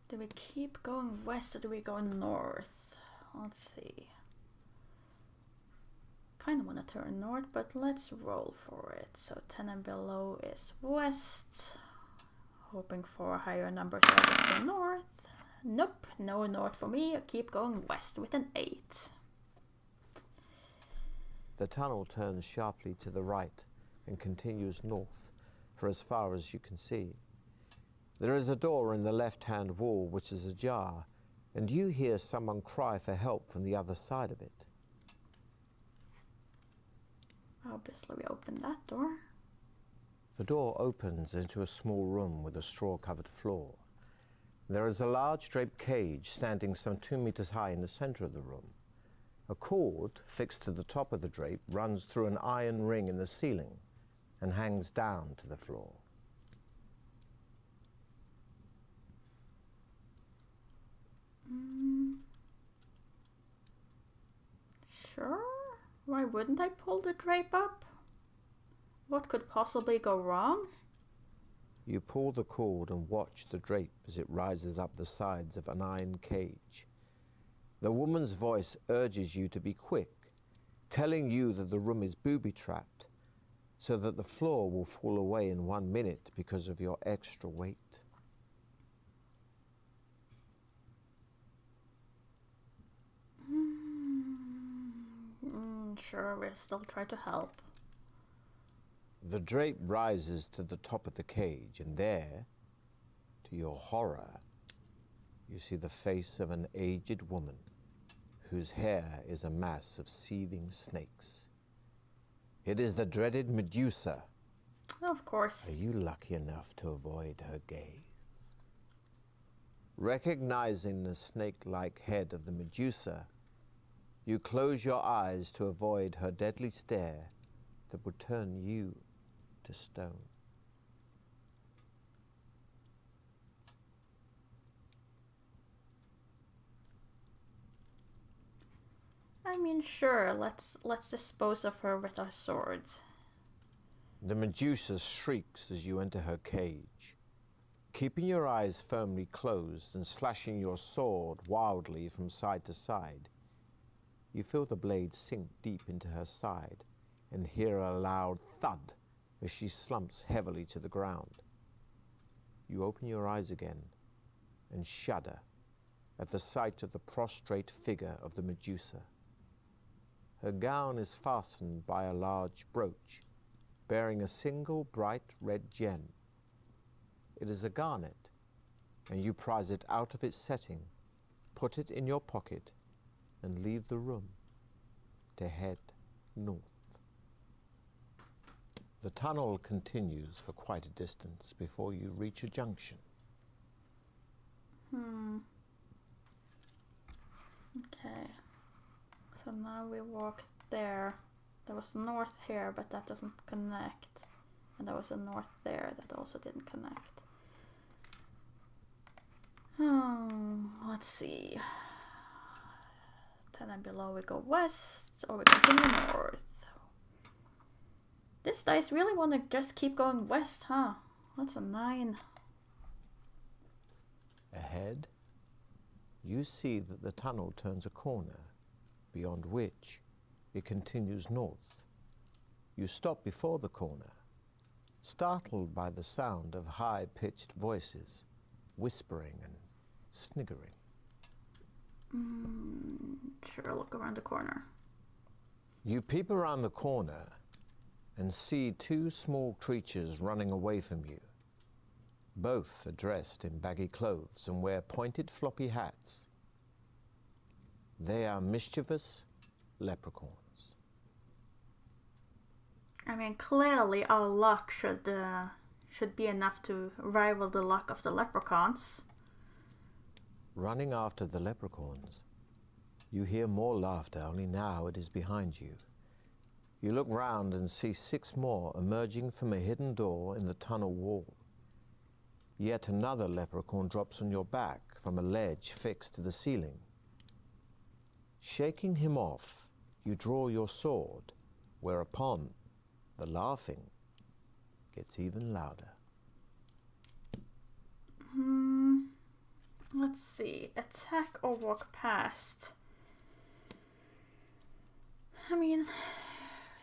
Do we keep going west or do we go north? Let's see. Kind of want to turn north, but let's roll for it. So 10 and below is west. Hoping for higher numbers out of the north. Nope, no north for me. I keep going west with an 8. The tunnel turns sharply to the right and continues north for as far as you can see. There is a door in the left-hand wall which is ajar, and you hear someone cry for help from the other side of it. Obviously we open that door. The door opens into a small room with a straw-covered floor. There is a large draped cage standing some 2 meters high in the center of the room. A cord fixed to the top of the drape runs through an iron ring in the ceiling and hangs down to the floor. Sure. Why wouldn't I pull the drape up? What could possibly go wrong? You pull the cord and watch the drape as it rises up the sides of an iron cage. The woman's voice urges you to be quick, telling you that the room is booby-trapped, so that the floor will fall away in 1 minute because of your extra weight. Sure, we'll still try to help. The drape rises to the top of the cage, and there, to your horror, you see the face of an aged woman whose hair is a mass of seething snakes. It is the dreaded Medusa. Of course. Are you lucky enough to avoid her gaze? Recognizing the snake-like head of the Medusa, you close your eyes to avoid her deadly stare that would turn you to stone. I mean, sure, let's dispose of her with our swords. The Medusa shrieks as you enter her cage. Keeping your eyes firmly closed and slashing your sword wildly from side to side, you feel the blade sink deep into her side and hear a loud thud as she slumps heavily to the ground. You open your eyes again and shudder at the sight of the prostrate figure of the Medusa. Her gown is fastened by a large brooch bearing a single bright red gem. It is a garnet, and you prize it out of its setting, put it in your pocket, and leave the room to head north. The tunnel continues for quite a distance before you reach a junction. Okay. So now we walk there. There was north here, but that doesn't connect. And there was a north there that also didn't connect. Let's see. 10 and below we go west, or we continue north. This dice really want to just keep going west, huh? That's a 9. Ahead, you see that the tunnel turns a corner, beyond which it continues north. You stop before the corner, startled by the sound of high-pitched voices, whispering and sniggering. Sure, look around the corner. You peep around the corner and see 2 small creatures running away from you. Both are dressed in baggy clothes and wear pointed floppy hats. They are mischievous leprechauns. I mean, clearly our luck should be enough to rival the luck of the leprechauns. Running after the leprechauns, You hear more laughter, only now it is behind you. You look round and see 6 more emerging from a hidden door in the tunnel wall. Yet another leprechaun drops on your back from a ledge fixed to the ceiling. Shaking him off, you draw your sword, whereupon the laughing gets even louder. Let's see. Attack or walk past. I mean,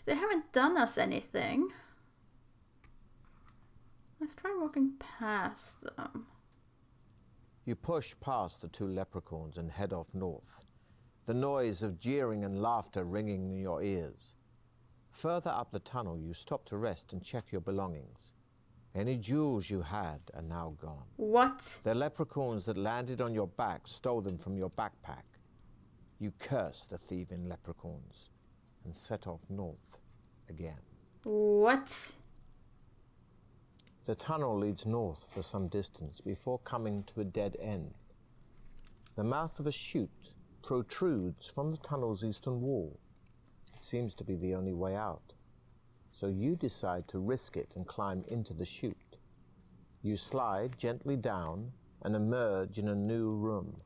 they haven't done us anything. Let's try walking past them. You push past the 2 leprechauns and head off north, the noise of jeering and laughter ringing in your ears. Further up the tunnel, you stop to rest and check your belongings. Any jewels you had are now gone. What? The leprechauns that landed on your back stole them from your backpack. You curse the thieving leprechauns and set off north again. What? The tunnel leads north for some distance before coming to a dead end. The mouth of a chute protrudes from the tunnel's eastern wall. It seems to be the only way out, so you decide to risk it and climb into the chute. You slide gently down and emerge in a new room,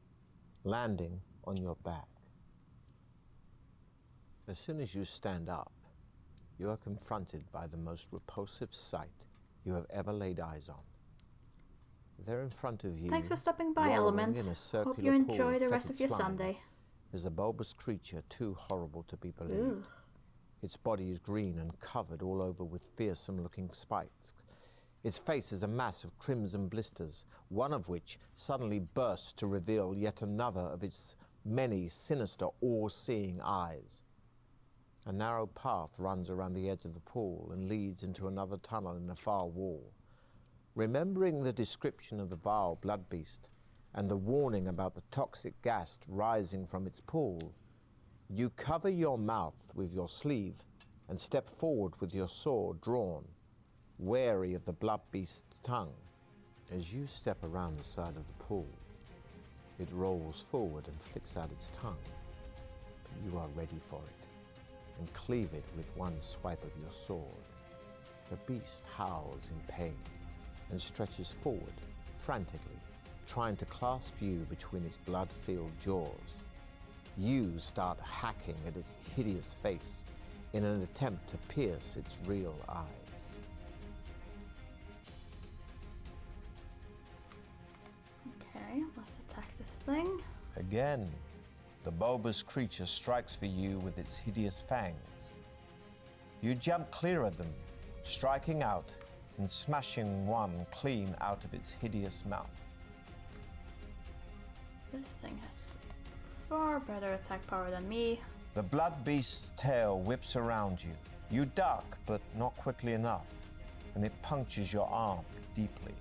landing on your back. As soon as you stand up, you are confronted by the most repulsive sight you have ever laid eyes on. There in front of you, Thanks for stopping by, wallowing Element. in a circular Hope you pool enjoy of the rest fetid of your slime, Sunday. is a bulbous creature too horrible to be believed. Ooh. Its body is green and covered all over with fearsome-looking spikes. Its face is a mass of crimson blisters, one of which suddenly bursts to reveal yet another of its many sinister, all-seeing eyes. A narrow path runs around the edge of the pool and leads into another tunnel in the far wall. Remembering the description of the vile blood beast and the warning about the toxic gas rising from its pool, you cover your mouth with your sleeve and step forward with your sword drawn, wary of the blood beast's tongue. As you step around the side of the pool, it rolls forward and flicks out its tongue. But you are ready for it and cleave it with one swipe of your sword. The beast howls in pain and stretches forward frantically, trying to clasp you between its blood-filled jaws. You start hacking at its hideous face in an attempt to pierce its real eyes. Okay, let's attack this thing. Again, the bulbous creature strikes for you with its hideous fangs. You jump clear of them, striking out and smashing one clean out of its hideous mouth. This thing has far better attack power than me. The blood beast's tail whips around you. You duck, but not quickly enough, and it punctures your arm deeply.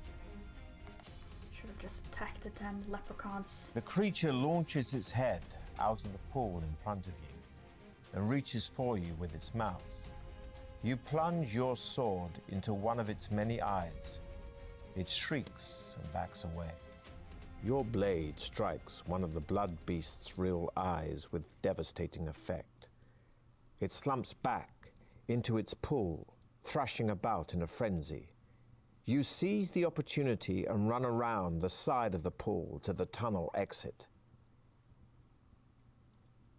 Should have just attacked the damn leprechauns. The creature launches its head out of the pool in front of you and reaches for you with its mouth. You plunge your sword into one of its many eyes. It shrieks and backs away. Your blade strikes one of the blood beast's real eyes with devastating effect. It slumps back into its pool, thrashing about in a frenzy. You seize the opportunity and run around the side of the pool to the tunnel exit.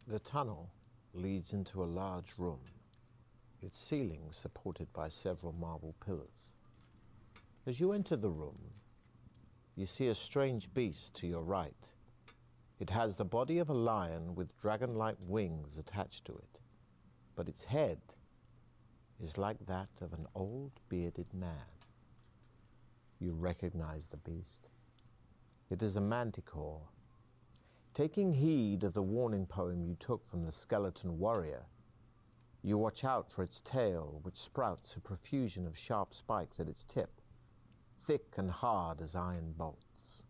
The tunnel leads into a large room, its ceiling supported by several marble pillars. As you enter the room, you see a strange beast to your right. It has the body of a lion with dragon-like wings attached to it, but its head is like that of an old bearded man. You recognize the beast. It is a manticore. Taking heed of the warning poem you took from the skeleton warrior, you watch out for its tail, which sprouts a profusion of sharp spikes at its tip, thick and hard as iron bolts.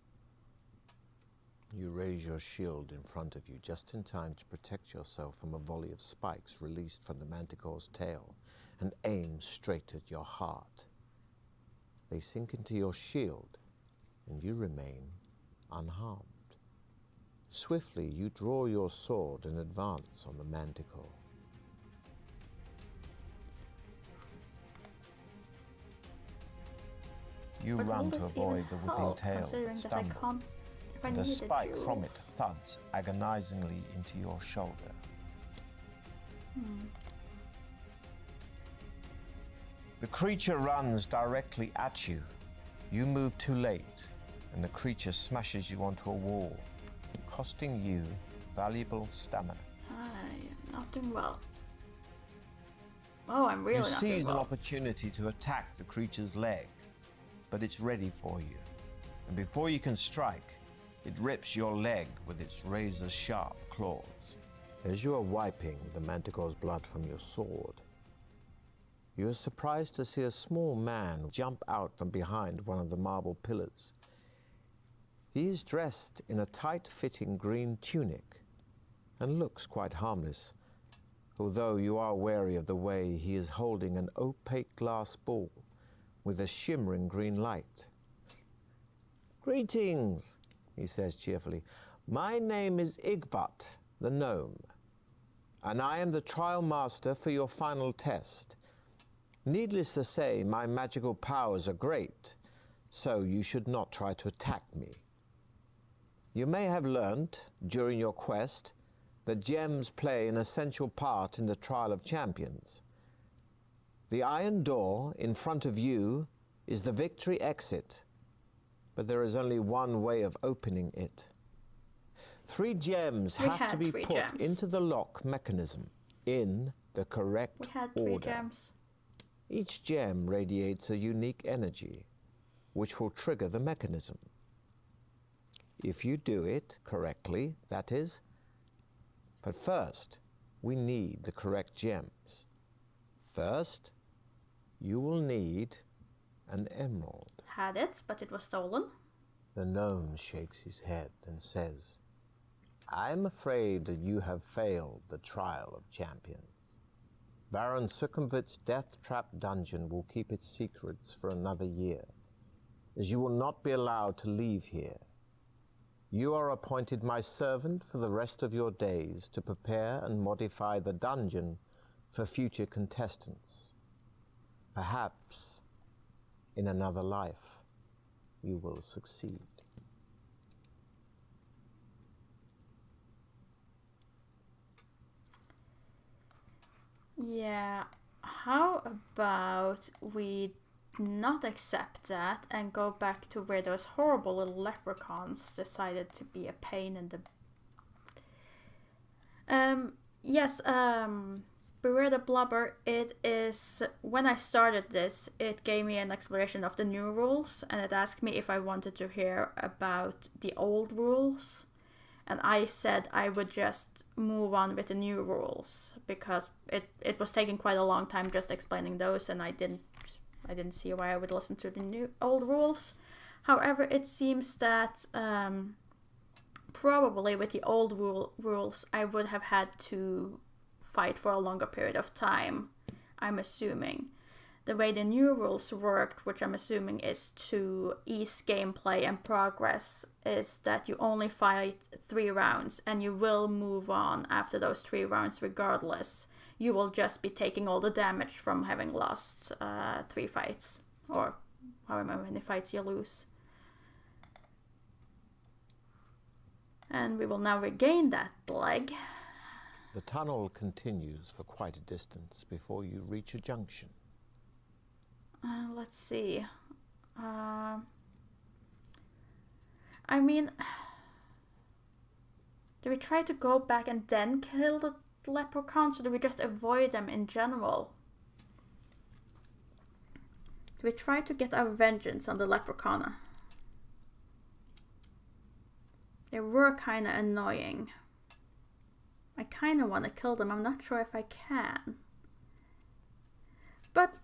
You raise your shield in front of you just in time to protect yourself from a volley of spikes released from the manticore's tail and aim straight at your heart. They sink into your shield, and you remain unharmed. Swiftly, you draw your sword and advance on the manticore. You But will run to this avoid even the whipping help, tail considering that that I stumbles, can't... If I and a needed spike from it jewels. thuds agonizingly into your shoulder. The creature runs directly at you. You move too late, and the creature smashes you onto a wall, costing you valuable stamina. I am not doing well. Oh, I'm really You not doing seize an well. opportunity to attack the creature's leg, but it's ready for you. And before you can strike, it rips your leg with its razor-sharp claws. As you are wiping the manticore's blood from your sword, you are surprised to see a small man jump out from behind one of the marble pillars. He is dressed in a tight-fitting green tunic and looks quite harmless, although you are wary of the way he is holding an opaque glass ball with a shimmering green light. "Greetings," he says cheerfully. "My name is Igbot, the gnome, and I am the trial master for your final test. Needless to say, my magical powers are great, so you should not try to attack me. You may have learnt during your quest that gems play an essential part in the trial of champions. The iron door in front of you is the victory exit, but there is only one way of opening it. 3 gems We have to had be 3 put gems. into the lock mechanism in the correct We had 3 order. gems. Each gem radiates a unique energy, which will trigger the mechanism. If you do it correctly, that is. But first, we need the correct gems. First, you will need an emerald. Had it, but it was stolen. The gnome shakes his head and says, "I'm afraid that you have failed the trial of champions. Baron Succumvit's Deathtrap Dungeon will keep its secrets for another year, as you will not be allowed to leave here. You are appointed my servant for the rest of your days to prepare and modify the dungeon for future contestants. Perhaps, in another life, you will succeed." Yeah, how about we not accept that and go back to where those horrible little leprechauns decided to be a pain in the... Yes, Beware the Blubber, it is... When I started this, it gave me an exploration of the new rules, and it asked me if I wanted to hear about the old rules. And I said I would just move on with the new rules, because it was taking quite a long time just explaining those, and I didn't see why I would listen to the old rules. However, it seems that probably with the old rules I would have had to fight for a longer period of time, I'm assuming. The way the new rules worked, which I'm assuming is to ease gameplay and progress, is that you only fight 3 rounds and you will move on after those 3 rounds regardless. You will just be taking all the damage from having lost 3 fights, or however many fights you lose. And we will now regain that leg. The tunnel continues for quite a distance before you reach a junction. Let's see. I mean, do we try to go back and then kill the leprechauns, or do we just avoid them in general? Do we try to get our vengeance on the leprechaun? They were kind of annoying. I kind of want to kill them. I'm not sure if I can. But...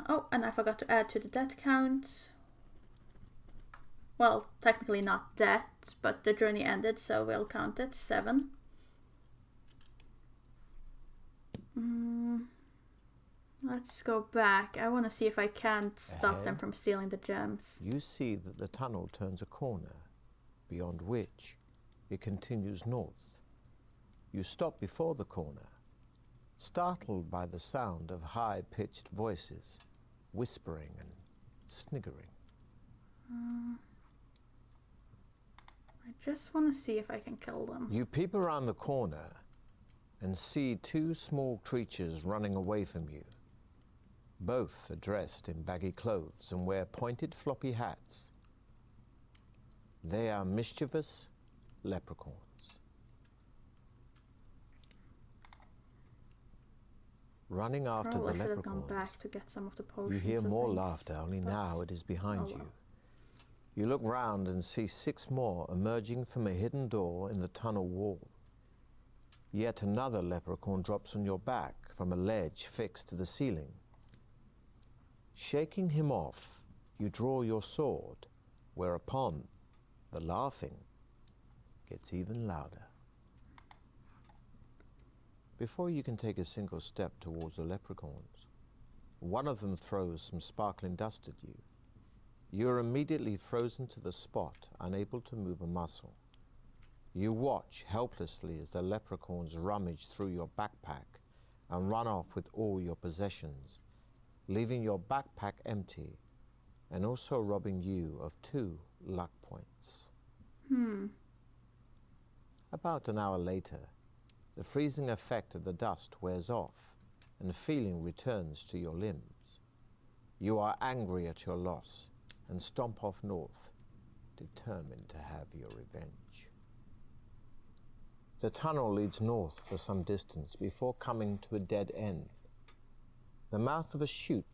oh, and I forgot to add to the death count. Well, technically not death, but the journey ended, so we'll count it. 7. Let's go back. I want to see if I can't stop them from stealing the gems. You see that the tunnel turns a corner, beyond which it continues north. You stop before the corner, startled by the sound of high-pitched voices, whispering and sniggering. I just want to see if I can kill them. You peep around the corner and see two small creatures running away from you. Both are dressed in baggy clothes and wear pointed floppy hats. They are mischievous leprechauns. Running after Probably the should have gone leprechauns, back to get some of the potions. you hear and more things, laughter, only but- now it is behind oh you. well. You look round and see 6 more emerging from a hidden door in the tunnel wall. Yet another leprechaun drops on your back from a ledge fixed to the ceiling. Shaking him off, you draw your sword, whereupon the laughing gets even louder. Before you can take a single step towards the leprechauns, one of them throws some sparkling dust at you. You are immediately frozen to the spot, unable to move a muscle. You watch helplessly as the leprechauns rummage through your backpack and run off with all your possessions, leaving your backpack empty and also robbing you of 2 luck points. About an hour later, the freezing effect of the dust wears off and feeling returns to your limbs. You are angry at your loss and stomp off north, determined to have your revenge. The tunnel leads north for some distance before coming to a dead end. The mouth of a chute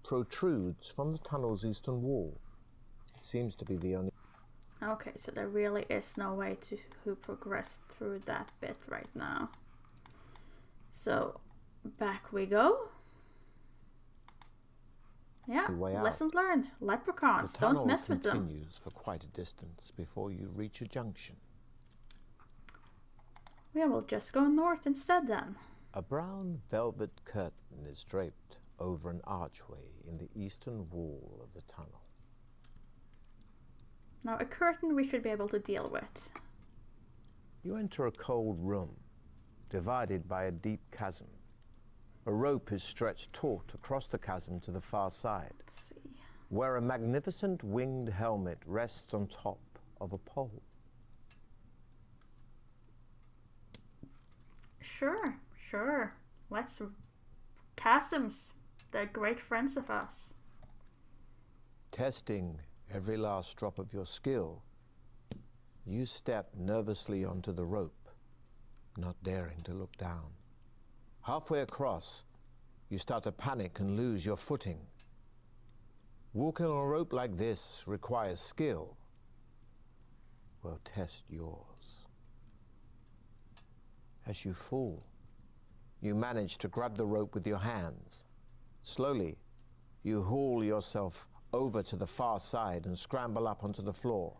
protrudes from the tunnel's eastern wall. It seems to be the only... Okay, so there really is no way to progress through that bit right now. So, back we go. Yeah, way out. lesson learned. Leprechauns, The tunnel don't mess with them. continues for quite a distance before you reach a junction. We will just go north instead then. A brown velvet curtain is draped over an archway in the eastern wall of the tunnel. Now, a curtain we should be able to deal with. You enter a cold room, divided by a deep chasm. A rope is stretched taut across the chasm to the far side, Let's see. where a magnificent winged helmet rests on top of a pole. Sure, sure. Let's... Chasms, they're great friends of us. Testing every last drop of your skill, you step nervously onto the rope, not daring to look down. Halfway across, you start to panic and lose your footing. Walking on a rope like this requires skill. Well, test yours. As you fall, you manage to grab the rope with your hands. Slowly, you haul yourself over to the far side and scramble up onto the floor.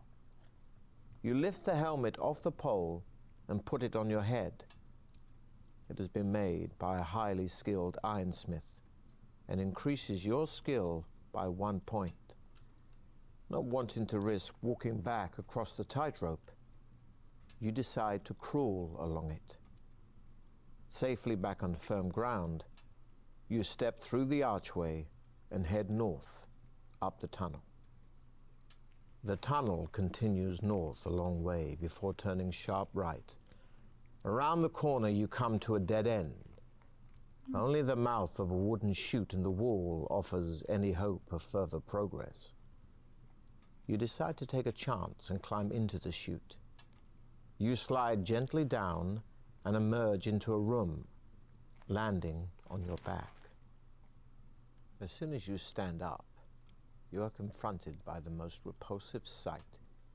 You lift the helmet off the pole and put it on your head. It has been made by a highly skilled ironsmith and increases your skill by 1 point. Not wanting to risk walking back across the tightrope, you decide to crawl along it. Safely back on firm ground, you step through the archway and head north up the tunnel. The tunnel continues north a long way before turning sharp right. Around the corner you come to a dead end. Only the mouth of a wooden chute in the wall offers any hope of further progress. You decide to take a chance and climb into the chute. You slide gently down and emerge into a room, landing on your back. As soon as you stand up, you are confronted by the most repulsive sight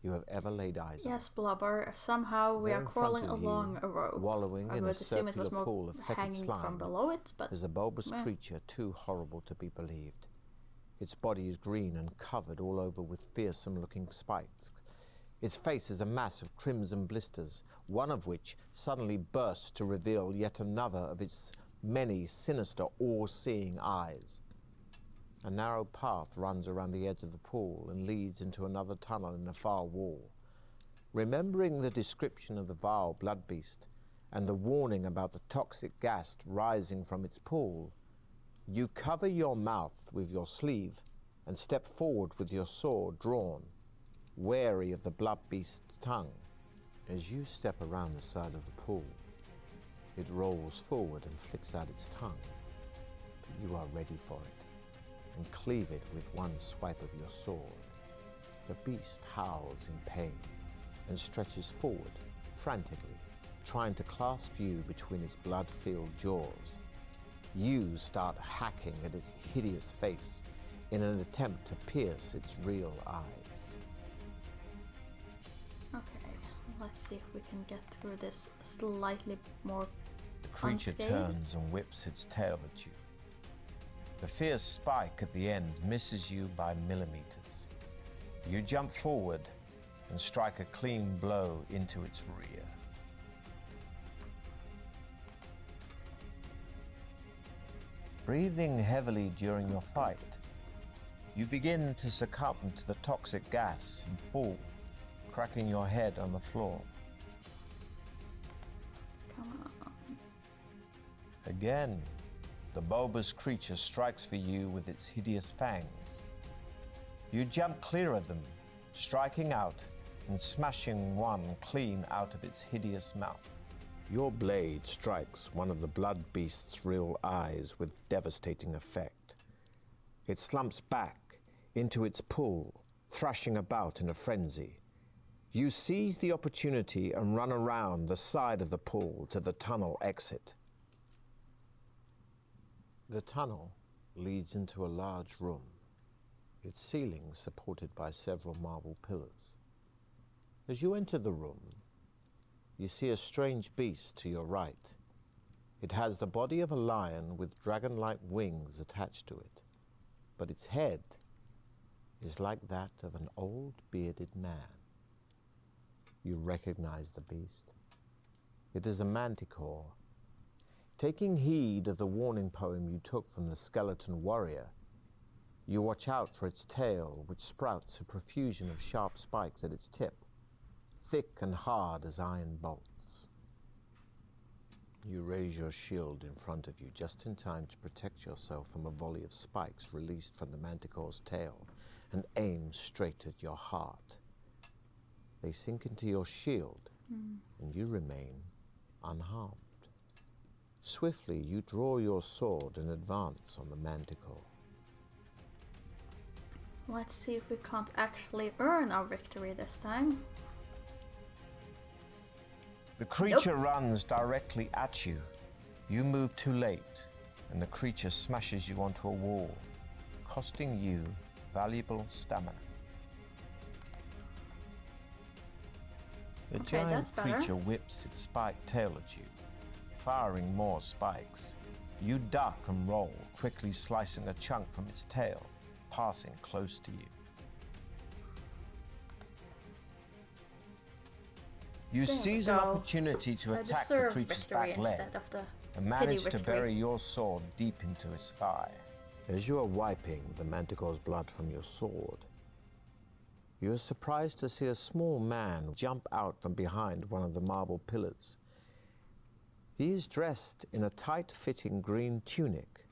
you have ever laid eyes on. Yes, Blubber. Somehow we There are in front crawling of you, along a rope. wallowing I in a would assume it was circular more pool of fetid hanging slime, from below it, but is a bulbous well. creature too horrible to be believed. Its body is green and covered all over with fearsome-looking spikes. Its face is a mass of crimson blisters, one of which suddenly bursts to reveal yet another of its many sinister, all-seeing eyes. A narrow path runs around the edge of the pool and leads into another tunnel in the far wall. Remembering the description of the vile blood beast and the warning about the toxic gas rising from its pool, you cover your mouth with your sleeve and step forward with your sword drawn, wary of the blood beast's tongue. As you step around the side of the pool, it rolls forward and flicks out its tongue. But you are ready for it and cleave it with one swipe of your sword. The beast howls in pain and stretches forward frantically, trying to clasp you between its blood-filled jaws. You start hacking at its hideous face in an attempt to pierce its real eyes. Okay, let's see if we can get through this slightly more The creature unscathed. turns and whips its tail at you. The fierce spike at the end misses you by millimeters. You jump forward and strike a clean blow into its rear. Breathing heavily during your fight, you begin to succumb to the toxic gas and fall, cracking your head on the floor. Come on. Again, the bulbous creature strikes for you with its hideous fangs. You jump clear of them, striking out and smashing one clean out of its hideous mouth. Your blade strikes one of the blood beast's real eyes with devastating effect. It slumps back into its pool, thrashing about in a frenzy. You seize the opportunity and run around the side of the pool to the tunnel exit. The tunnel leads into a large room, its ceiling supported by several marble pillars. As you enter the room, you see a strange beast to your right. It has the body of a lion with dragon-like wings attached to it, but its head is like that of an old bearded man. You recognize the beast. It is a manticore. Taking heed of the warning poem you took from the skeleton warrior, you watch out for its tail, which sprouts a profusion of sharp spikes at its tip, thick and hard as iron bolts. You raise your shield in front of you just in time to protect yourself from a volley of spikes released from the manticore's tail and aim straight at your heart. They sink into your shield, and you remain unharmed. Swiftly, you draw your sword and advance on the manticore. Let's see if we can't actually earn our victory this time. The creature runs directly at you. You move too late, and the creature smashes you onto a wall, costing you valuable stamina. The Okay, giant that's better. creature whips its spiked tail at you, firing more spikes. You duck and roll, quickly slicing a chunk from its tail, passing close to you. You There we seize an go. opportunity to I attack the deserve creature's victory back leg instead of the and manage to victory. bury your sword deep into its thigh. As you are wiping the manticore's blood from your sword, you are surprised to see a small man jump out from behind one of the marble pillars. He is dressed in a tight-fitting green tunic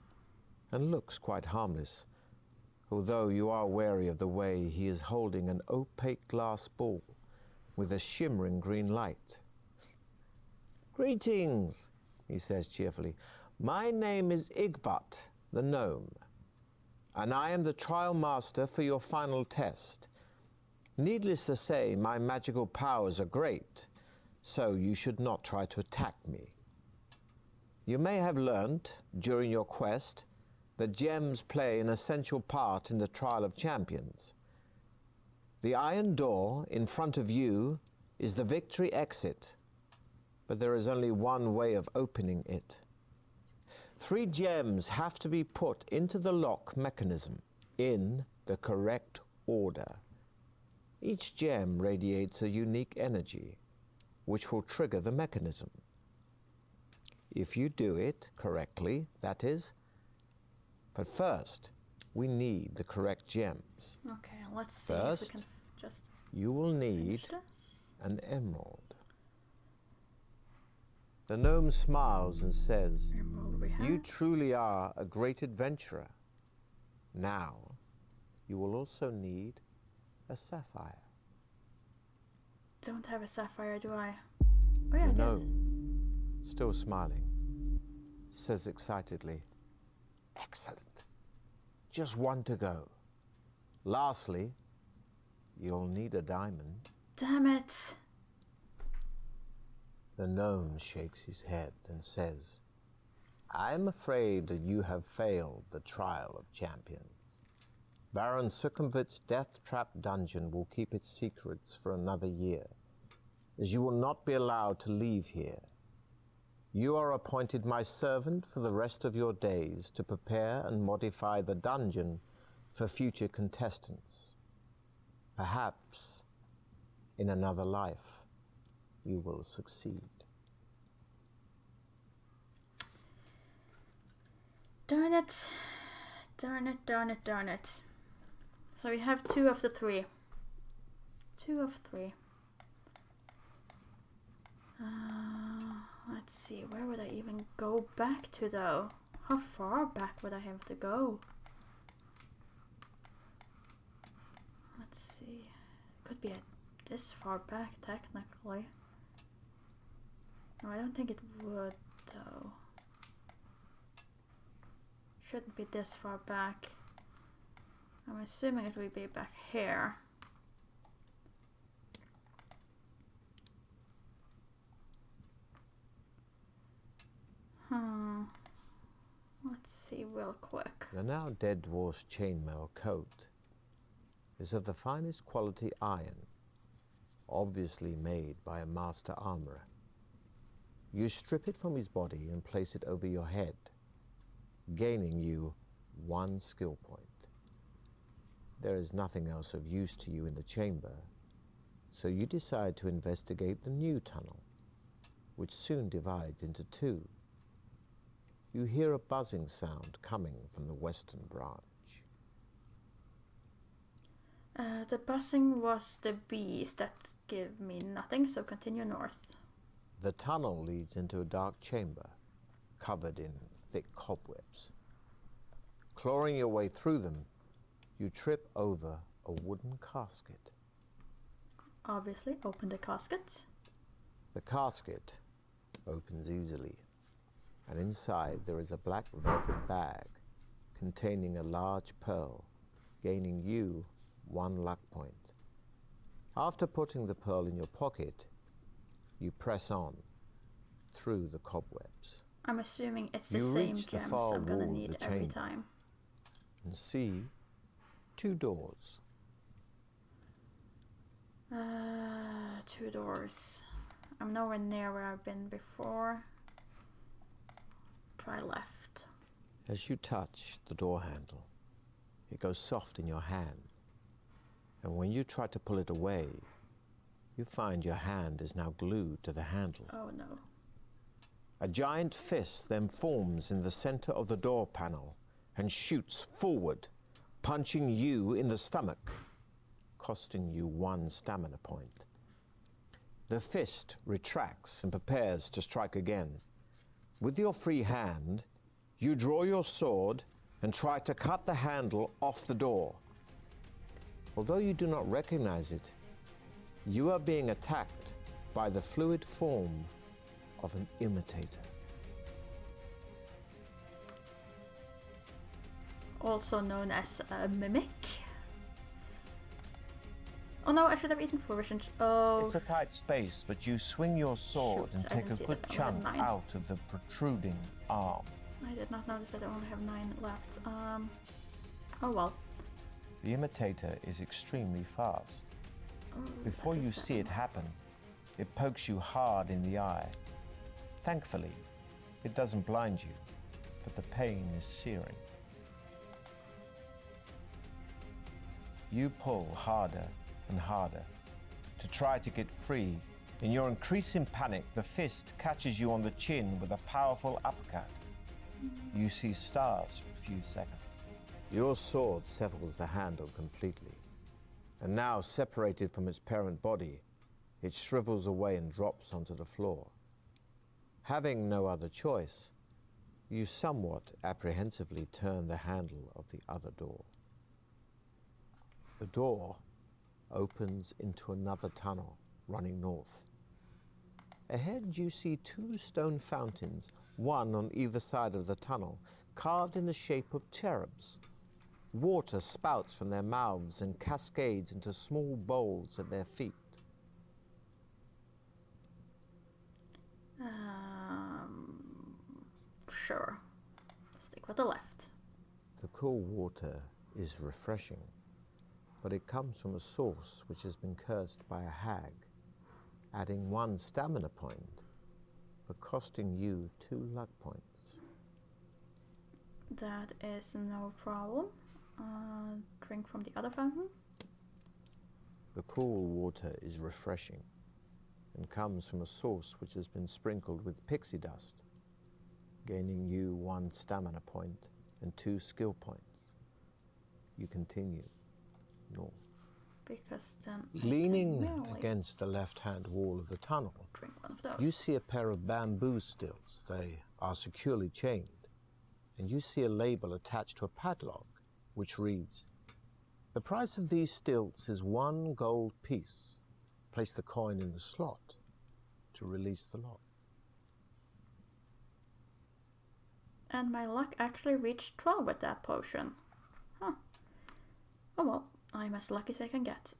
and looks quite harmless, although you are wary of the way he is holding an opaque glass ball with a shimmering green light. "Greetings," he says cheerfully. "My name is Igbot, the gnome, and I am the trial master for your final test. Needless to say, my magical powers are great, so you should not try to attack me. You may have learnt, during your quest, that gems play an essential part in the trial of champions. The iron door in front of you is the victory exit, but there is only one way of opening it. 3 gems have to be put into the lock mechanism in the correct order. Each gem radiates a unique energy, which will trigger the mechanism. If you do it correctly, that is. But first, we need the correct gems. Okay, let's see if we First, can just You will finish need this. an emerald. The gnome smiles and says, Emerald we have. "You truly are a great adventurer. Now, you will also need a sapphire." Don't have a sapphire, do I? Oh yeah, I The did. gnome, still smiling, says excitedly, "Excellent. Just one to go. Lastly, you'll need a diamond." Damn it! The gnome shakes his head and says, "I'm afraid that you have failed the trial of champions. Baron Circumvit's Deathtrap Dungeon will keep its secrets for another year, as you will not be allowed to leave here. You are appointed my servant for the rest of your days to prepare and modify the dungeon for future contestants. Perhaps, in another life, you will succeed." Darn it. Darn it, darn it, darn it. So we have 2 of the 3. 2 of 3. Let's see, where would I even go back to though? How far back would I have to go? Let's see. Could be this far back technically. No, I don't think it would though. Shouldn't be this far back. I'm assuming it will be back here. Let's see real quick. The now dead dwarf's chainmail coat is of the finest quality iron, obviously made by a master armorer. You strip it from his body and place it over your head, gaining you 1 skill point. There is nothing else of use to you in the chamber, so you decide to investigate the new tunnel, which soon divides into 2. You hear a buzzing sound coming from the western branch. The buzzing was the bees that give me nothing, so continue north. The tunnel leads into a dark chamber, covered in thick cobwebs. Clawing your way through them, you trip over a wooden casket. Obviously, open the casket. The casket opens easily, and inside there is a black velvet bag containing a large pearl, gaining you 1 luck point. After putting the pearl in your pocket, you press on through the cobwebs. I'm assuming it's the You same reach the gems far I'm gonna wall of need the every chamber. time. And see 2 doors. 2 doors. I'm nowhere near where I've been before. Try left. As you touch the door handle, it goes soft in your hand. And when you try to pull it away, you find your hand is now glued to the handle. Oh no. A giant fist then forms in the center of the door panel and shoots forward, punching you in the stomach, costing you 1 stamina point. The fist retracts and prepares to strike again. With your free hand, you draw your sword and try to cut the handle off the door. Although you do not recognize it, you are being attacked by the fluid form of an imitator. Also known as a mimic. Oh no, I should have eaten provisions. Oh, It's a tight space, but you swing your sword Shoot, and I take didn't a see good that. I only have chunk 9. out of the protruding arm. I did not notice that I only have 9 left. Oh well. The imitator is extremely fast. Oh, Before that's a you see it 7. happen, it pokes you hard in the eye. Thankfully, it doesn't blind you, but the pain is searing. You pull harder and harder to try to get free. In your increasing panic, the fist catches you on the chin with a powerful uppercut. You see stars for a few seconds. Your sword severs the handle completely, and now separated from its parent body, It shrivels away and drops onto the floor. Having no other choice, you somewhat apprehensively turn the handle of the other door. The door opens into another tunnel running north. Ahead you see 2 stone fountains, one on either side of the tunnel, carved in the shape of cherubs. Water spouts from their mouths and cascades into small bowls at their feet. Sure. Stick with the left. The cool water is refreshing, but it comes from a source which has been cursed by a hag, adding 1 stamina point, but costing you 2 luck points. That is no problem. Drink from the other fountain. The cool water is refreshing and comes from a source which has been sprinkled with pixie dust, gaining you 1 stamina point and 2 skill points. You continue north. Because then Leaning I can really against the left-hand wall of the tunnel, drink one of those. you see a pair of bamboo stilts. They are securely chained, and you see a label attached to a padlock which reads, "The price of these stilts is 1 gold piece. Place the coin in the slot to release the lock." And my luck actually reached 12 with that potion. Huh. Oh well, I'm as lucky as I can get.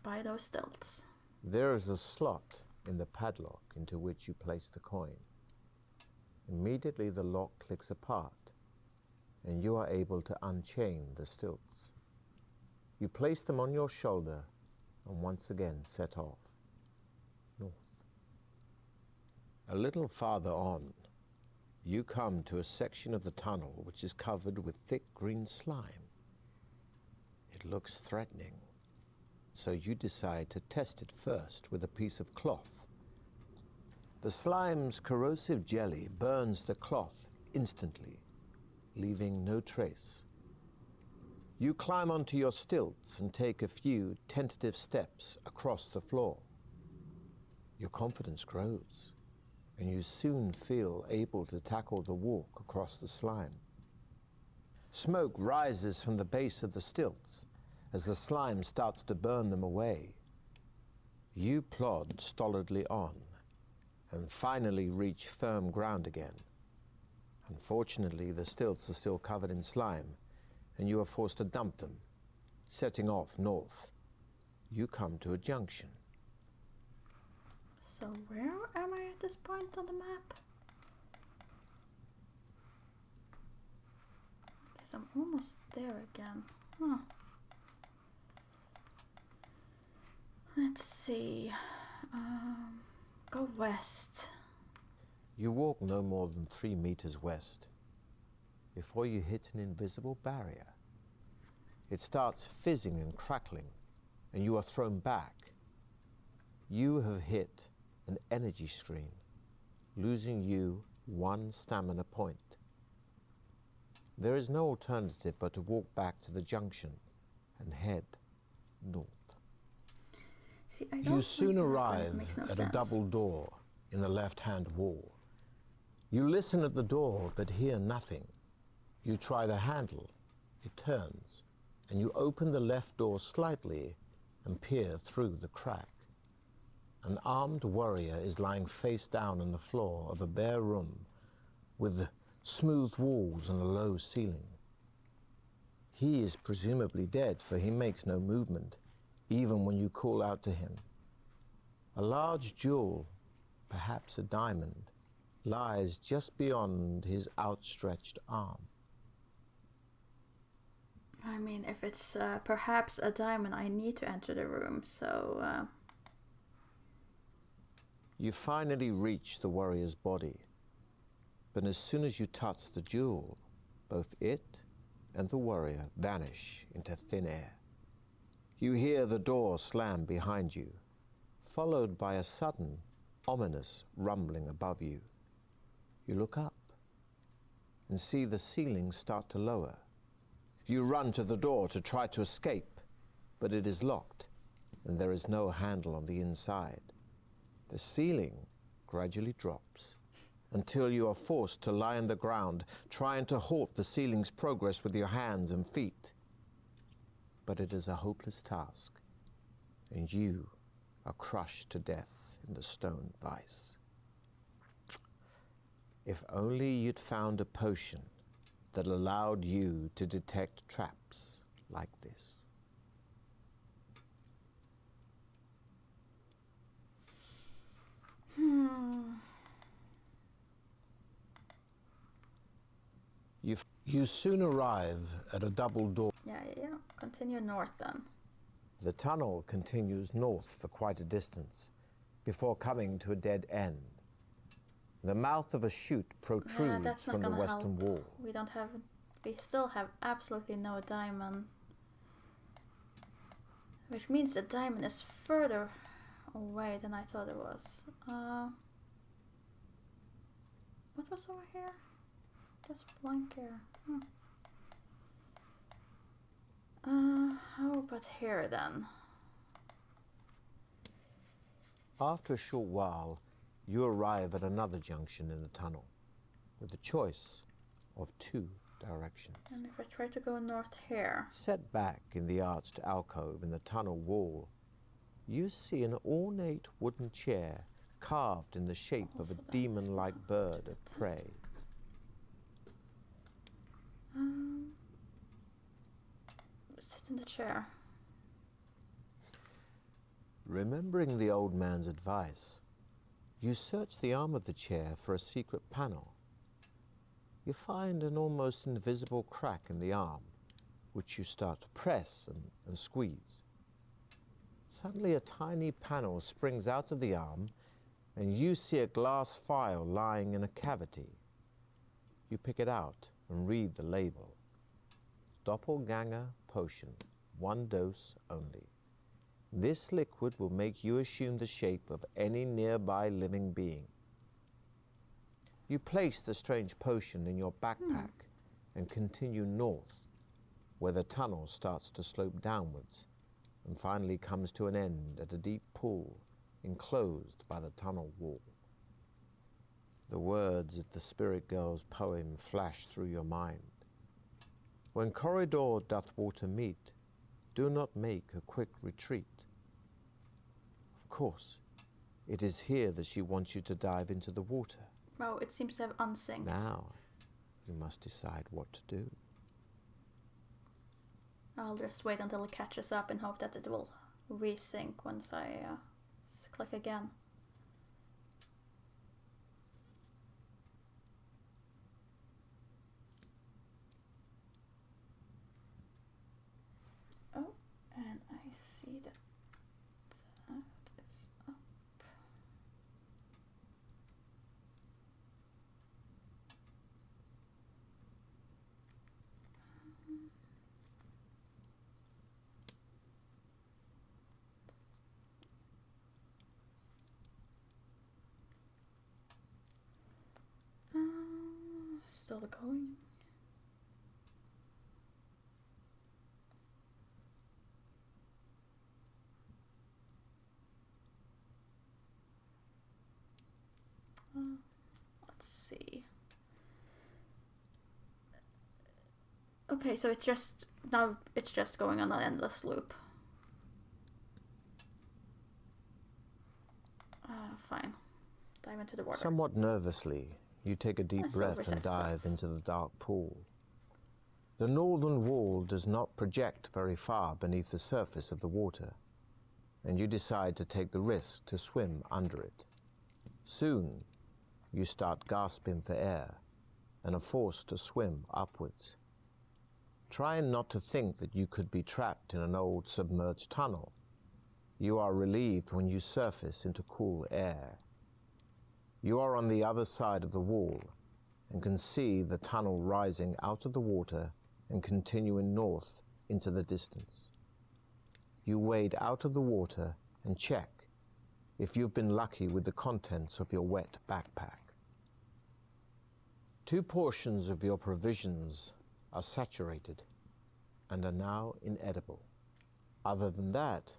By those stilts. There is a slot in the padlock into which you place the coin. Immediately the lock clicks apart, and you are able to unchain the stilts. You place them on your shoulder and once again set off north. A little farther on, you come to a section of the tunnel which is covered with thick green slime. It looks threatening, so you decide to test it first with a piece of cloth. The slime's corrosive jelly burns the cloth instantly, leaving no trace. You climb onto your stilts and take a few tentative steps across the floor. Your confidence grows, and you soon feel able to tackle the walk across the slime. Smoke rises from the base of the stilts as the slime starts to burn them away. You plod stolidly on and finally reach firm ground again. Unfortunately, the stilts are still covered in slime, and you are forced to dump them. Setting off north, you come to a junction. So where am I at this point on the map? Guess I'm almost there again. Huh. Let's see. Go west. You walk no more than 3 meters west before you hit an invisible barrier. It starts fizzing and crackling, and you are thrown back. You have hit an energy screen, losing you 1 stamina point. There is no alternative but to walk back to the junction and head north. See, I don't You soon like that, arrive it makes no at sense. a double door in the left-hand wall. You listen at the door but hear nothing. You try the handle, it turns, and you open the left door slightly and peer through the crack. An armed warrior is lying face down on the floor of a bare room with smooth walls and a low ceiling. He is presumably dead, for he makes no movement, even when you call out to him. A large jewel, perhaps a diamond, lies just beyond his outstretched arm. I mean, if it's perhaps a diamond, I need to enter the room, so... You finally reach the warrior's body, but as soon as you touch the jewel, both it and the warrior vanish into thin air. You hear the door slam behind you, followed by a sudden, ominous rumbling above you. You look up and see the ceiling start to lower. You run to the door to try to escape, but it is locked. and there is no handle on the inside. The ceiling gradually drops until you are forced to lie on the ground, trying to halt the ceiling's progress with your hands and feet. But it is a hopeless task, and you are crushed to death in the stone vise. If only you'd found a potion that allowed you to detect traps like this. You soon arrive at a double door. Yeah. Continue north then. The tunnel continues north for quite a distance before coming to a dead end. The mouth of a chute protrudes That's not from the gonna western help. wall. We still have absolutely no diamond. Which means the diamond is further away than I thought it was. What was over here? Just blank here. How about here then? After a short while, you arrive at another junction in the tunnel with a choice of two directions. And if I try to go north here? Set back in the arched alcove in the tunnel wall, you see an ornate wooden chair carved in the shape of a demon-like bird of prey. Sit in the chair. Remembering the old man's advice, you search the arm of the chair for a secret panel. You find an almost invisible crack in the arm, which you start to press and squeeze. Suddenly a tiny panel springs out of the arm, and you see a glass vial lying in a cavity. You pick it out and read the label. Doppelganger potion, 1 dose only. This liquid will make you assume the shape of any nearby living being. You place the strange potion in your backpack and continue north, where the tunnel starts to slope downwards and finally comes to an end at a deep pool enclosed by the tunnel wall. The words of the spirit girl's poem flash through your mind. When corridor doth water meet, do not make a quick retreat. Of course, it is here that she wants you to dive into the water. Oh, it seems to have unsynced. Now, you must decide what to do. I'll just wait until it catches up and hope that it will resync once I click again. Oh, and I see that is up. Still going. Let's see. Okay, so it's just going on an endless loop. Fine. Dive into the water. Somewhat nervously, you take a deep breath and dive itself. into the dark pool. The northern wall does not project very far beneath the surface of the water, and you decide to take the risk to swim under it. Soon, you start gasping for air and are forced to swim upwards. Trying not to think that you could be trapped in an old submerged tunnel, you are relieved when you surface into cool air. You are on the other side of the wall and can see the tunnel rising out of the water and continuing north into the distance. You wade out of the water and check if you've been lucky with the contents of your wet backpack. 2 portions of your provisions are saturated and are now inedible. Other than that,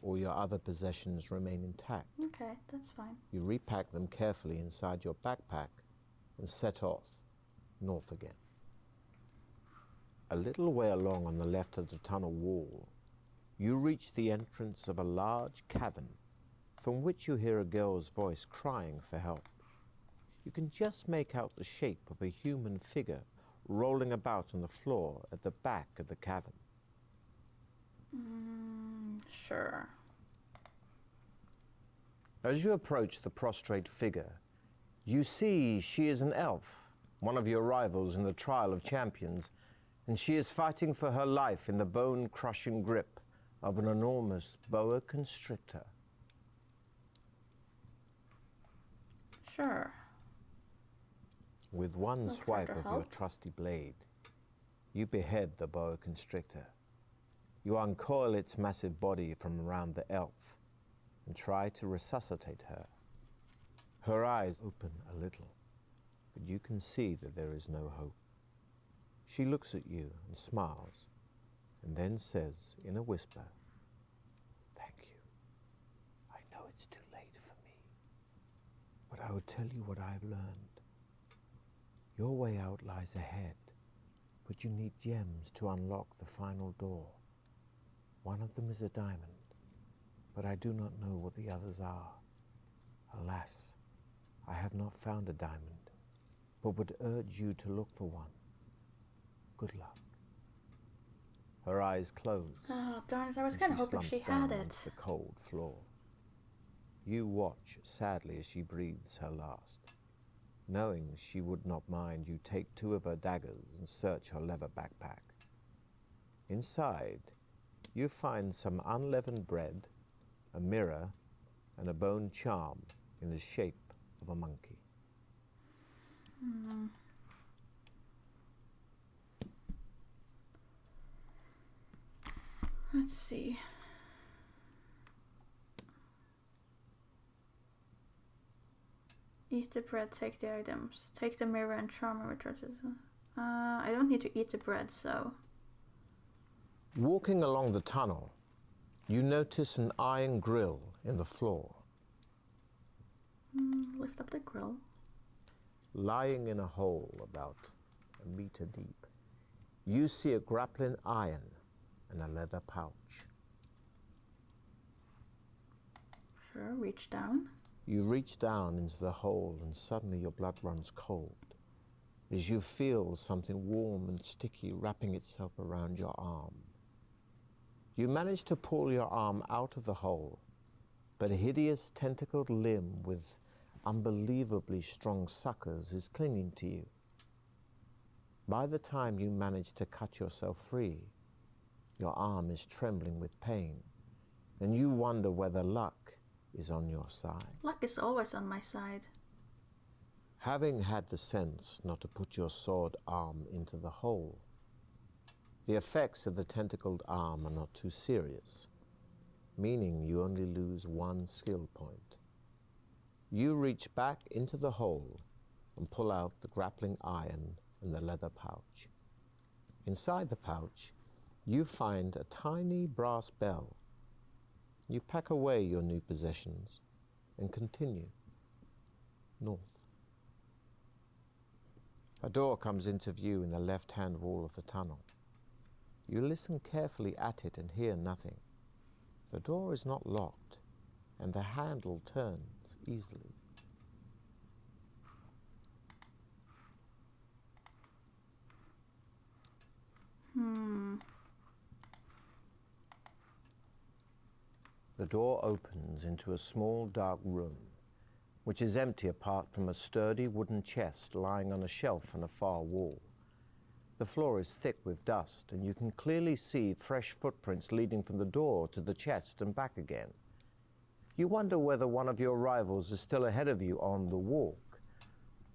all your other possessions remain intact. Okay, that's fine. You repack them carefully inside your backpack and set off north again. A little way along on the left of the tunnel wall, you reach the entrance of a large cavern from which you hear a girl's voice crying for help. You can just make out the shape of a human figure rolling about on the floor at the back of the cavern. Sure. As you approach the prostrate figure, you see she is an elf, one of your rivals in the Trial of Champions, and she is fighting for her life in the bone-crushing grip of an enormous boa constrictor. Sure. With one I'll swipe try to of your help. trusty blade, you behead the boa constrictor. You uncoil its massive body from around the elf and try to resuscitate her. Her eyes open a little, but you can see that there is no hope. She looks at you and smiles, and then says in a whisper, "Thank you. I know it's too late for me, but I will tell you what I've learned. Your way out lies ahead, but you need gems to unlock the final door. One of them is a diamond, but I do not know what the others are. Alas, I have not found a diamond, but would urge you to look for one. Good luck." Her eyes close. Oh, darn it. I was and kind of hoping slumps she down had it. onto the cold floor. You watch sadly as she breathes her last, knowing she would not mind you take 2 of her daggers and search her leather backpack. Inside, you find some unleavened bread, a mirror, and a bone charm in the shape of a monkey. Let's see. Eat the bread, take the items. Take the mirror and charm and return to the... I don't need to eat the bread, so... Walking along the tunnel, you notice an iron grill in the floor. Lift up the grill. Lying in a hole about a meter deep, you see a grappling iron and a leather pouch. Sure, reach down. You reach down into the hole and suddenly your blood runs cold as you feel something warm and sticky wrapping itself around your arm. You manage to pull your arm out of the hole, but a hideous tentacled limb with unbelievably strong suckers is clinging to you. By the time you manage to cut yourself free, your arm is trembling with pain, and you wonder whether luck is on your side. Luck is always on my side. Having had the sense not to put your sword arm into the hole, the effects of the tentacled arm are not too serious, meaning you only lose 1 skill point. You reach back into the hole and pull out the grappling iron and the leather pouch. Inside the pouch, you find a tiny brass bell. You pack away your new possessions and continue north. A door comes into view in the left-hand wall of the tunnel. You listen carefully at it and hear nothing. The door is not locked, and the handle turns easily. The door opens into a small dark room, which is empty apart from a sturdy wooden chest lying on a shelf on a far wall. The floor is thick with dust, and you can clearly see fresh footprints leading from the door to the chest and back again. You wonder whether one of your rivals is still ahead of you on the walk,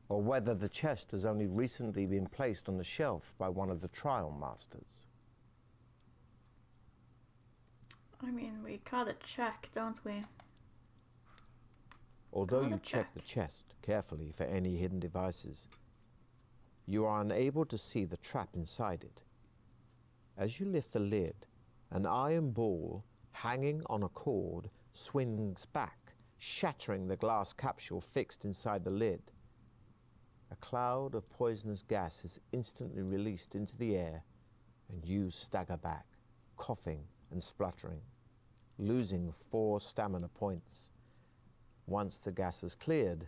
or whether the chest has only recently been placed on the shelf by one of the trial masters. I mean, we gotta check, don't we? Although you Gotta check the chest carefully for any hidden devices, you are unable to see the trap inside it. As you lift the lid, an iron ball hanging on a cord, swings back, shattering the glass capsule fixed inside the lid. A cloud of poisonous gas is instantly released into the air, and you stagger back, coughing and spluttering, losing 4 stamina points. Once the gas is cleared,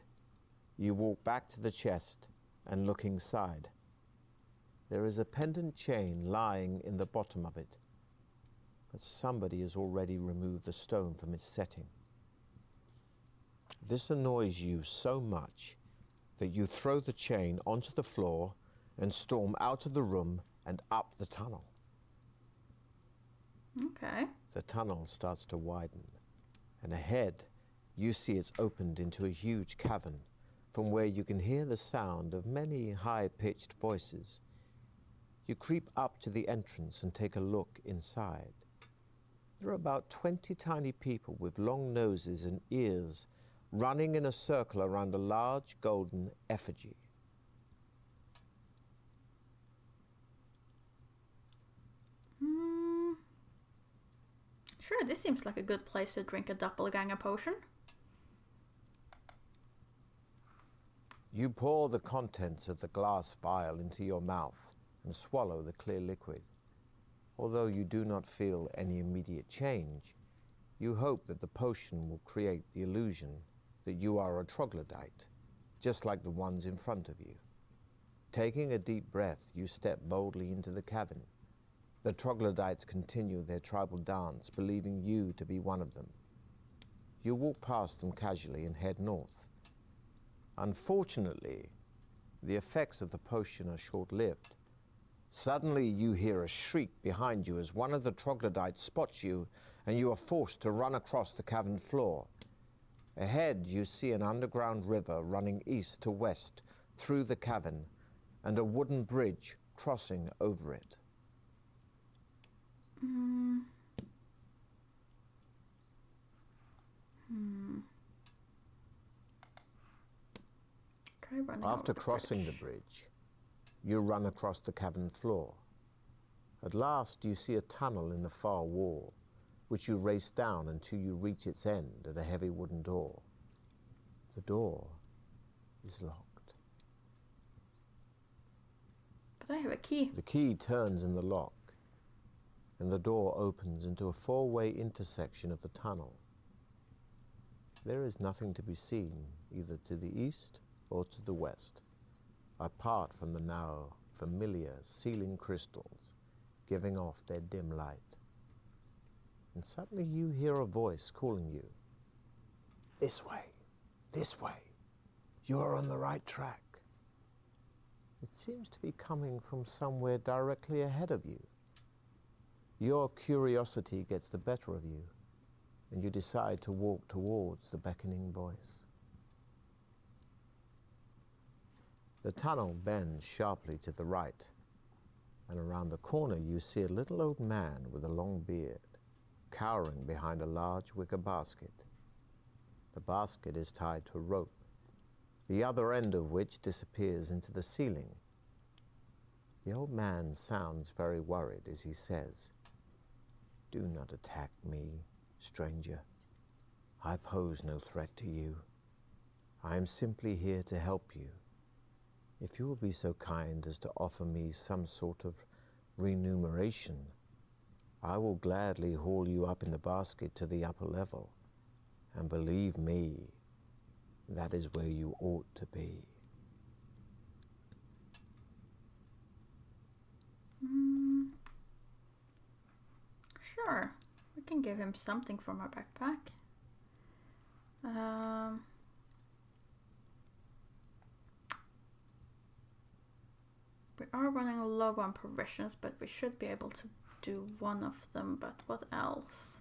you walk back to the chest and look inside. There is a pendant chain lying in the bottom of it, but somebody has already removed the stone from its setting. This annoys you so much that you throw the chain onto the floor and storm out of the room and up the tunnel. Okay. The tunnel starts to widen, and ahead you see it's opened into a huge cavern from where you can hear the sound of many high-pitched voices. You creep up to the entrance and take a look inside. There are about 20 tiny people with long noses and ears running in a circle around a large golden effigy. Sure, this seems like a good place to drink a doppelganger potion. You pour the contents of the glass vial into your mouth and swallow the clear liquid. Although you do not feel any immediate change, you hope that the potion will create the illusion that you are a troglodyte, just like the ones in front of you. Taking a deep breath, you step boldly into the cavern. The troglodytes continue their tribal dance, believing you to be one of them. You walk past them casually and head north. Unfortunately, the effects of the potion are short-lived. Suddenly, you hear a shriek behind you as one of the troglodytes spots you, and you are forced to run across the cavern floor. Ahead, you see an underground river running east to west through the cavern, and a wooden bridge crossing over it. Try running After over the crossing the bridge, you run across the cavern floor. At last, you see a tunnel in the far wall, which you race down until you reach its end at a heavy wooden door. The door is locked. But I have a key. The key turns in the lock, and the door opens into a 4-way intersection of the tunnel. There is nothing to be seen, either to the east or to the west, apart from the now familiar ceiling crystals giving off their dim light. And suddenly you hear a voice calling you. This way, this way. You are on the right track. It seems to be coming from somewhere directly ahead of you. Your curiosity gets the better of you, and you decide to walk towards the beckoning voice. The tunnel bends sharply to the right, and around the corner you see a little old man with a long beard, cowering behind a large wicker basket. The basket is tied to a rope, the other end of which disappears into the ceiling. The old man sounds very worried as he says, "Do not attack me, stranger. I pose no threat to you. I am simply here to help you. If you will be so kind as to offer me some sort of remuneration, I will gladly haul you up in the basket to the upper level. And believe me, that is where you ought to be." Sure, we can give him something from our backpack. We are running low on provisions, but we should be able to do one of them. But what else?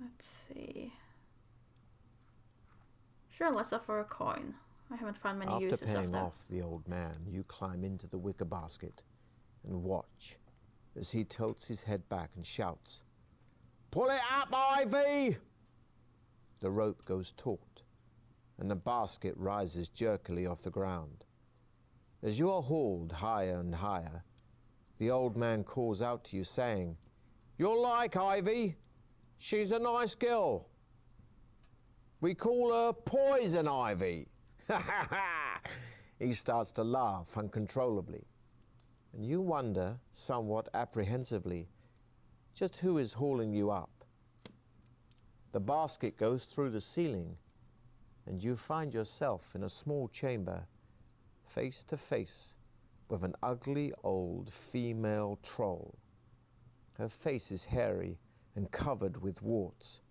Let's see. Sure, let's offer a coin. I haven't found many After uses of paying them. off the old man, you climb into the wicker basket and watch as he tilts his head back and shouts, "Pull it up, Ivy! the rope goes taut, and the basket rises jerkily off the ground. As you are hauled higher and higher, the old man calls out to you, saying, "You'll like Ivy. She's a nice girl. We call her Poison Ivy." He starts to laugh uncontrollably, and you wonder, somewhat apprehensively, just who is hauling you up. The basket goes through the ceiling, and you find yourself in a small chamber, face to face with an ugly old female troll. Her face is hairy and covered with warts.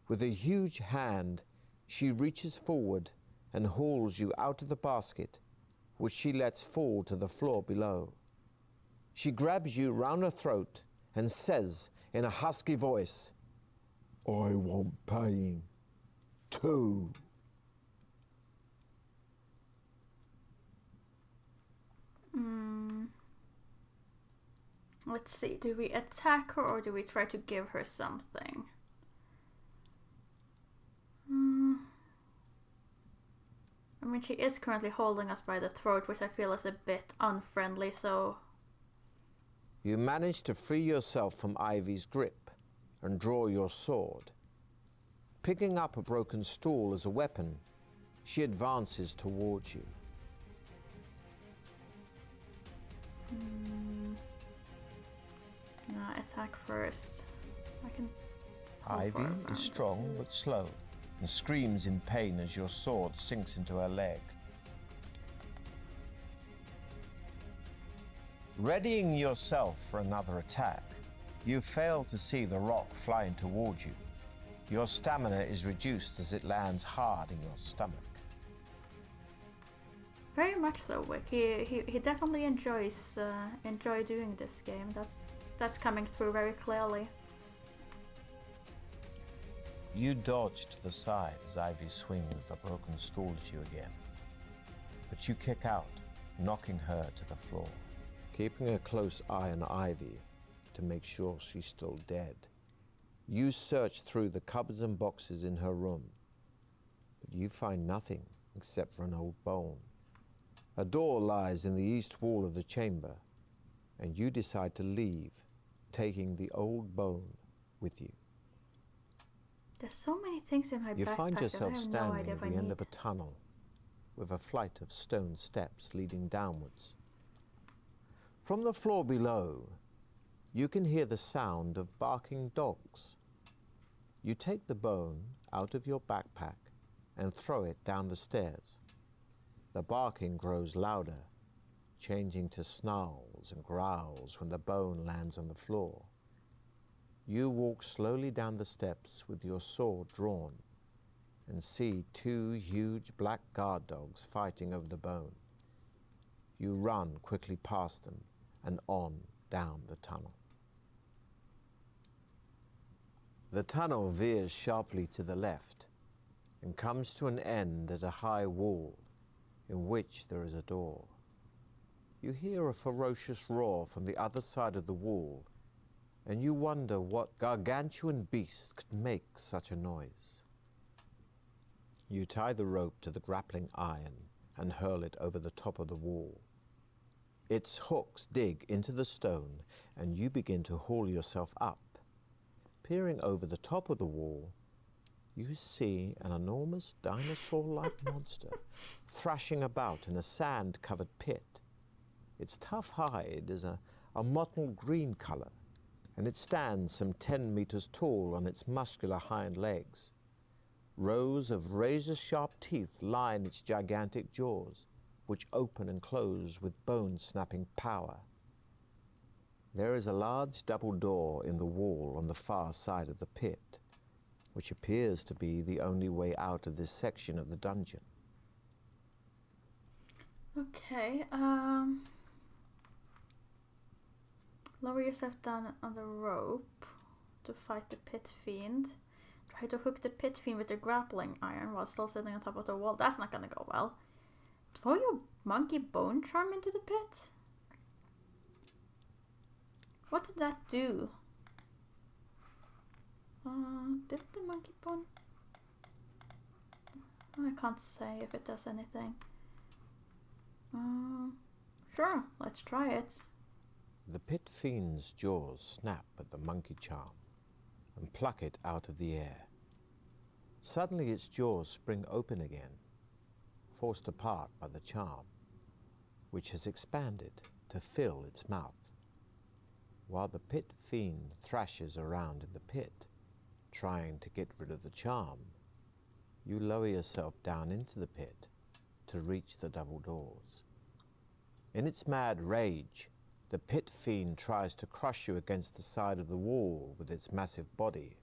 With a huge hand, she reaches forward and hauls you out of the basket, which she lets fall to the floor below. She grabs you round the throat and says in a husky voice, "I want paying, too." Let's see, do we attack her or do we try to give her something? I mean, she is currently holding us by the throat, which I feel is a bit unfriendly, so... You manage to free yourself from Ivy's grip and draw your sword. Picking up a broken stool as a weapon, she advances towards you. No, attack first. I can... Ivy is strong but slow and screams in pain as your sword sinks into her leg. Readying yourself for another attack, you fail to see the rock flying towards you. Your stamina is reduced as it lands hard in your stomach. Very much so, Wick. He definitely enjoys doing this game. That's coming through very clearly. You dodge to the side as Ivy swings the broken stool at you again. But you kick out, knocking her to the floor. Keeping a close eye on Ivy to make sure she's still dead, you search through the cupboards and boxes in her room, but you find nothing except for an old bone. A door lies in the east wall of the chamber, and you decide to leave, taking the old bone with you. There's so many things in my backpack. You find yourself that I have standing no idea at the end of a tunnel with a flight of stone steps leading downwards. From the floor below, you can hear the sound of barking dogs. You take the bone out of your backpack and throw it down the stairs. The barking grows louder, changing to snarls and growls when the bone lands on the floor. You walk slowly down the steps with your sword drawn and see two huge black guard dogs fighting over the bone. You run quickly past them and on down the tunnel. The tunnel veers sharply to the left and comes to an end at a high wall in which there is a door. You hear a ferocious roar from the other side of the wall, and you wonder what gargantuan beast could make such a noise. You tie the rope to the grappling iron and hurl it over the top of the wall. Its hooks dig into the stone, and you begin to haul yourself up. Peering over the top of the wall, you see an enormous dinosaur-like monster thrashing about in a sand-covered pit. Its tough hide is a mottled green color, and it stands some 10 meters tall on its muscular hind legs. Rows of razor-sharp teeth line its gigantic jaws, which open and close with bone-snapping power. There is a large double door in the wall on the far side of the pit, which appears to be the only way out of this section of the dungeon. Okay, lower yourself down on the rope to fight the pit fiend. Try to hook the pit fiend with the grappling iron while still sitting on top of the wall. That's not gonna go well. Throw your monkey bone charm into the pit? What did that do? Did the monkey bone? I can't say if it does anything. Sure, let's try it. The pit fiend's jaws snap at the monkey charm and pluck it out of the air. Suddenly its jaws spring open again, forced apart by the charm, which has expanded to fill its mouth. While the pit fiend thrashes around in the pit, trying to get rid of the charm, you lower yourself down into the pit to reach the double doors. In its mad rage, the pit fiend tries to crush you against the side of the wall with its massive body.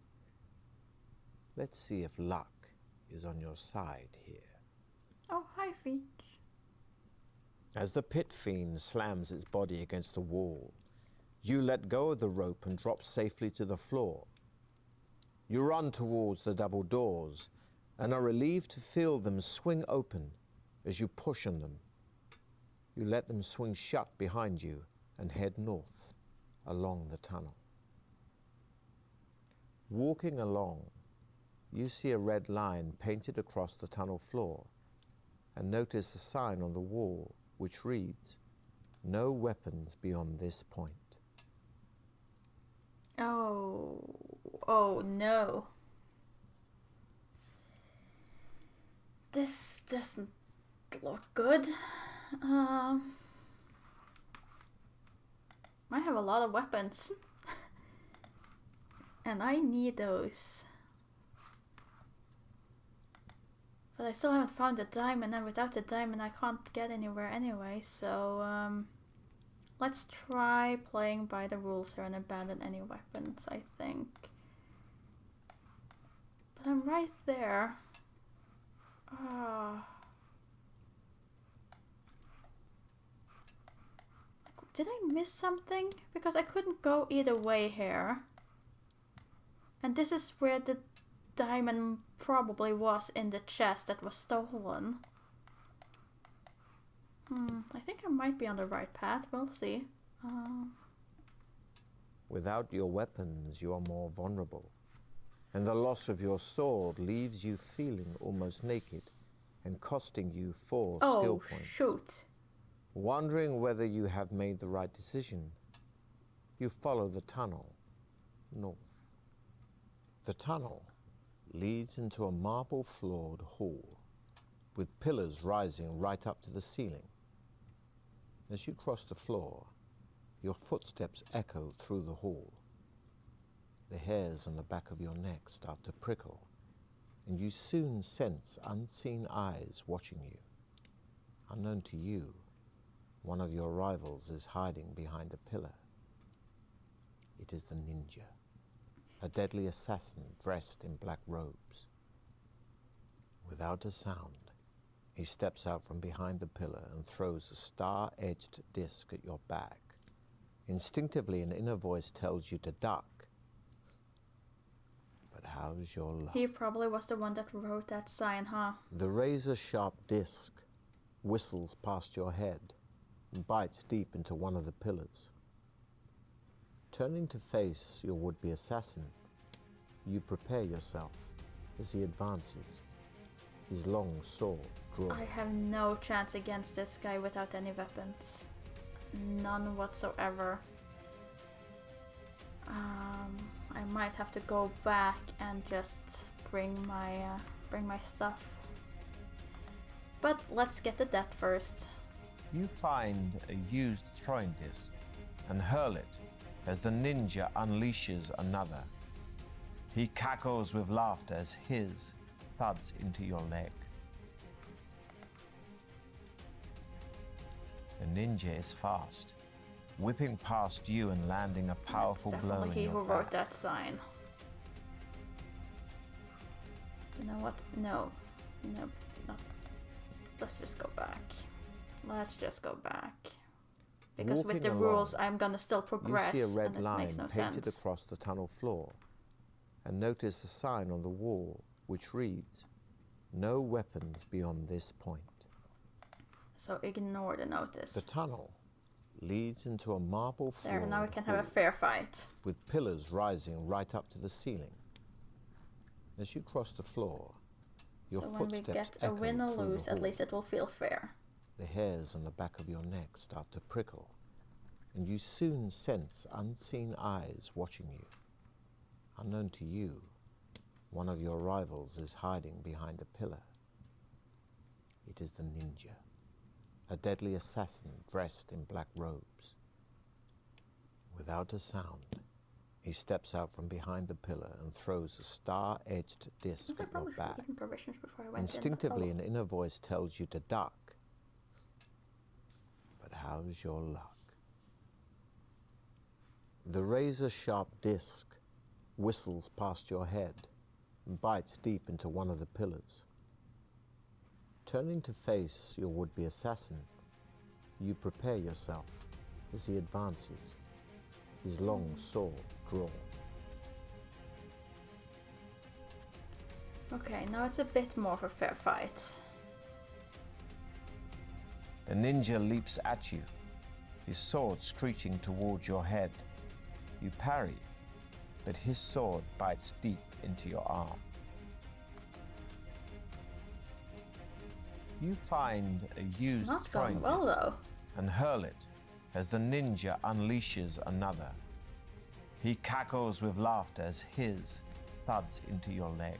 Let's see if luck is on your side here. Oh, hi, Finch. As the pit fiend slams its body against the wall, you let go of the rope and drop safely to the floor. You run towards the double doors and are relieved to feel them swing open as you push on them. You let them swing shut behind you and head north along the tunnel. Walking along, you see a red line painted across the tunnel floor and notice a sign on the wall which reads, "No weapons beyond this point." Oh no. This doesn't look good. I have a lot of weapons. And I need those. But I still haven't found the diamond, and without the diamond I can't get anywhere anyway, so let's try playing by the rules here and abandon any weapons, I think. But I'm right there. Did I miss something? Because I couldn't go either way here. And this is where the diamond probably was, in the chest that was stolen. I think I might be on the right path. We'll see. Without your weapons, you are more vulnerable, and the loss of your sword leaves you feeling almost naked and costing you 4 skill points. Oh, shoot. Wondering whether you have made the right decision, you follow the tunnel north. The tunnel leads into a marble-floored hall with pillars rising right up to the ceiling. As you cross the floor, your footsteps echo through the hall. The hairs on the back of your neck start to prickle, and you soon sense unseen eyes watching you. Unknown to you, one of your rivals is hiding behind a pillar. It is the ninja, a deadly assassin dressed in black robes. Without a sound, he steps out from behind the pillar and throws a star-edged disc at your back. Instinctively, an inner voice tells you to duck. But how's your luck? He probably was the one that wrote that sign, huh? The razor-sharp disc whistles past your head and bites deep into one of the pillars. Turning to face your would-be assassin, you prepare yourself as he advances, his long sword drawn. I have no chance against this guy without any weapons. None whatsoever. I might have to go back and just bring my stuff. But let's get to that first. You find a used throwing disc and hurl it as the ninja unleashes another. He cackles with laughter as his thuds into your leg. The ninja is fast, whipping past you and landing a powerful That's blow in definitely he your who back. wrote that sign. You know what? No. No. Let's just go back. Let's just go back. Because with the Walking rules, along, I'm gonna still progress, you see a red and it line makes no painted sense. across the tunnel floor and notice a sign on the wall which reads, "No weapons beyond this point." So ignore the notice. The tunnel leads into a marble floor There, now we can have a fair fight. with pillars rising right up to the ceiling. As you cross the floor, Your So when we footsteps get a echo win or through the lose, at hall. least it will feel fair. The hairs on the back of your neck start to prickle, and you soon sense unseen eyes watching you. Unknown to you, one of your rivals is hiding behind a pillar. It is the ninja, a deadly assassin dressed in black robes. Without a sound, he steps out from behind the pillar and throws a star-edged disc I at your probably should have back. eaten provisions before I went Instinctively, in. an inner voice tells you to duck. But how's your luck? The razor-sharp disc whistles past your head and bites deep into one of the pillars. Turning to face your would-be assassin, you prepare yourself as he advances, his long sword drawn. Okay, now it's a bit more of a fair fight. The ninja leaps at you, his sword screeching towards your head. You parry, but his sword bites deep into your arm. You find a used Not throwing going well disc though. and hurl it as the ninja unleashes another. He cackles with laughter as his thuds into your leg.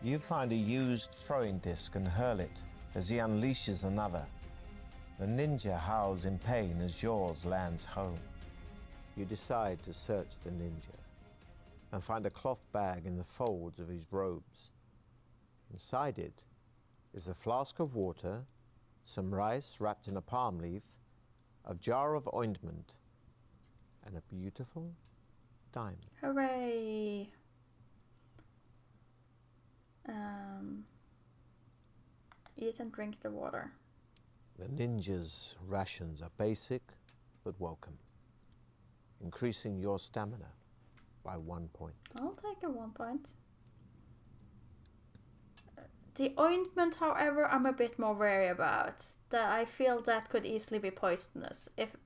You find a used throwing disc and hurl it as he unleashes another. The ninja howls in pain as yours lands home. You decide to search the ninja and find a cloth bag in the folds of his robes. Inside it is a flask of water, some rice wrapped in a palm leaf, a jar of ointment, and a beautiful diamond. Hooray! Eat and drink the water. The ninja's rations are basic but welcome, increasing your stamina by 1 point. I'll take a 1 point. The ointment, however, I'm a bit more wary about. That I feel that could easily be poisonous. If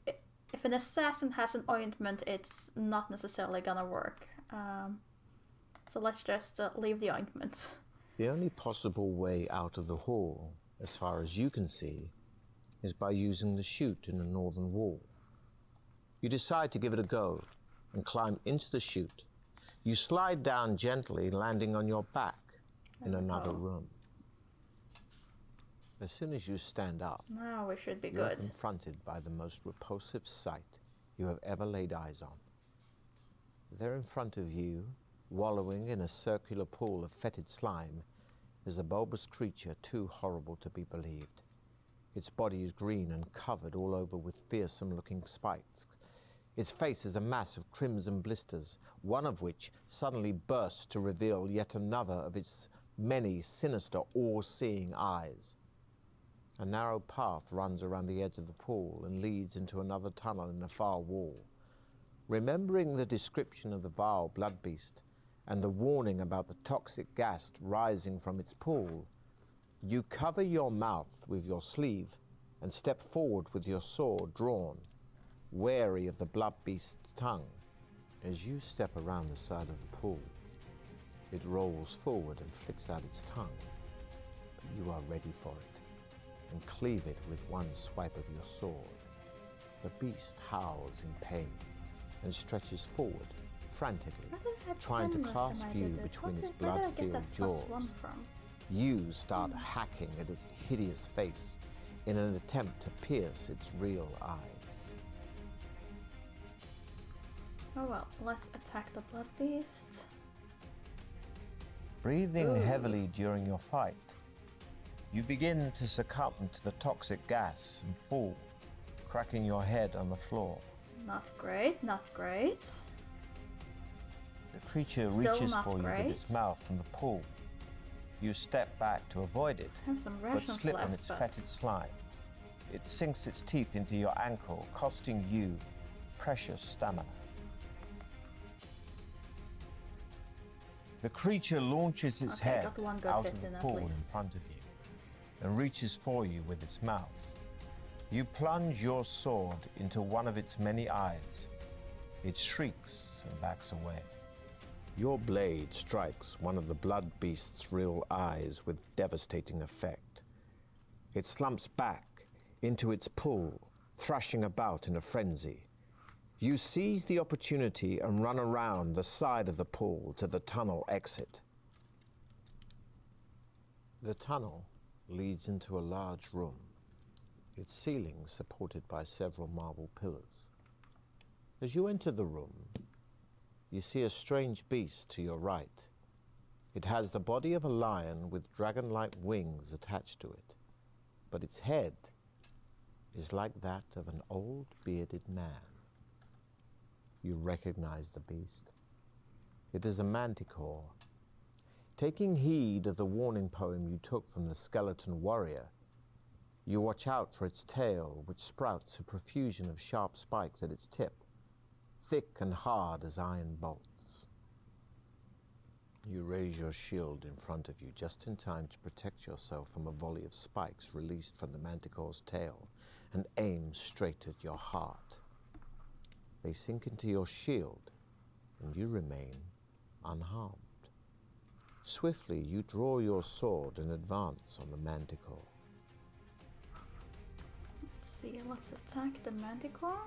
an assassin has an ointment, it's not necessarily gonna work. So let's just leave the ointment. The only possible way out of the hall, as far as you can see, is by using the chute in the northern wall. You decide to give it a go and climb into the chute. You slide down gently, landing on your back in another room. As soon as you stand up, Now we should be you're good. confronted by the most repulsive sight you have ever laid eyes on. There in front of you, wallowing in a circular pool of fetid slime, is a bulbous creature too horrible to be believed. Its body is green and covered all over with fearsome-looking spikes. Its face is a mass of crimson blisters, one of which suddenly bursts to reveal yet another of its many sinister, all-seeing eyes. A narrow path runs around the edge of the pool and leads into another tunnel in the far wall. Remembering the description of the vile blood beast and the warning about the toxic gas rising from its pool, you cover your mouth with your sleeve and step forward with your sword drawn, wary of the blood beast's tongue. As you step around the side of the pool, it rolls forward and flicks out its tongue. But you are ready for it and cleave it with one swipe of your sword. The beast howls in pain and stretches forward frantically, Where did I have trying to 10 last clasp time I you did this? between its Where did I get blood-filled that jaws. +1 from? You start hacking at its hideous face in an attempt to pierce its real eyes. Oh well, let's attack the blood beast. Breathing Ooh. heavily during your fight, you begin to succumb to the toxic gas and fall, cracking your head on the floor. Not great, not great. The creature Still reaches not for you great. with its mouth from the pool. You step back to avoid it, I have some but rations slip on left, its but fetid slime. It sinks its teeth into your ankle, costing you precious stamina. The creature launches its Okay, I head got one good out hit of the in at pool in least. front of you and reaches for you with its mouth. You plunge your sword into one of its many eyes. It shrieks and backs away. Your blade strikes one of the blood beast's real eyes with devastating effect. It slumps back into its pool, thrashing about in a frenzy. You seize the opportunity and run around the side of the pool to the tunnel exit. The tunnel leads into a large room, its ceiling supported by several marble pillars. As you enter the room, you see a strange beast to your right. It has the body of a lion with dragon-like wings attached to it, but its head is like that of an old bearded man. You recognize the beast. It is a manticore. Taking heed of the warning poem you took from the skeleton warrior, you watch out for its tail, which sprouts a profusion of sharp spikes at its tip, thick and hard as iron bolts. You raise your shield in front of you just in time to protect yourself from a volley of spikes released from the manticore's tail and aim straight at your heart. They sink into your shield, and you remain unharmed. Swiftly, you draw your sword and advance on the manticore. Let's see, let's attack the manticore.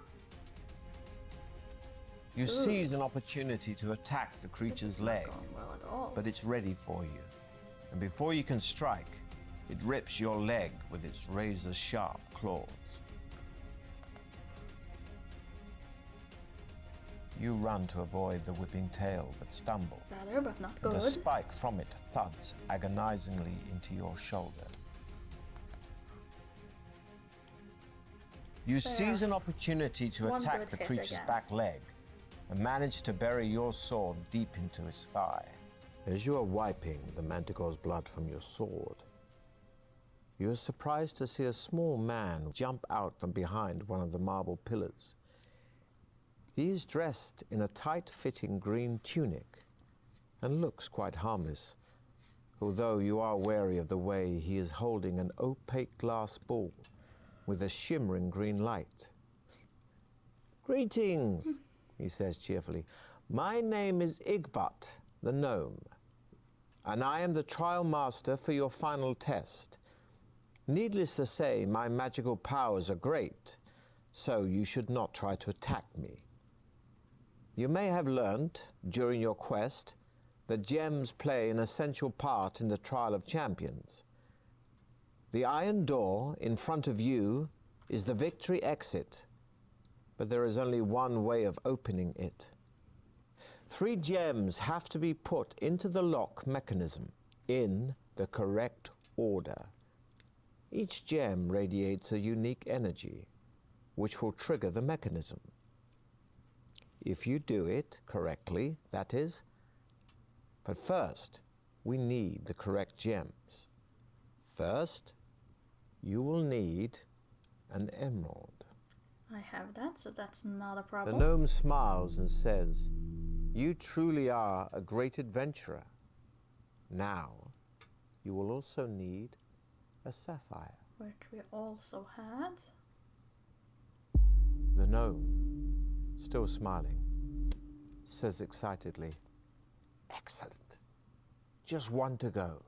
You seize an opportunity to attack the creature's leg, Not going well at all. but it's ready for you. And before you can strike, it rips your leg with its razor-sharp claws. You run to avoid the whipping tail, but stumble. Better, but not And a good. spike from it thuds agonizingly into your shoulder. You seize an opportunity to One attack good the hit creature's again. back leg and manage to bury your sword deep into its thigh. As you are wiping the manticore's blood from your sword, you are surprised to see a small man jump out from behind one of the marble pillars. He is dressed in a tight-fitting green tunic and looks quite harmless, although you are wary of the way he is holding an opaque glass ball with a shimmering green light. "Greetings," he says cheerfully. "My name is Igbot, the gnome, and I am the trial master for your final test. Needless to say, my magical powers are great, so you should not try to attack me. You may have learnt, during your quest, that gems play an essential part in the trial of champions. The iron door in front of you is the victory exit, but there is only one way of opening it. 3 gems have to be put into the lock mechanism in the correct order. Each gem radiates a unique energy, which will trigger the mechanism. If you do it correctly, that is. But first, we need the correct gems. First, you will need an emerald." I have that, so that's not a The problem. gnome smiles and says, "You truly are a great adventurer. Now, you will also need a sapphire." Which we also had. The gnome, still smiling, says excitedly, "Excellent. Just one to go.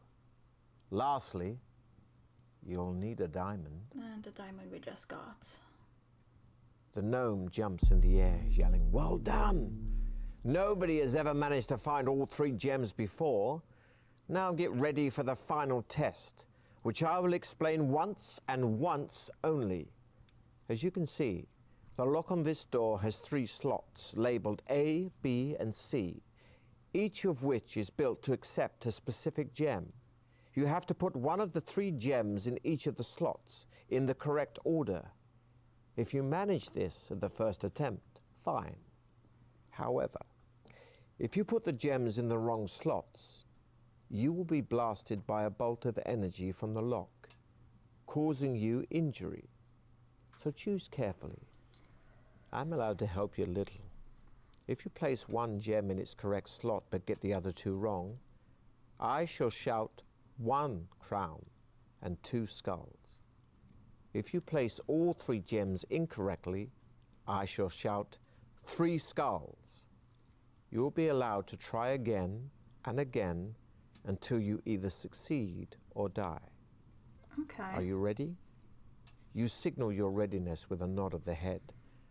Lastly, you'll need a diamond." And the diamond we just got. The gnome jumps in the air, yelling, "Well done! Nobody has ever managed to find all 3 gems before. Now get ready for the final test, which I will explain once and once only. As you can see, the lock on this door has 3 slots labeled A, B, and C, each of which is built to accept a specific gem. You have to put one of the 3 gems in each of the slots in the correct order. If you manage this at the first attempt, fine. However, if you put the gems in the wrong slots, you will be blasted by a bolt of energy from the lock, causing you injury. So choose carefully. I'm allowed to help you a little. If you place 1 gem in its correct slot but get the other 2 wrong, I shall shout 1 crown and 2 skulls. If you place all 3 gems incorrectly, I shall shout 3 skulls. You will be allowed to try again and again until you either succeed or die. Okay. Are you ready? You signal your readiness with a nod of the head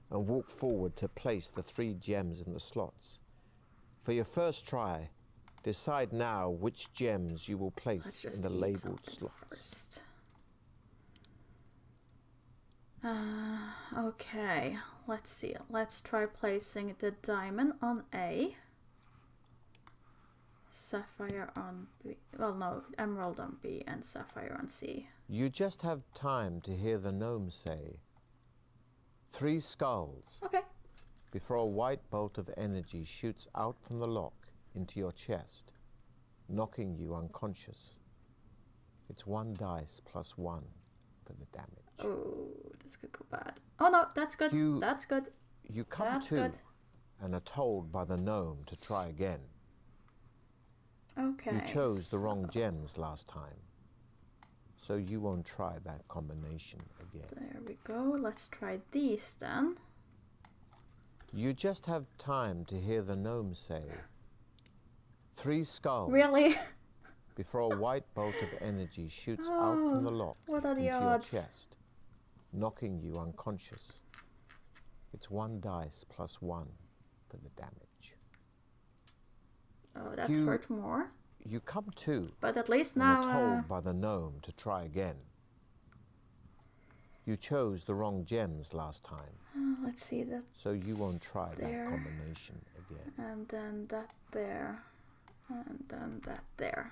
and walk forward to place the 3 gems in the slots. For your first try, decide now which gems you will place in the labeled slots. First. Okay, let's see. Let's try placing the diamond on A. Sapphire on B. Well, no, emerald on B and sapphire on C. You just have time to hear the gnome say, 3 skulls, Okay. before a white bolt of energy shoots out from the lock into your chest, knocking you unconscious. It's 1 dice plus 1 for the damage. Oh, this could go bad. Oh no, that's good. That's good. You come That's to good. and are told by the gnome to try again. Okay. You chose the wrong gems last time, so you won't try that combination again. There we go. Let's try these then. You just have time to hear the gnome say, 3 skulls. Really? Before a white bolt of energy shoots out from the lock what are the into odds? your chest, knocking you unconscious. It's 1 dice plus 1 for the damage. Oh, that's hurt more. You come to But at least and now. are told by the gnome to try again. You chose the wrong gems last time, Let's see that. so you won't try There. that combination again. And then that there. And then that there.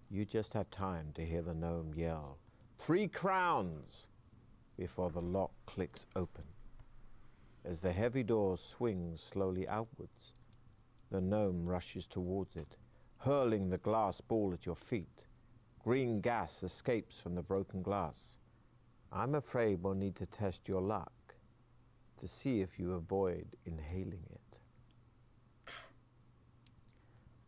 You just have time to hear the gnome yell, 3 crowns, before the lock clicks open. As the heavy door swings slowly outwards, the gnome rushes towards it, hurling the glass ball at your feet. Green gas escapes from the broken glass. I'm afraid we'll need to test your luck to see if you avoid inhaling it.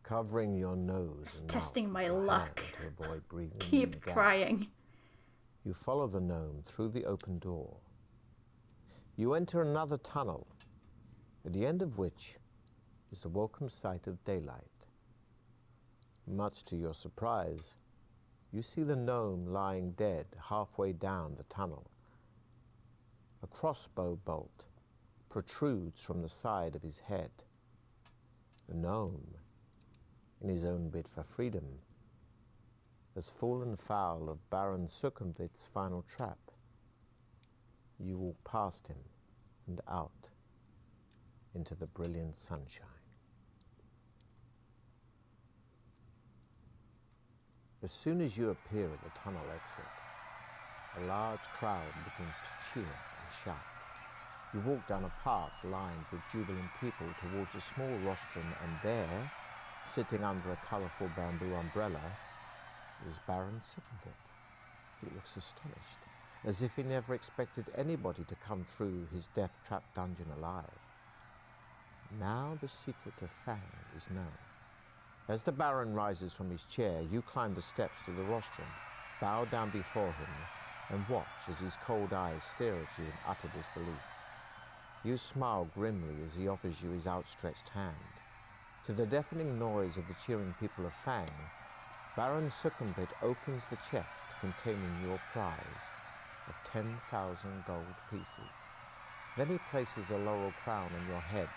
Covering your nose It's and testing mouth my with your luck. hand to avoid breathing in Keep the gas. trying. You follow the gnome through the open door. You enter another tunnel, at the end of which is the welcome sight of daylight. Much to your surprise, you see the gnome lying dead halfway down the tunnel. A crossbow bolt protrudes from the side of his head. The gnome, in his own bid for freedom, has fallen foul of Baron Succumvit's final trap. You walk past him and out into the brilliant sunshine. As soon as you appear at the tunnel exit, a large crowd begins to cheer and shout. You walk down a path lined with jubilant people towards a small rostrum, and there, sitting under a colourful bamboo umbrella, is Baron Succumvit. He looks astonished, as if he never expected anybody to come through his Deathtrap Dungeon alive. Now the secret of Fang is known. As the Baron rises from his chair, you climb the steps to the rostrum, bow down before him, and watch as his cold eyes stare at you in utter disbelief. You smile grimly as he offers you his outstretched hand. To the deafening noise of the cheering people of Fang, Baron Succumvit opens the chest containing your prize of 10,000 gold pieces. Then he places a laurel crown on your head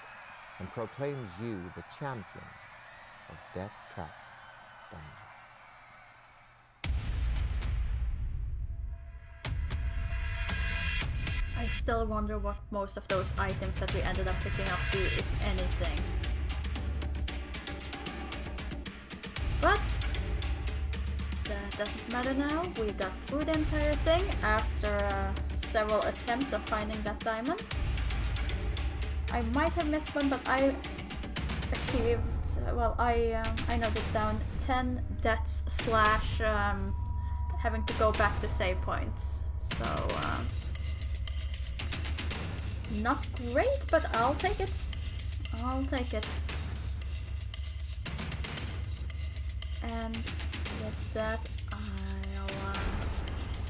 and proclaims you the champion of Deathtrap Dungeon. I still wonder what most of those items that we ended up picking up do, if anything. But that doesn't matter now. We got through the entire thing after several attempts of finding that diamond. I might have missed one, but I achieved, well, I noted down 10 deaths slash having to go back to save points. So, not great, but I'll take it. I'll take it. And with that, I'll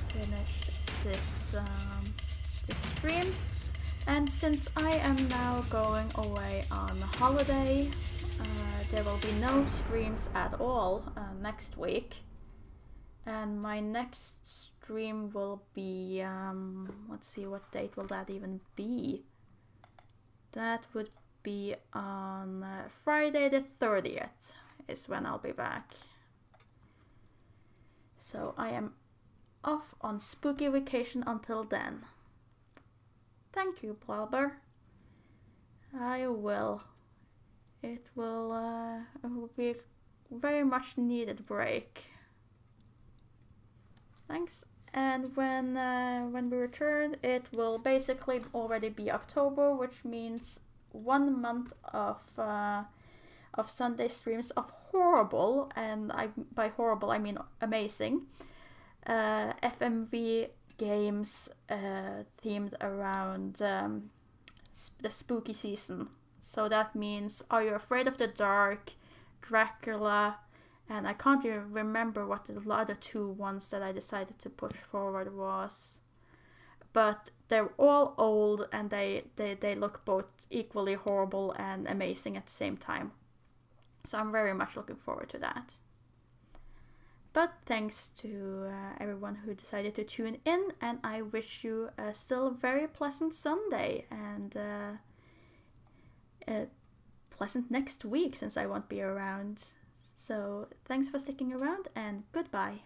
finish this this stream. And since I am now going away on holiday, there will be no streams at all next week. And my next stream will be, let's see, what date will that even be? That would be on Friday the 30th is when I'll be back. So I am off on spooky vacation until then. Thank you, Blobber. I will. It will be a very much needed break. Thanks. And when we return, it will basically already be October, which means 1 month of Sunday streams of horrible, and by horrible I mean amazing, FMV games themed around the spooky season. So that means Are You Afraid of the Dark, Dracula, and I can't even remember what the other 2 ones that I decided to push forward was. But they're all old, and they look both equally horrible and amazing at the same time. So I'm very much looking forward to that. But thanks to everyone who decided to tune in, and I wish you a still very pleasant Sunday, and a pleasant next week since I won't be around. So thanks for sticking around, and goodbye.